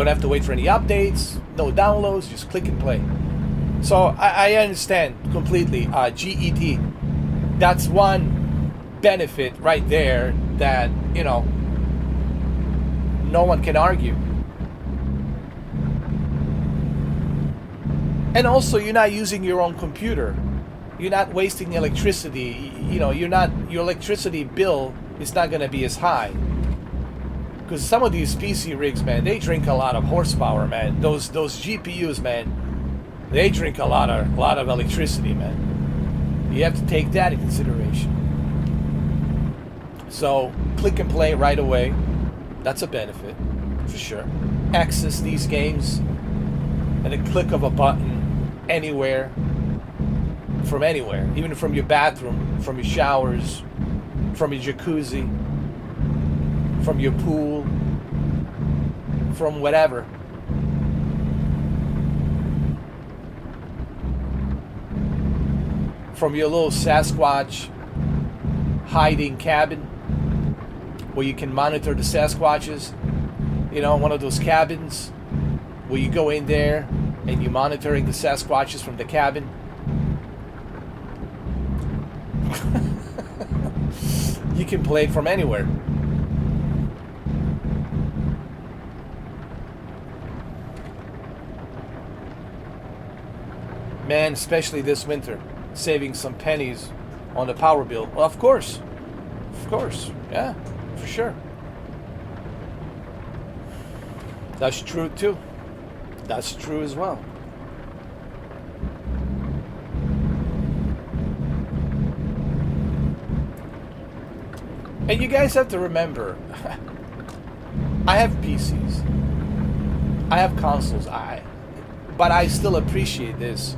Don't have to wait for any updates, no downloads, just click and play. So I understand completely. GET, that's one benefit right there that, you know, no one can argue. And also, you're not using your own computer. You're not wasting electricity. You know, your electricity bill is not going to be as high. Because some of these PC rigs, man, they drink a lot of horsepower, man. Those GPUs, man, they drink a lot of electricity, man. You have to take that in consideration. So, click and play right away. That's a benefit, for sure. Access these games at a click of a button anywhere, from anywhere, even from your bathroom, from your showers, from your jacuzzi, from your pool, from whatever. From your little Sasquatch hiding cabin where you can monitor the Sasquatches, you know, one of those cabins where you go in there and you're monitoring the Sasquatches from the cabin. You can play it from anywhere. Man, especially this winter, saving some pennies on the power bill. Well, of course, yeah, for sure. That's true too. That's true as well. And you guys have to remember, I have PCs, I have consoles, but I still appreciate this,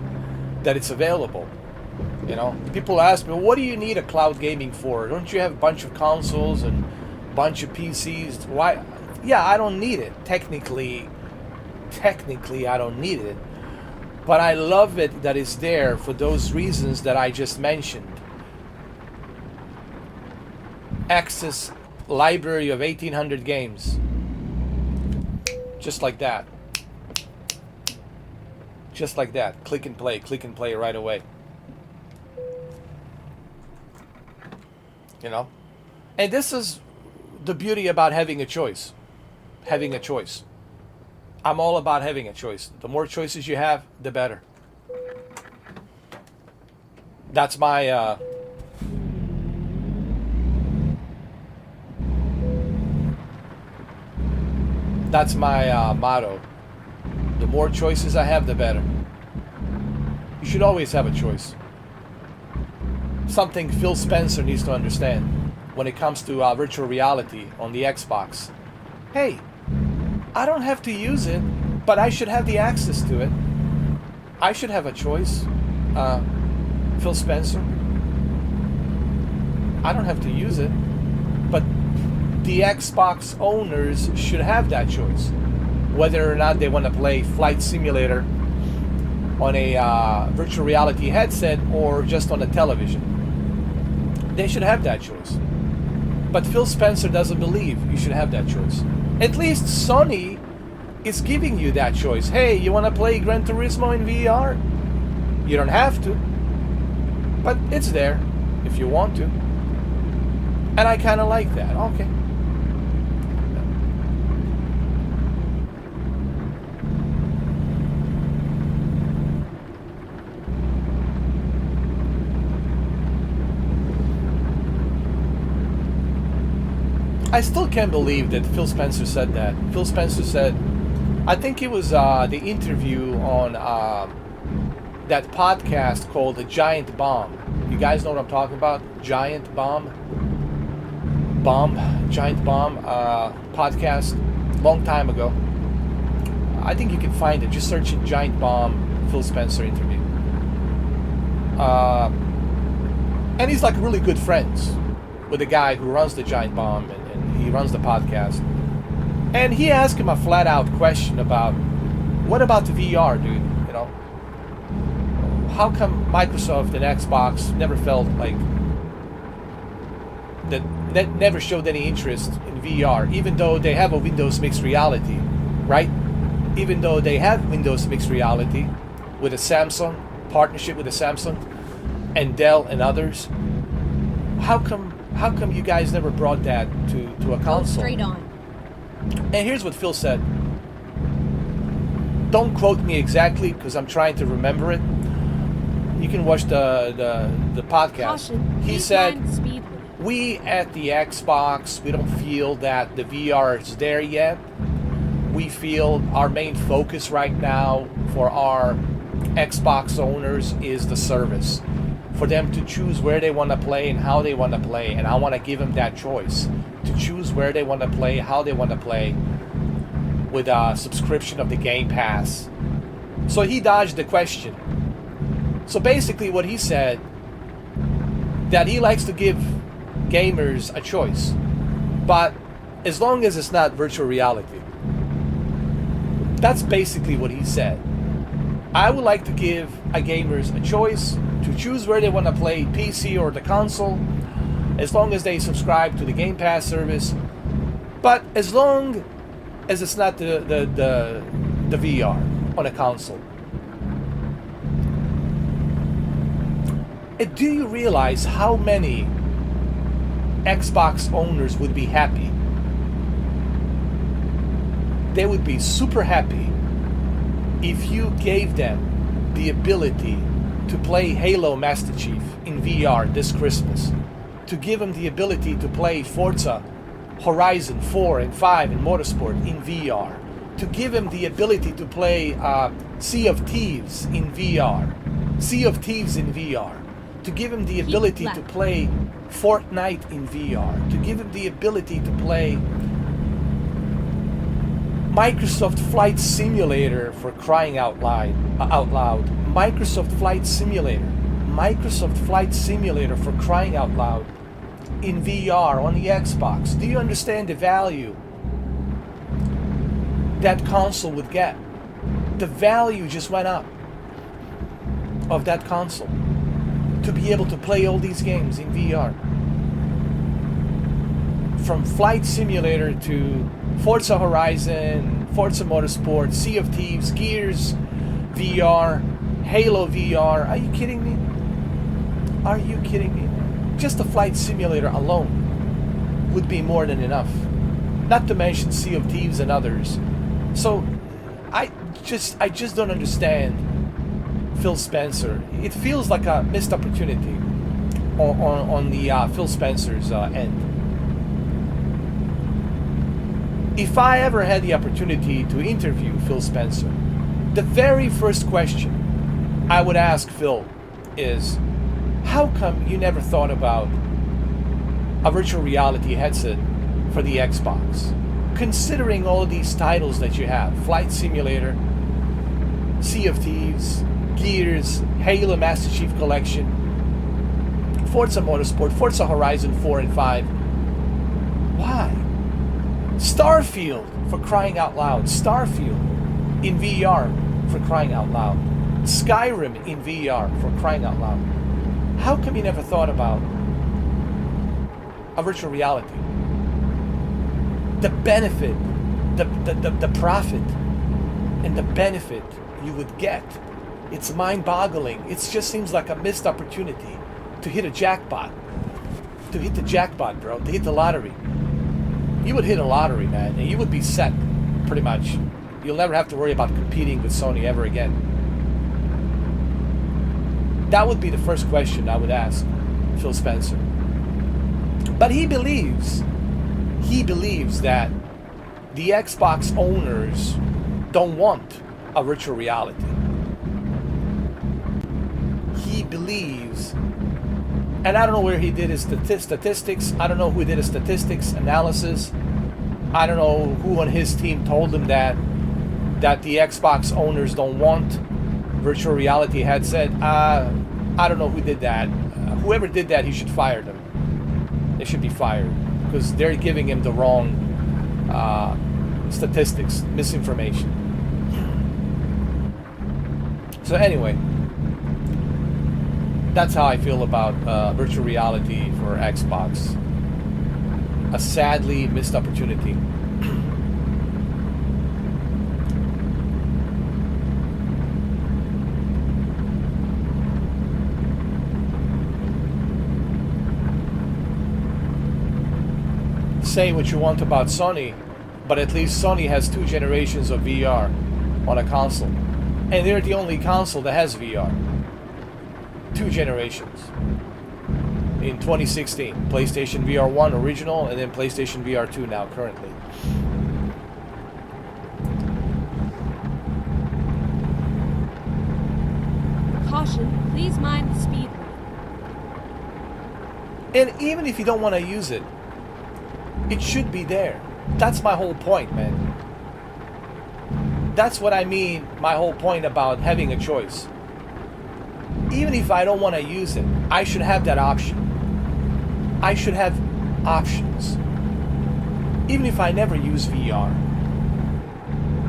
that it's available. You know, people ask me, what do you need a cloud gaming for? Don't you have a bunch of consoles and a bunch of PCs? Why? Yeah, I don't need it. Technically, I don't need it. But I love it that it's there for those reasons that I just mentioned. Access library of 1,800 games. Just like that. Just like that. Click and play right away. You know? And this is the beauty about having a choice. Having a choice. I'm all about having a choice. The more choices you have, the better. That's my motto. The more choices I have, the better. You should always have a choice. Something Phil Spencer needs to understand when it comes to virtual reality on the Xbox. Hey, I don't have to use it, but I should have the access to it. I should have a choice. Phil Spencer. I don't have to use it, but the Xbox owners should have that choice. Whether or not they want to play Flight Simulator on a virtual reality headset or just on a television. They should have that choice. But Phil Spencer doesn't believe you should have that choice. At least Sony is giving you that choice. Hey, you want to play Gran Turismo in VR? You don't have to. But it's there if you want to. And I kind of like that. Okay. I still can't believe that Phil Spencer said that. Phil Spencer said, I think it was the interview on that podcast called The Giant Bomb. You guys know what I'm talking about? Giant Bomb podcast, long time ago. I think you can find it. Just search in Giant Bomb Phil Spencer interview. And he's like really good friends with the guy who runs the Giant Bomb, and he runs the podcast. And he asked him a flat out question about, what about the VR, dude? You know, how come Microsoft and Xbox never felt like that never showed any interest in VR, even though they have a Windows mixed reality, right? even though they have Windows mixed reality with a Samsung partnership with a Samsung and Dell and others. How come you guys never brought that to a Go console? straight on. And here's what Phil said. Don't quote me exactly because I'm trying to remember it. You can watch the podcast. Caution. He Please said, mind speed limit. we at the Xbox, we don't feel that the VR is there yet. We feel our main focus right now for our Xbox owners is the service. For them to choose where they want to play and how they want to play. And I want to give them that choice to choose where they want to play, how they want to play with a subscription of the Game Pass. So he dodged the question. So basically what he said, that he likes to give gamers a choice, but as long as it's not virtual reality. That's basically what he said. I would like to give a gamers a choice to choose where they want to play, PC or the console, as long as they subscribe to the Game Pass service, but as long as it's not the VR on a console. And do you realize how many Xbox owners would be happy? They would be super happy if you gave them the ability to play Halo Master Chief in VR this Christmas, to give them the ability to play Forza Horizon 4 and 5 and Motorsport in VR, to give them the ability to play Sea of Thieves in VR, to give him the ability to play Fortnite in VR, to give him the ability to play Microsoft Flight Simulator, for crying out loud. Microsoft Flight Simulator for crying out loud in VR on the Xbox. Do you understand the value that console would get? The value just went up of that console to be able to play all these games in VR. From Flight Simulator to Forza Horizon, Forza Motorsport, Sea of Thieves, Gears VR, Halo VR. Are you kidding me? Are you kidding me? Just the Flight Simulator alone would be more than enough. Not to mention Sea of Thieves and others. So I just don't understand Phil Spencer. It feels like a missed opportunity on the Phil Spencer's end. If I ever had the opportunity to interview Phil Spencer, the very first question I would ask Phil is, how come you never thought about a virtual reality headset for the Xbox? Considering all of these titles that you have, Flight Simulator, Sea of Thieves, Gears, Halo Master Chief Collection, Forza Motorsport, Forza Horizon 4 and 5. Why? Starfield, for crying out loud. Starfield in VR, for crying out loud. Skyrim in VR, for crying out loud. How come you never thought about a virtual reality? The benefit, the profit, and the benefit you would get. It's mind-boggling. It just seems like a missed opportunity to hit a jackpot. To hit the jackpot, bro. To hit the lottery. You would hit a lottery, man, and you would be set, pretty much. You'll never have to worry about competing with Sony ever again. That would be the first question I would ask Phil Spencer. But he believes that the Xbox owners don't want a virtual reality. He believes, and I don't know where he did his statistics. I don't know who did his statistics analysis. I don't know who on his team told him that the Xbox owners don't want virtual reality headset. I don't know who did that. Whoever did that, he should fire them. They should be fired because they're giving him the wrong statistics, misinformation. So anyway, that's how I feel about virtual reality for Xbox. A sadly missed opportunity. say what you want about Sony, but at least Sony has 2 generations of VR on a console. And they're the only console that has VR. 2 generations. In 2016, PlayStation VR 1 original, and then PlayStation VR 2 now currently. Caution, please mind the speed limit. And even if you don't want to use it, it should be there. That's my whole point, man. That's what I mean, my whole point about having a choice. Even if I don't want to use it, I should have that option. I should have options. Even if I never use VR,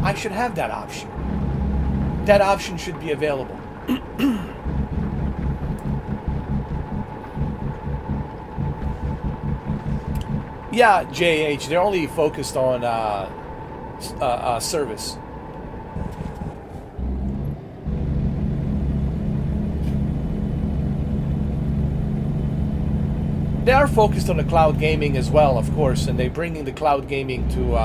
I should have that option. That option should be available. Yeah, JH, they're only focused on service. They are focused on the cloud gaming as well, of course, and they're bringing the cloud gaming to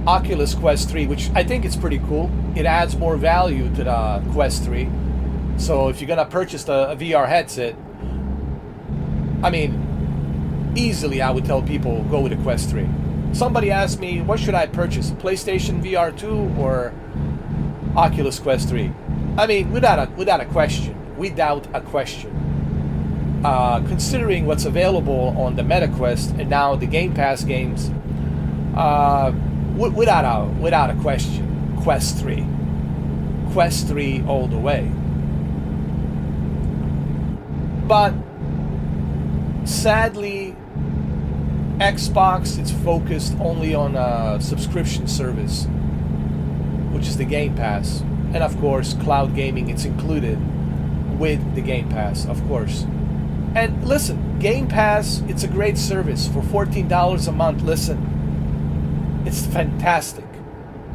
Oculus Quest 3, which I think is pretty cool. It adds more value to the Quest 3. So if you're gonna purchase a VR headset, I mean, easily I would tell people go with the Quest 3. Somebody asked me, what should I purchase, PlayStation VR 2 or Oculus Quest 3? I mean, without a question. Considering what's available on the MetaQuest and now the Game Pass games, without a question, Quest 3. Quest 3 all the way. But sadly, Xbox is focused only on a subscription service, which is the Game Pass. And of course, cloud gaming, it's included with the Game Pass, of course. And listen, Game Pass, it's a great service for $14 a month. Listen, it's fantastic.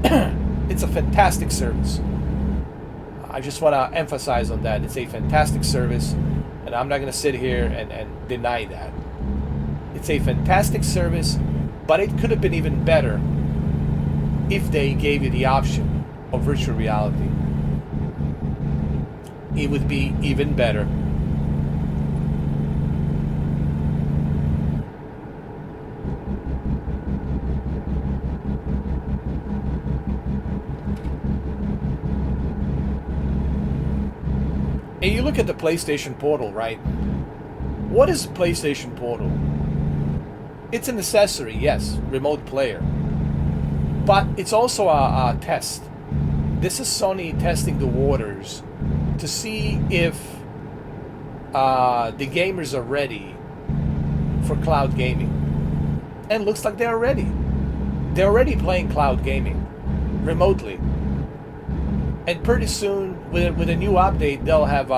It's a fantastic service. I just want to emphasize on that. It's a fantastic service, and I'm not going to sit here and deny that. It's a fantastic service, but it could have been even better if they gave you the option of virtual reality. It would be even better. And you look at the PlayStation Portal, right? What is PlayStation Portal? It's an accessory, yes, remote player. But it's also a test. This is Sony testing the waters to see if the gamers are ready for cloud gaming. And looks like they're ready. They're already playing cloud gaming remotely. And pretty soon, with a new update, they'll have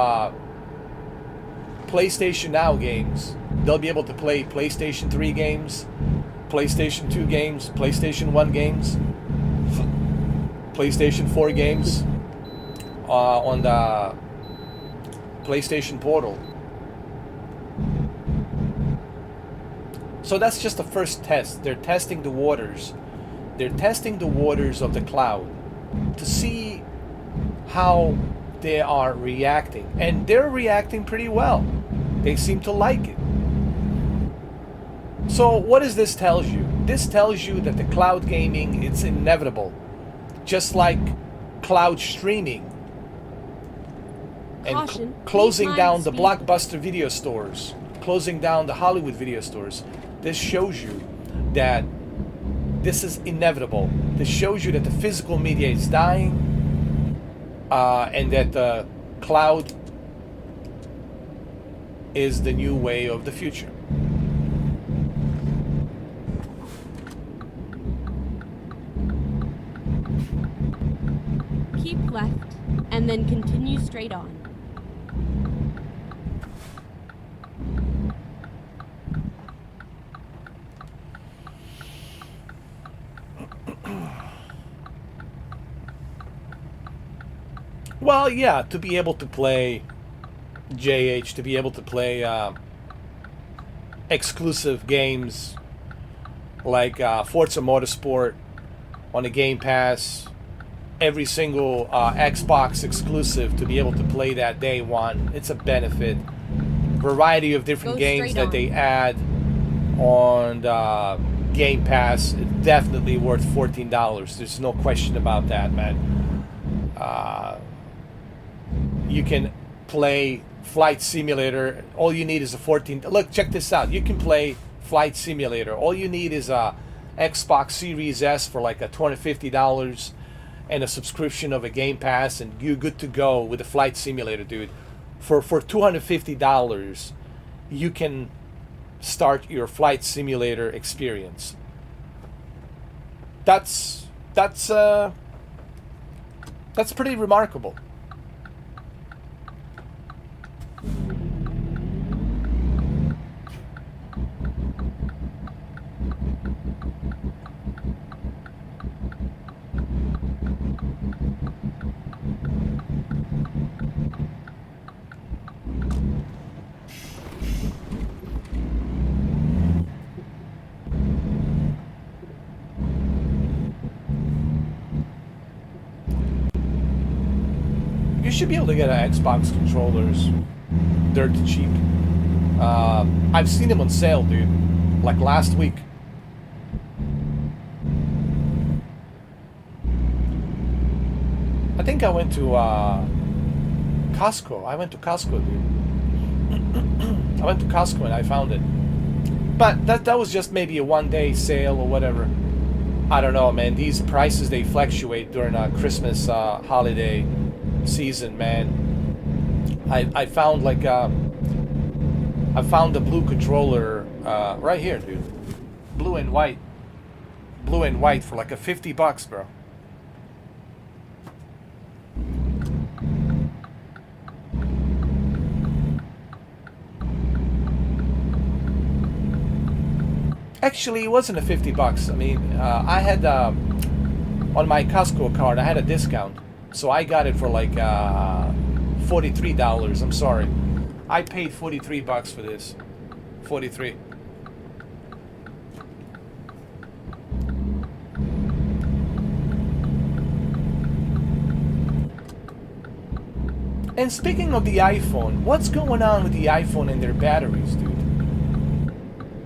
PlayStation Now games. They'll be able to play PlayStation 3 games, PlayStation 2 games, PlayStation 1 games, PlayStation 4 games on the PlayStation Portal. So that's just the first test. They're testing the waters. They're testing the waters of the cloud to see how they are reacting, and they're reacting pretty well. They seem to like it. So what does this tell you? This tells you that the cloud gaming, it's inevitable, just like cloud streaming and closing down the blockbuster video stores, closing down the Hollywood video stores. This shows you that this is inevitable. This shows you that the physical media is dying, and that the cloud is the new way of the future. Keep left, and then continue straight on. Well, yeah, to be able to play JH, to be able to play exclusive games like Forza Motorsport on the Game Pass, every single Xbox exclusive to be able to play that day one. It's a benefit. Variety of different games that they add on Game Pass. It's definitely worth $14. There's no question about that, man. You can play Flight Simulator. All you need is a 14. Look, check this out. You can play Flight Simulator. All you need is a Xbox Series S for like a $250 and a subscription of a Game Pass, and you're good to go with the Flight Simulator, dude. For $250, you can start your Flight Simulator experience. That's pretty remarkable. You should be able to get Xbox controllers dirt cheap. I've seen them on sale, dude. Like last week. I think I went to Costco. I went to Costco, dude. I went to Costco and I found it. But that was just maybe a one-day sale or whatever. I don't know, man. These prices, they fluctuate during Christmas holiday season, man. I found like I found the blue controller right here, dude. Blue and white for like a $50, bro. Actually, it wasn't a $50. I mean, I had on my Costco card, I had a discount. So I got it for like $43. I'm sorry. I paid $43 for this. 43. And speaking of the iPhone, what's going on with the iPhone and their batteries, dude?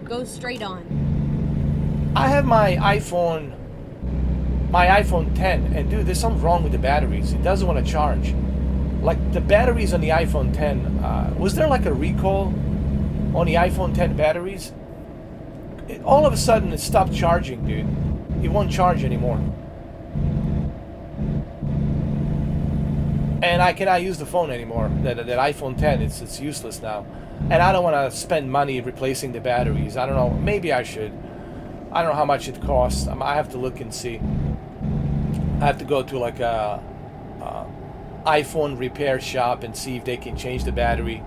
Go straight on. I have my iPhone 10, and dude, there's something wrong with the batteries. It doesn't want to charge. Like the batteries on the iPhone 10, was there like a recall on the iPhone 10 batteries? All of a sudden it stopped charging, dude. It won't charge anymore. And I cannot use the phone anymore. That iPhone 10, it's useless now. And I don't want to spend money replacing the batteries. I don't know, maybe I should. I don't know how much it costs. I have to look and see. I have to go to like a iPhone repair shop and see if they can change the battery,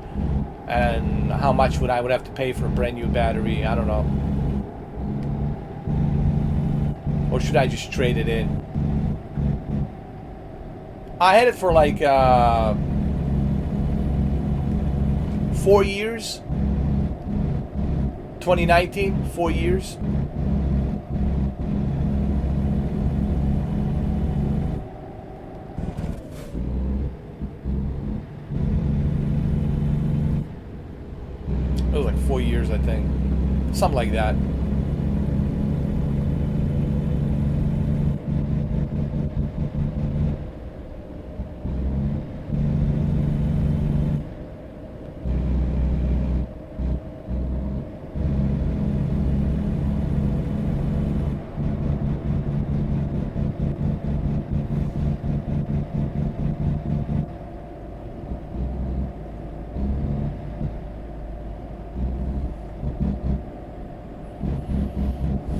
and how much I would have to pay for a brand new battery. I don't know. Or should I just trade it in? I had it for like 4 years. 2019, 4 years. It was like 4 years, I think. Something like that.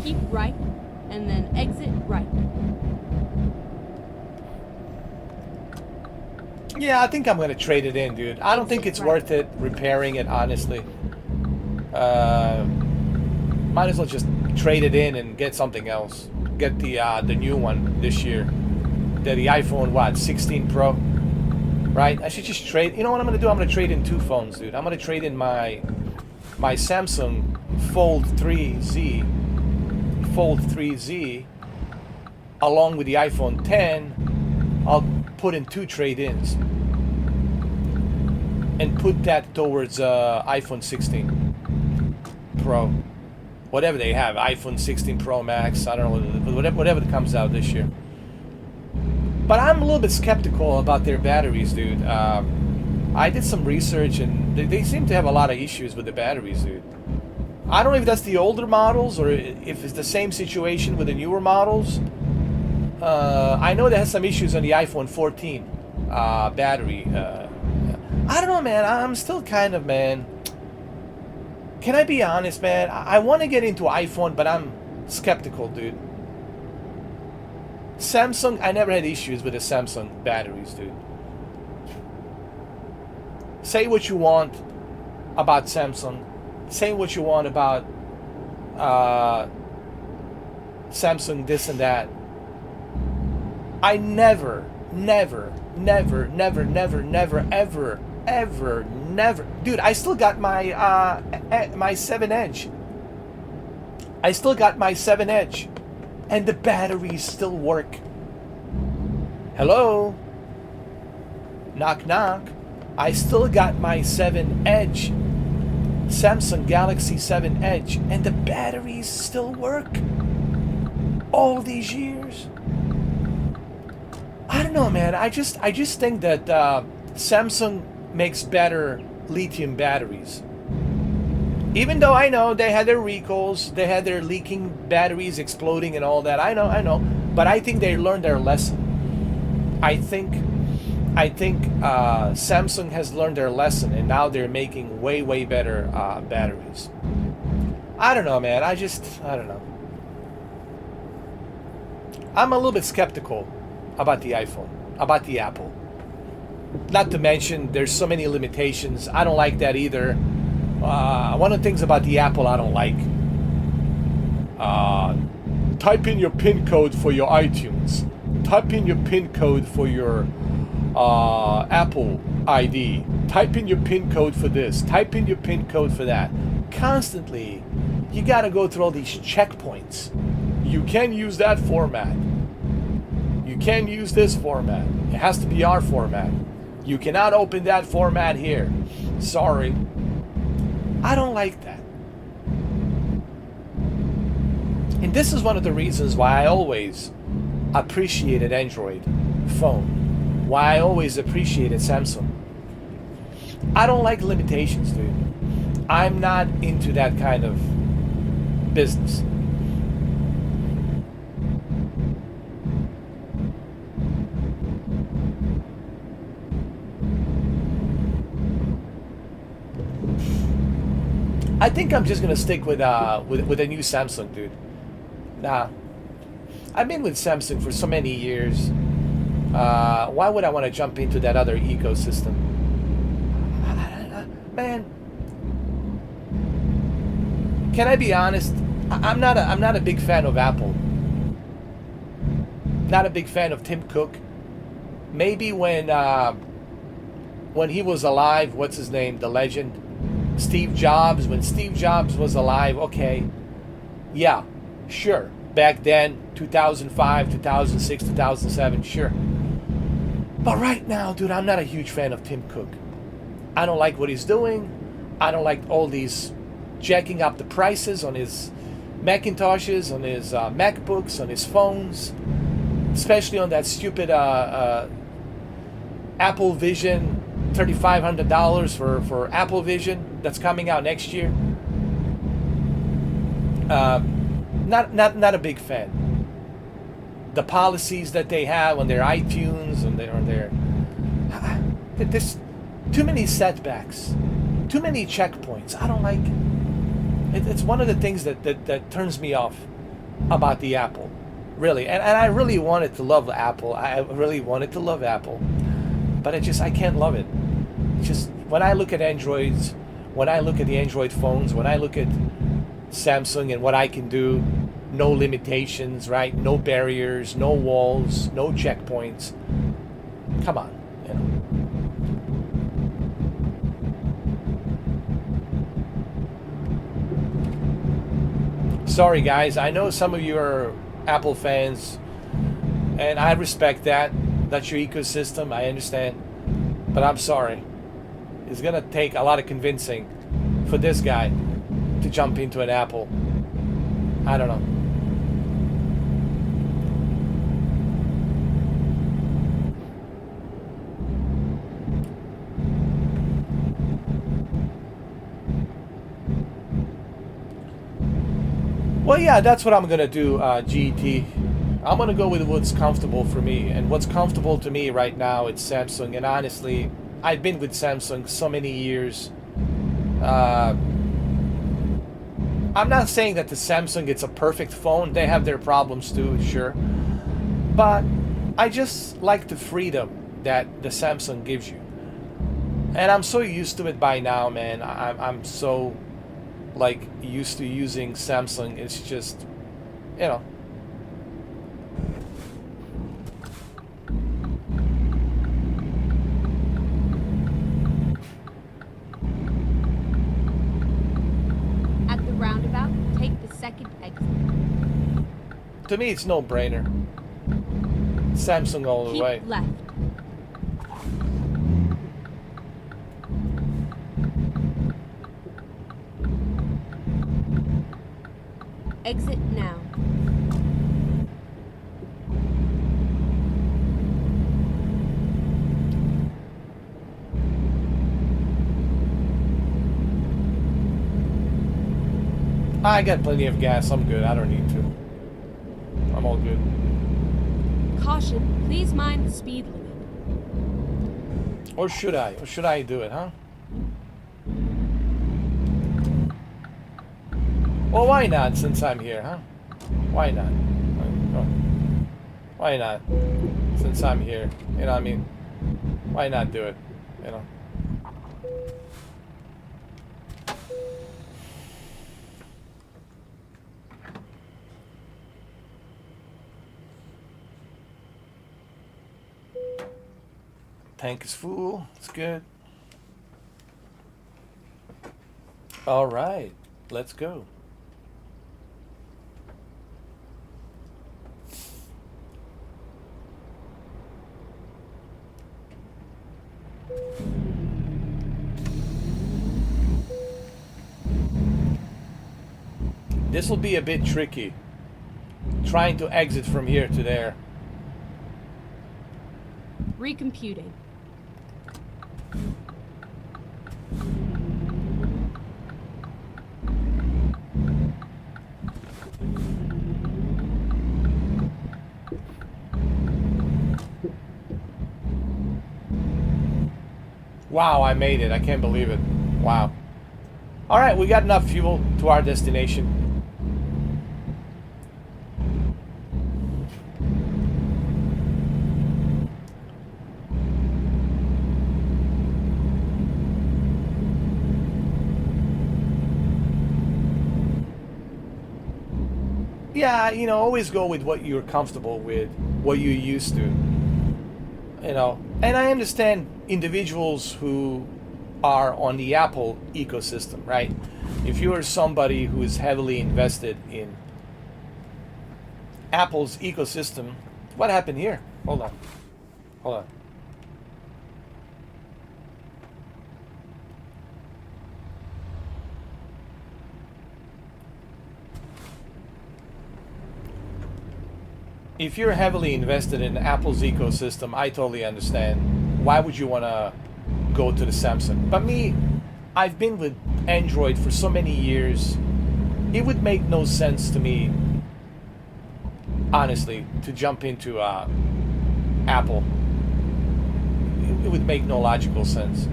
Keep right, and then exit right. Yeah, I think I'm gonna trade it in, dude. I don't think it's worth it repairing it, honestly. Might as well just trade it in and get something else. Get the new one this year. The iPhone, what, 16 Pro? Right? I should just trade. You know what I'm gonna do? I'm gonna trade in two phones, dude. I'm gonna trade in my Samsung Fold 3Z Fold 3Z along with the iPhone 10, I'll put in 2 trade-ins and put that towards iPhone 16 Pro, whatever they have, iPhone 16 Pro Max, I don't know, whatever comes out this year. But I'm a little bit skeptical about their batteries, dude. I did some research and they seem to have a lot of issues with the batteries, dude. I don't know if that's the older models or if it's the same situation with the newer models. I know they had some issues on the iPhone 14 battery. I don't know, man. I'm still kind of, man. Can I be honest, man? I want to get into iPhone, but I'm skeptical, dude. Samsung, I never had issues with the Samsung batteries, dude. Say what you want about Samsung. Say what you want about Samsung this and that. I never, ever. Dude, I still got my 7 Edge. I still got my 7 Edge. And the batteries still work. Hello? Knock, knock. I still got my 7 Edge. Samsung Galaxy 7 Edge. And the batteries still work. All these years. I don't know, man. I just think that Samsung makes better lithium batteries. Even though I know they had their recalls, they had their leaking batteries exploding and all that. I know. But I think they learned their lesson. I think Samsung has learned their lesson, and now they're making way better batteries. I don't know, man. I don't know. I'm a little bit skeptical about the iPhone, about the Apple. Not to mention, there's so many limitations. I don't like that either. One of the things about the Apple I don't like. Type in your PIN code for your iTunes. Type in your PIN code for your Apple ID. Type in your PIN code for this. Type in your PIN code for that. Constantly, you gotta go through all these checkpoints. You can use that format. You can use this format. It has to be our format. You cannot open that format here. Sorry. I don't like that. And this is one of the reasons why I always appreciated Android phone. Why I always appreciated Samsung. I don't like limitations, dude. I'm not into that kind of business. I think I'm just gonna stick with a new Samsung, dude. Nah, I've been with Samsung for so many years. Why would I want to jump into that other ecosystem? Man, can I be honest? I'm not a big fan of Apple. Not a big fan of Tim Cook. Maybe when he was alive, what's his name, the legend? Steve Jobs, when Steve Jobs was alive, okay, yeah, sure. Back then, 2005, 2006, 2007, sure. But right now, dude, I'm not a huge fan of Tim Cook. I don't like what he's doing. I don't like all these jacking up the prices on his Macintoshes, on his MacBooks, on his phones, especially on that stupid Apple Vision. $3,500 for Apple Vision that's coming out next year. Not a big fan. The policies that they have on their iTunes and there's too many setbacks, too many checkpoints. I don't like it. It's one of the things that turns me off about the Apple, really. And I really wanted to love Apple. I really wanted to love Apple, but I can't love it. Just when I look at Androids, when I look at the Android phones, when I look at Samsung and what I can do, no limitations, right? No barriers, no walls, no checkpoints. Come on, you know. Sorry, guys. I know some of you are Apple fans, and I respect that. That's your ecosystem. I understand. But I'm sorry. It's going to take a lot of convincing for this guy to jump into an Apple. I don't know. Well, yeah, that's what I'm gonna do, GT. I'm gonna go with what's comfortable for me, and what's comfortable to me right now it's Samsung. And honestly, I've been with Samsung so many years. I'm not saying that the Samsung it's a perfect phone. They have their problems too, sure. But I just like the freedom that the Samsung gives you, and I'm so used to it by now, man. I'm so like used to using Samsung. It's just, you know. At the roundabout, take the second exit. To me, it's no brainer. Samsung all the Keep way. left. Exit now. I got plenty of gas. I'm good. I don't need to. I'm all good. Caution, please mind the speed limit. Or should I? Or should I do it, huh? Well, why not, since I'm here, huh? Why not? Why not? Since I'm here, you know what I mean? Why not do it, you know? Tank is full. It's good. All right, let's go. This will be a bit tricky. Trying to exit from here to there. Recomputing. Wow, I made it. I can't believe it. Wow. All right, we got enough fuel to our destination. Yeah, you know, always go with what you're comfortable with, what you're used to. You know, and I understand individuals who are on the Apple ecosystem, right? If you are somebody who is heavily invested in Apple's ecosystem, what happened here? Hold on. Hold on. If you're heavily invested in Apple's ecosystem, I totally understand. Why would you want to go to the Samsung? But me, I've been with Android for so many years. It would make no sense to me, honestly, to jump into Apple. It would make no logical sense.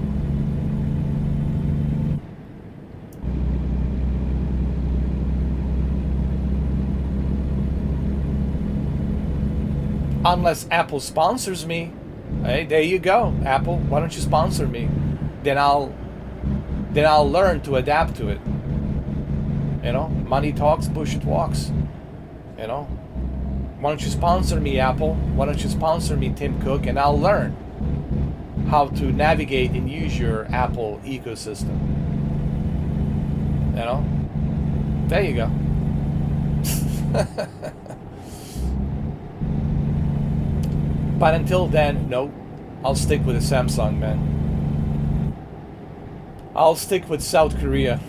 Unless Apple sponsors me. Hey, there you go, Apple. Why don't you sponsor me? Then I'll learn to adapt to it. You know, money talks, bullshit walks. You know, why don't you sponsor me, Apple? Why don't you sponsor me, Tim Cook? And I'll learn how to navigate and use your Apple ecosystem. You know, there you go. But until then, no, I'll stick with a Samsung, man. I'll stick with South Korea.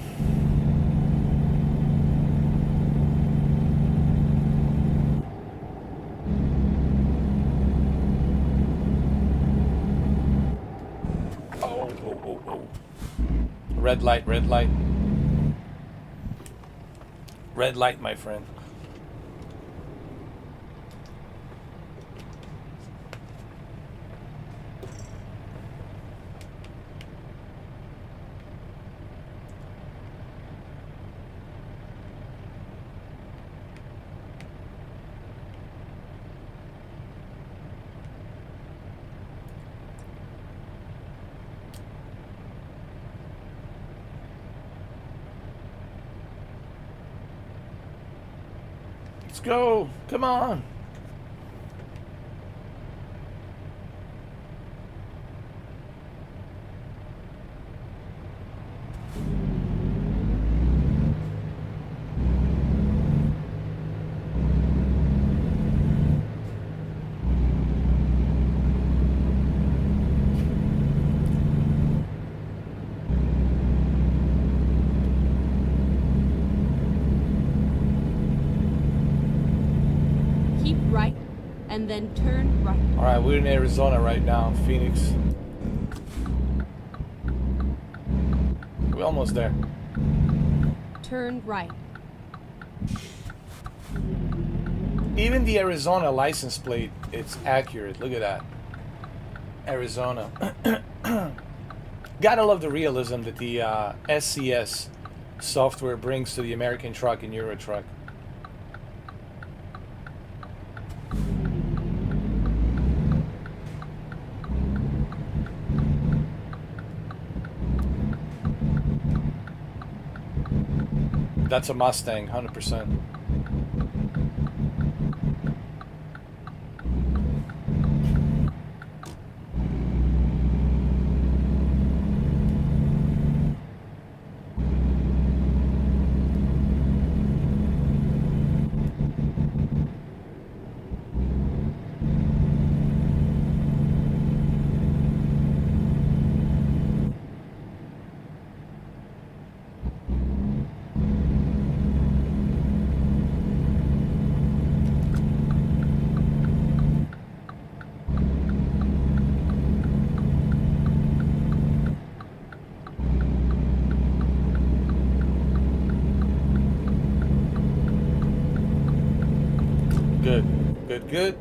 Oh. Red light, red light. Red light, my friend. Let's go. Come on. Keep right, and then turn right. All right, we're in Arizona right now, Phoenix. We're almost there. Turn right. Even the Arizona license plate, it's accurate. Look at that. Arizona. Gotta love the realism that the SCS software brings to the American truck and Euro truck. That's a Mustang, 100%. Good.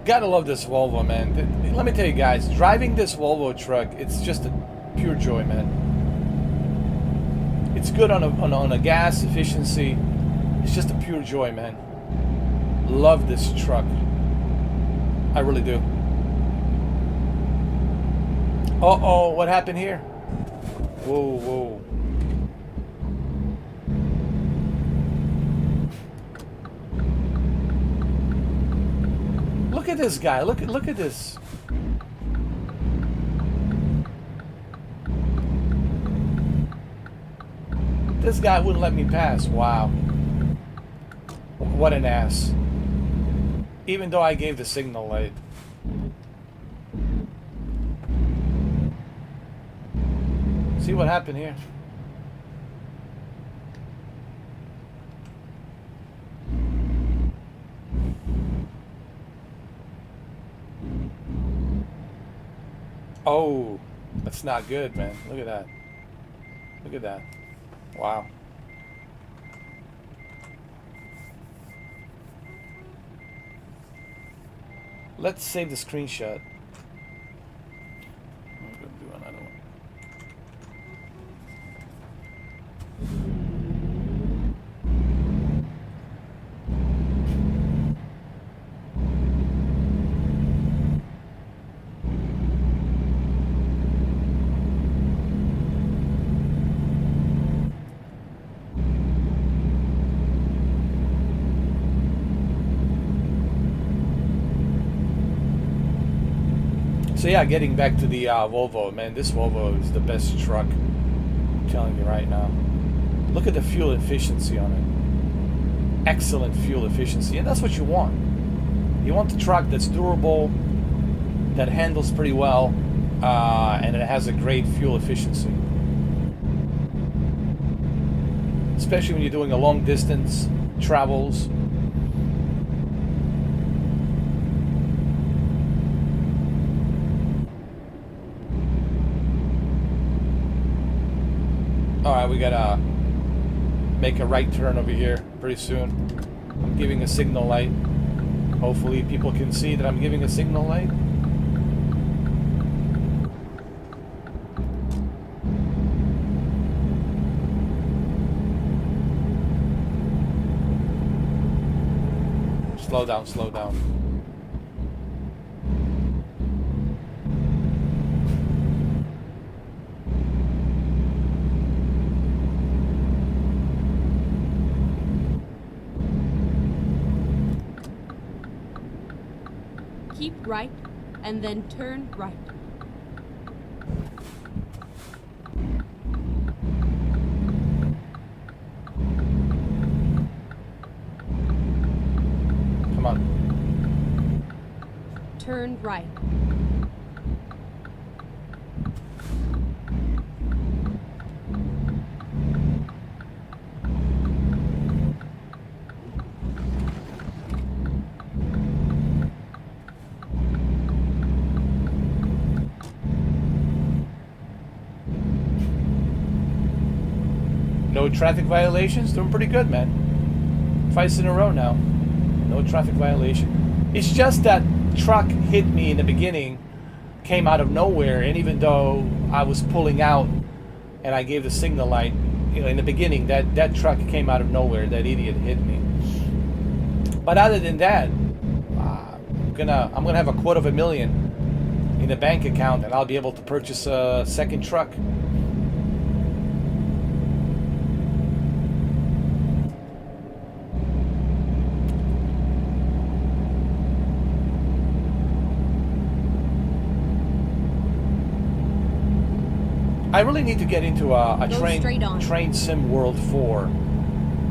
Gotta love this Volvo, man. Let me tell you guys, driving this Volvo truck, it's just a pure joy, man. It's good on a gas efficiency. It's just a pure joy, man. Love this truck. I really do. Uh-oh, what happened here? Whoa. Look at this guy. Look at this. This guy wouldn't let me pass. Wow. What an ass. Even though I gave the signal light. See what happened here? Oh, that's not good, man. Look at that. Look at that. Wow. Let's save the screenshot. I'm gonna do another one. So yeah, getting back to the Volvo, man, this Volvo is the best truck. I'm telling you right now. Look at the fuel efficiency on it. Excellent fuel efficiency, and that's what you want. You want the truck that's durable, that handles pretty well, and it has a great fuel efficiency. Especially when you're doing a long distance travels. Alright, we gotta make a right turn over here pretty soon. I'm giving a signal light. Hopefully people can see that I'm giving a signal light. Slow down, slow down. Keep right, and then turn right. Come on. Turn right. No traffic violations? Doing pretty good, man. Twice in a row now. No traffic violation. It's just that truck hit me in the beginning, came out of nowhere, and even though I was pulling out and I gave the signal light, you know, in the beginning, that truck came out of nowhere. That idiot hit me. But other than that, I'm gonna have $250,000 in the bank account, and I'll be able to purchase a second truck. I really need to get into a train sim world 4,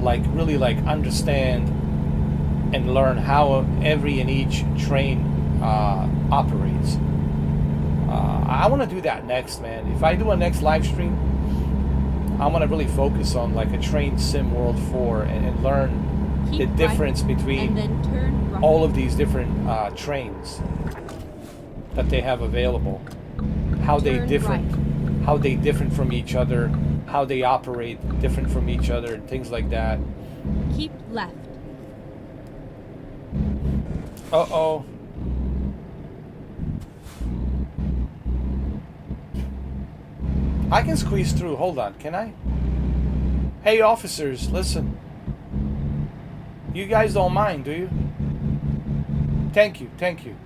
like really like understand and learn how every and each train operates. I want to do that next, man. If I do a next live stream, I want to really focus on like a train sim world 4 and learn the difference between all of these different trains that they have available, how they different from each other, how they operate different from each other, and things like that. Keep left. Uh-oh. I can squeeze through. Hold on. Can I? Hey, officers, listen. You guys don't mind, do you? Thank you. Thank you.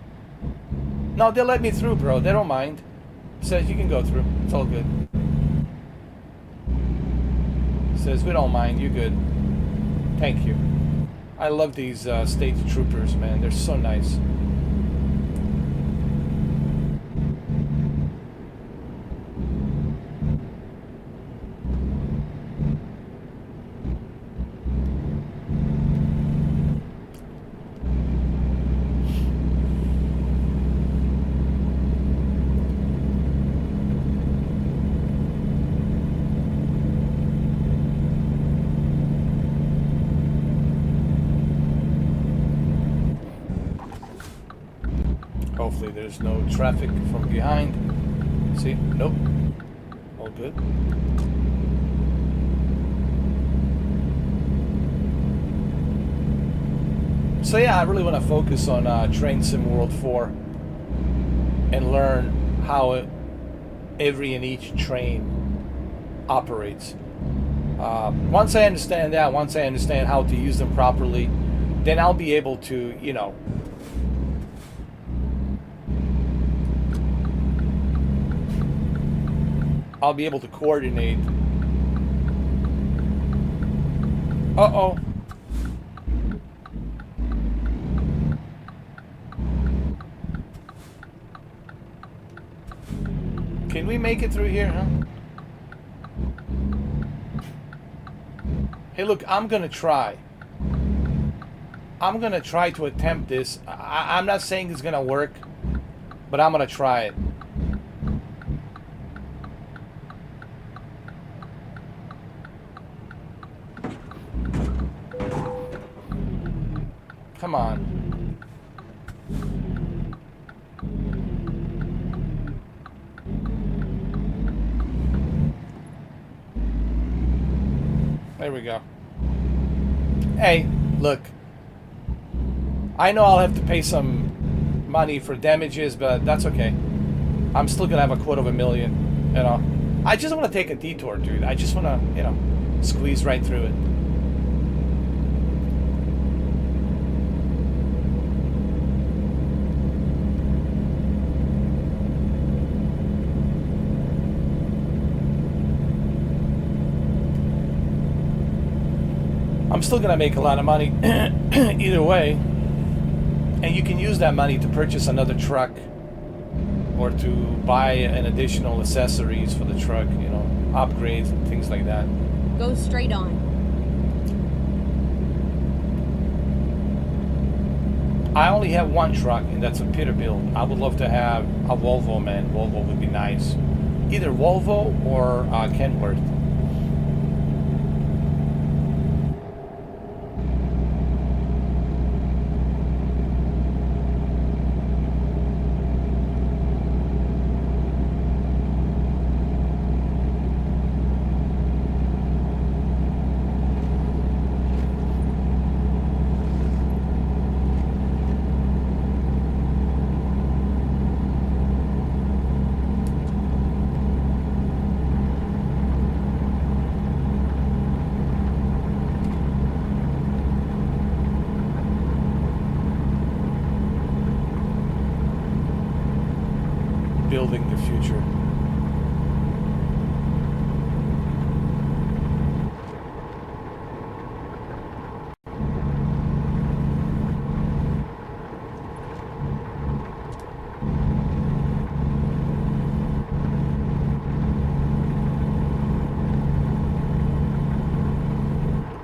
No, they'll let me through, bro. They don't mind. Says you can go through. It's all good. Says we don't mind. You good. Thank you. I love these state troopers, man. They're so nice. Hopefully there's no traffic from behind. See? Nope. All good. So yeah, I really want to focus on Train Sim World 4 and learn how every and each train operates. Once I understand that, once I understand how to use them properly, then I'll be able to, you know, I'll be able to coordinate. Uh-oh. Can we make it through here, huh? Hey, look, I'm gonna try. I'm gonna try to attempt this. I'm not saying it's gonna work, but I'm gonna try it. Come on. There we go. Hey, look. I know I'll have to pay some money for damages, but that's okay. I'm still gonna have a $250,000, you know. I just want to take a detour, dude. I just want to, you know, squeeze right through it. I'm still gonna make a lot of money either way, and you can use that money to purchase another truck or to buy an additional accessories for the truck, you know, upgrades and things like that. Go straight on. I only have one truck, and that's a Peterbilt. I would love to have a Volvo, man. Volvo would be nice. Either Volvo or Kenworth. Building the future.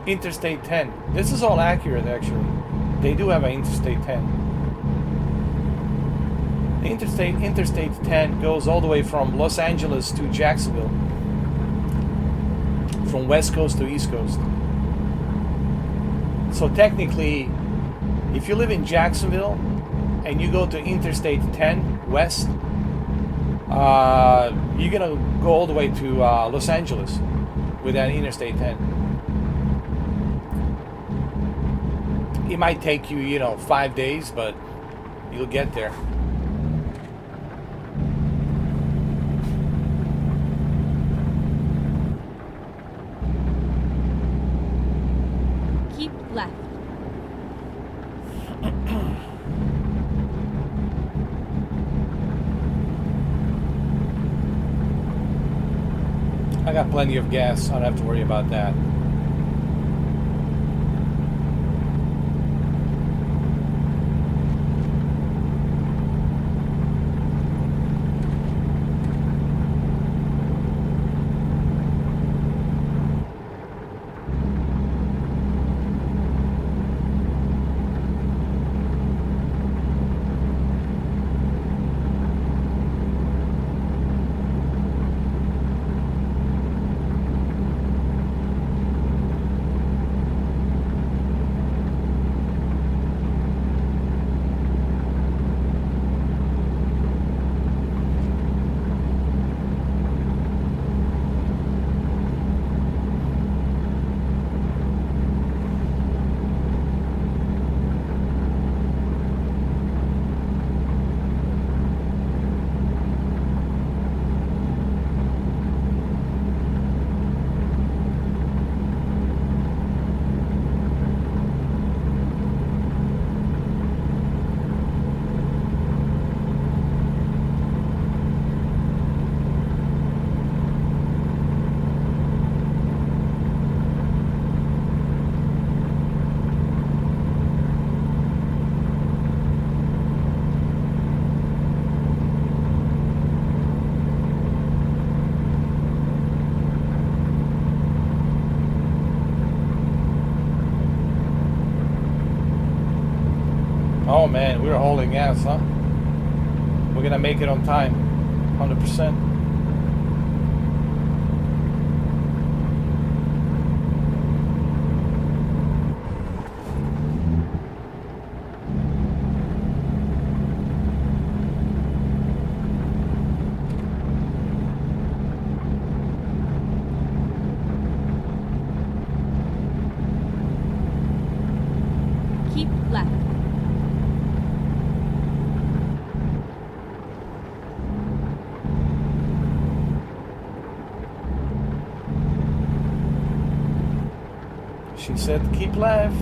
Interstate 10. This is all accurate, actually. They do have an Interstate 10. Interstate 10 goes all the way from Los Angeles to Jacksonville, from West Coast to East Coast. So technically, if you live in Jacksonville and you go to Interstate 10 West, you're gonna go all the way to Los Angeles with that Interstate 10. It might take you, you know, 5 days, but you'll get there. Keep left. I got plenty of gas. I don't have to worry about that. Oh man, we're hauling ass, huh? We're gonna make it on time, 100%. Keep left. She said, keep left.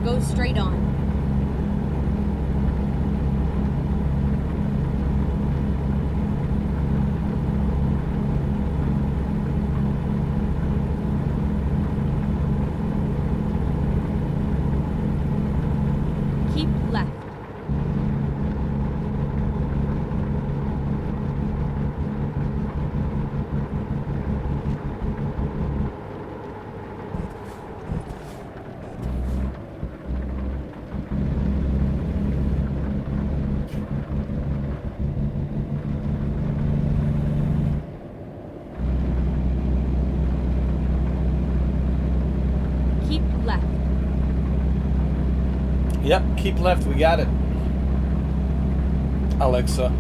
Go straight on. Keep left. Keep left. Yep, keep left, we got it. Alexa.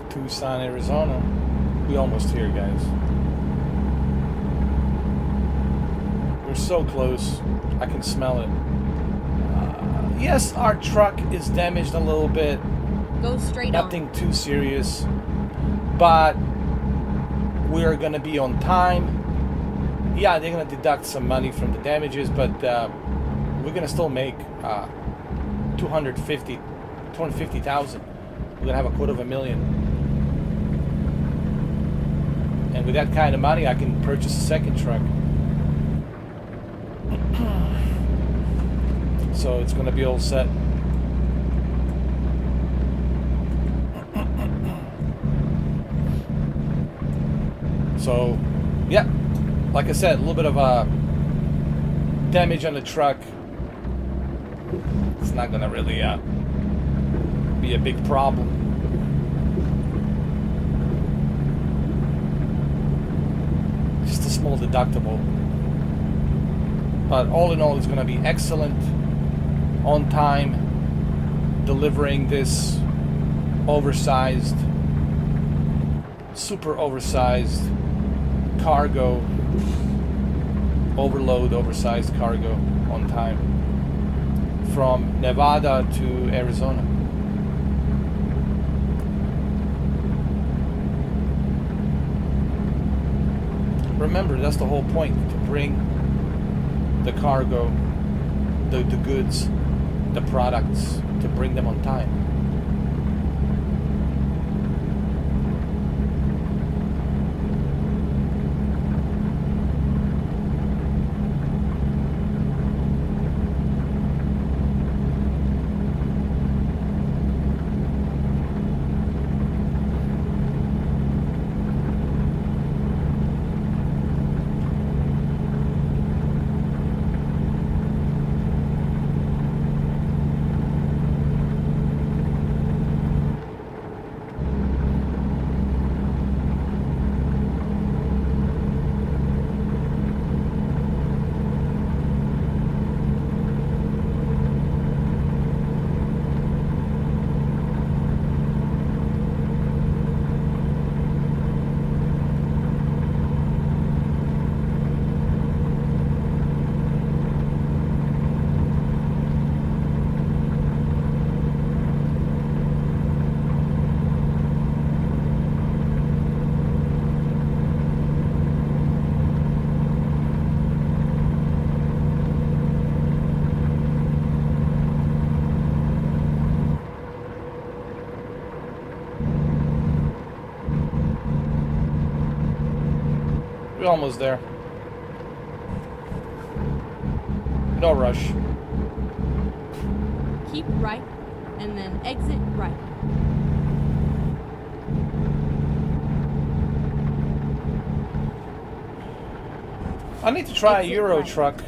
Tucson, Arizona. We almost here, guys. We're so close. I can smell it. Yes, our truck is damaged a little bit. Go straight Nothing on. too serious. But we're going to be on time. Yeah, they're going to deduct some money from the damages, but we're going to still make 250,000. We're going to have a $250,000. And with that kind of money, I can purchase a second truck. So it's going to be all set. So, yeah, like I said, a little bit of damage on the truck. It's not going to really be a big problem. Just a small deductible. But all in all, it's going to be excellent. On time, delivering this oversized, super oversized cargo, overload oversized cargo on time from Nevada to Arizona. Remember, that's the whole point, to bring the cargo, the goods, the products, to bring them on time. almost there. No rush. Keep right, and then exit right. I need to try a Exit Euro right. truck.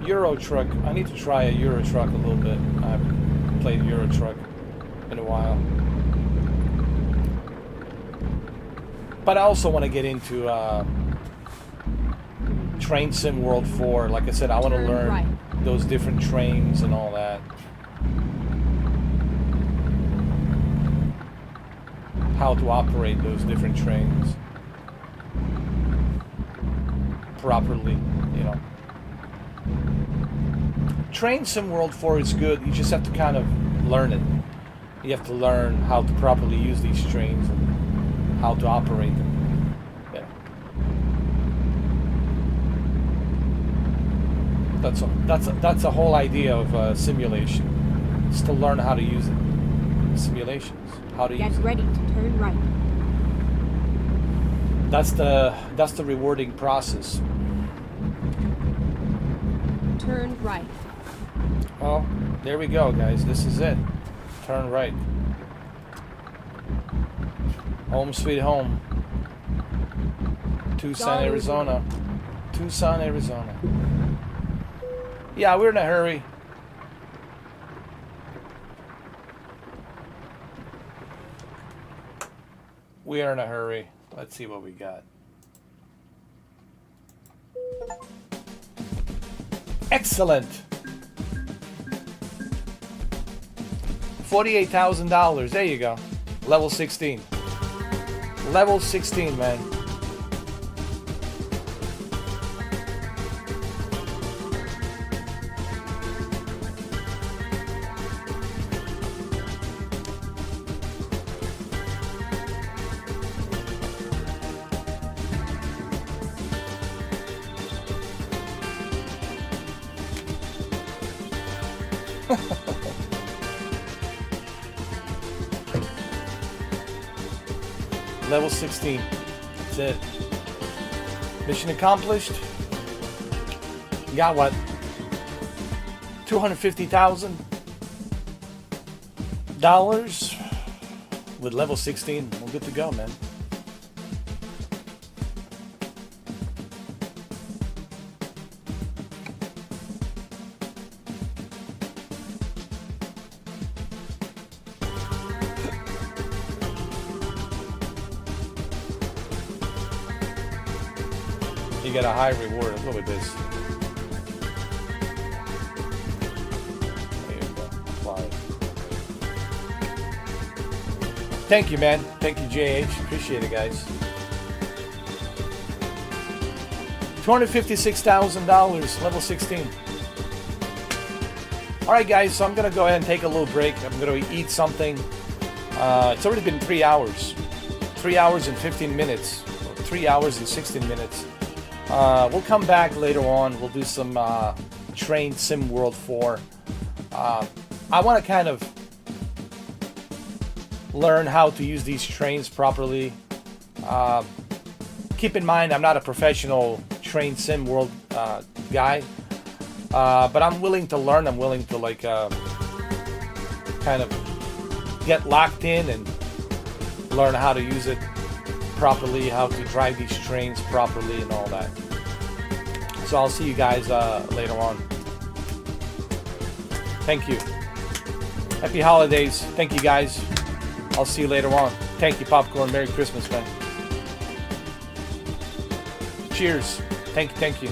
Euro truck. I need to try a Euro truck a little bit. I haven't played Euro truck in a while. But I also want to get into Train Sim World 4. Like I said, I want to Turn learn right. those different trains and all that. How to operate those different trains properly, you know. Train Sim World 4 is good. You just have to kind of learn it. You have to learn how to properly use these trains and how to operate them. Yeah. That's a whole idea of simulation. It's to learn how to use it. Simulations. How to Get use it. ready to turn right. That's the rewarding process. Turn right. Well, there we go, guys. This is it. Turn right. Home sweet home. Tucson, Dollar Arizona. Tucson, Arizona. Yeah, we're in a hurry. We are in a hurry. Let's see what we got. Excellent. $48,000. There you go. Level 16. Level 16, man. Level 16. That's it. Mission accomplished. You got what? $250,000 with level 16. We're good to go, man. You get a high reward. Look at this. There you go. Apply. Thank you, man. Thank you, JH. Appreciate it, guys. $256,000, level 16. All right, guys. So I'm gonna go ahead and take a little break. I'm gonna eat something. It's already been 3 hours. 3 hours and 15 minutes. 3 hours and 16 minutes. We'll come back later on. We'll do some Train Sim World 4. I want to kind of learn how to use these trains properly. Keep in mind, I'm not a professional Train Sim World guy, but I'm willing to learn. I'm willing to like kind of get locked in and learn how to use it properly, how to drive these trains properly and all that. So I'll see you guys later on. Thank you. Happy holidays. Thank you, guys. I'll see you later on. Thank you, Popcorn. Merry Christmas, man. Cheers. Thank you.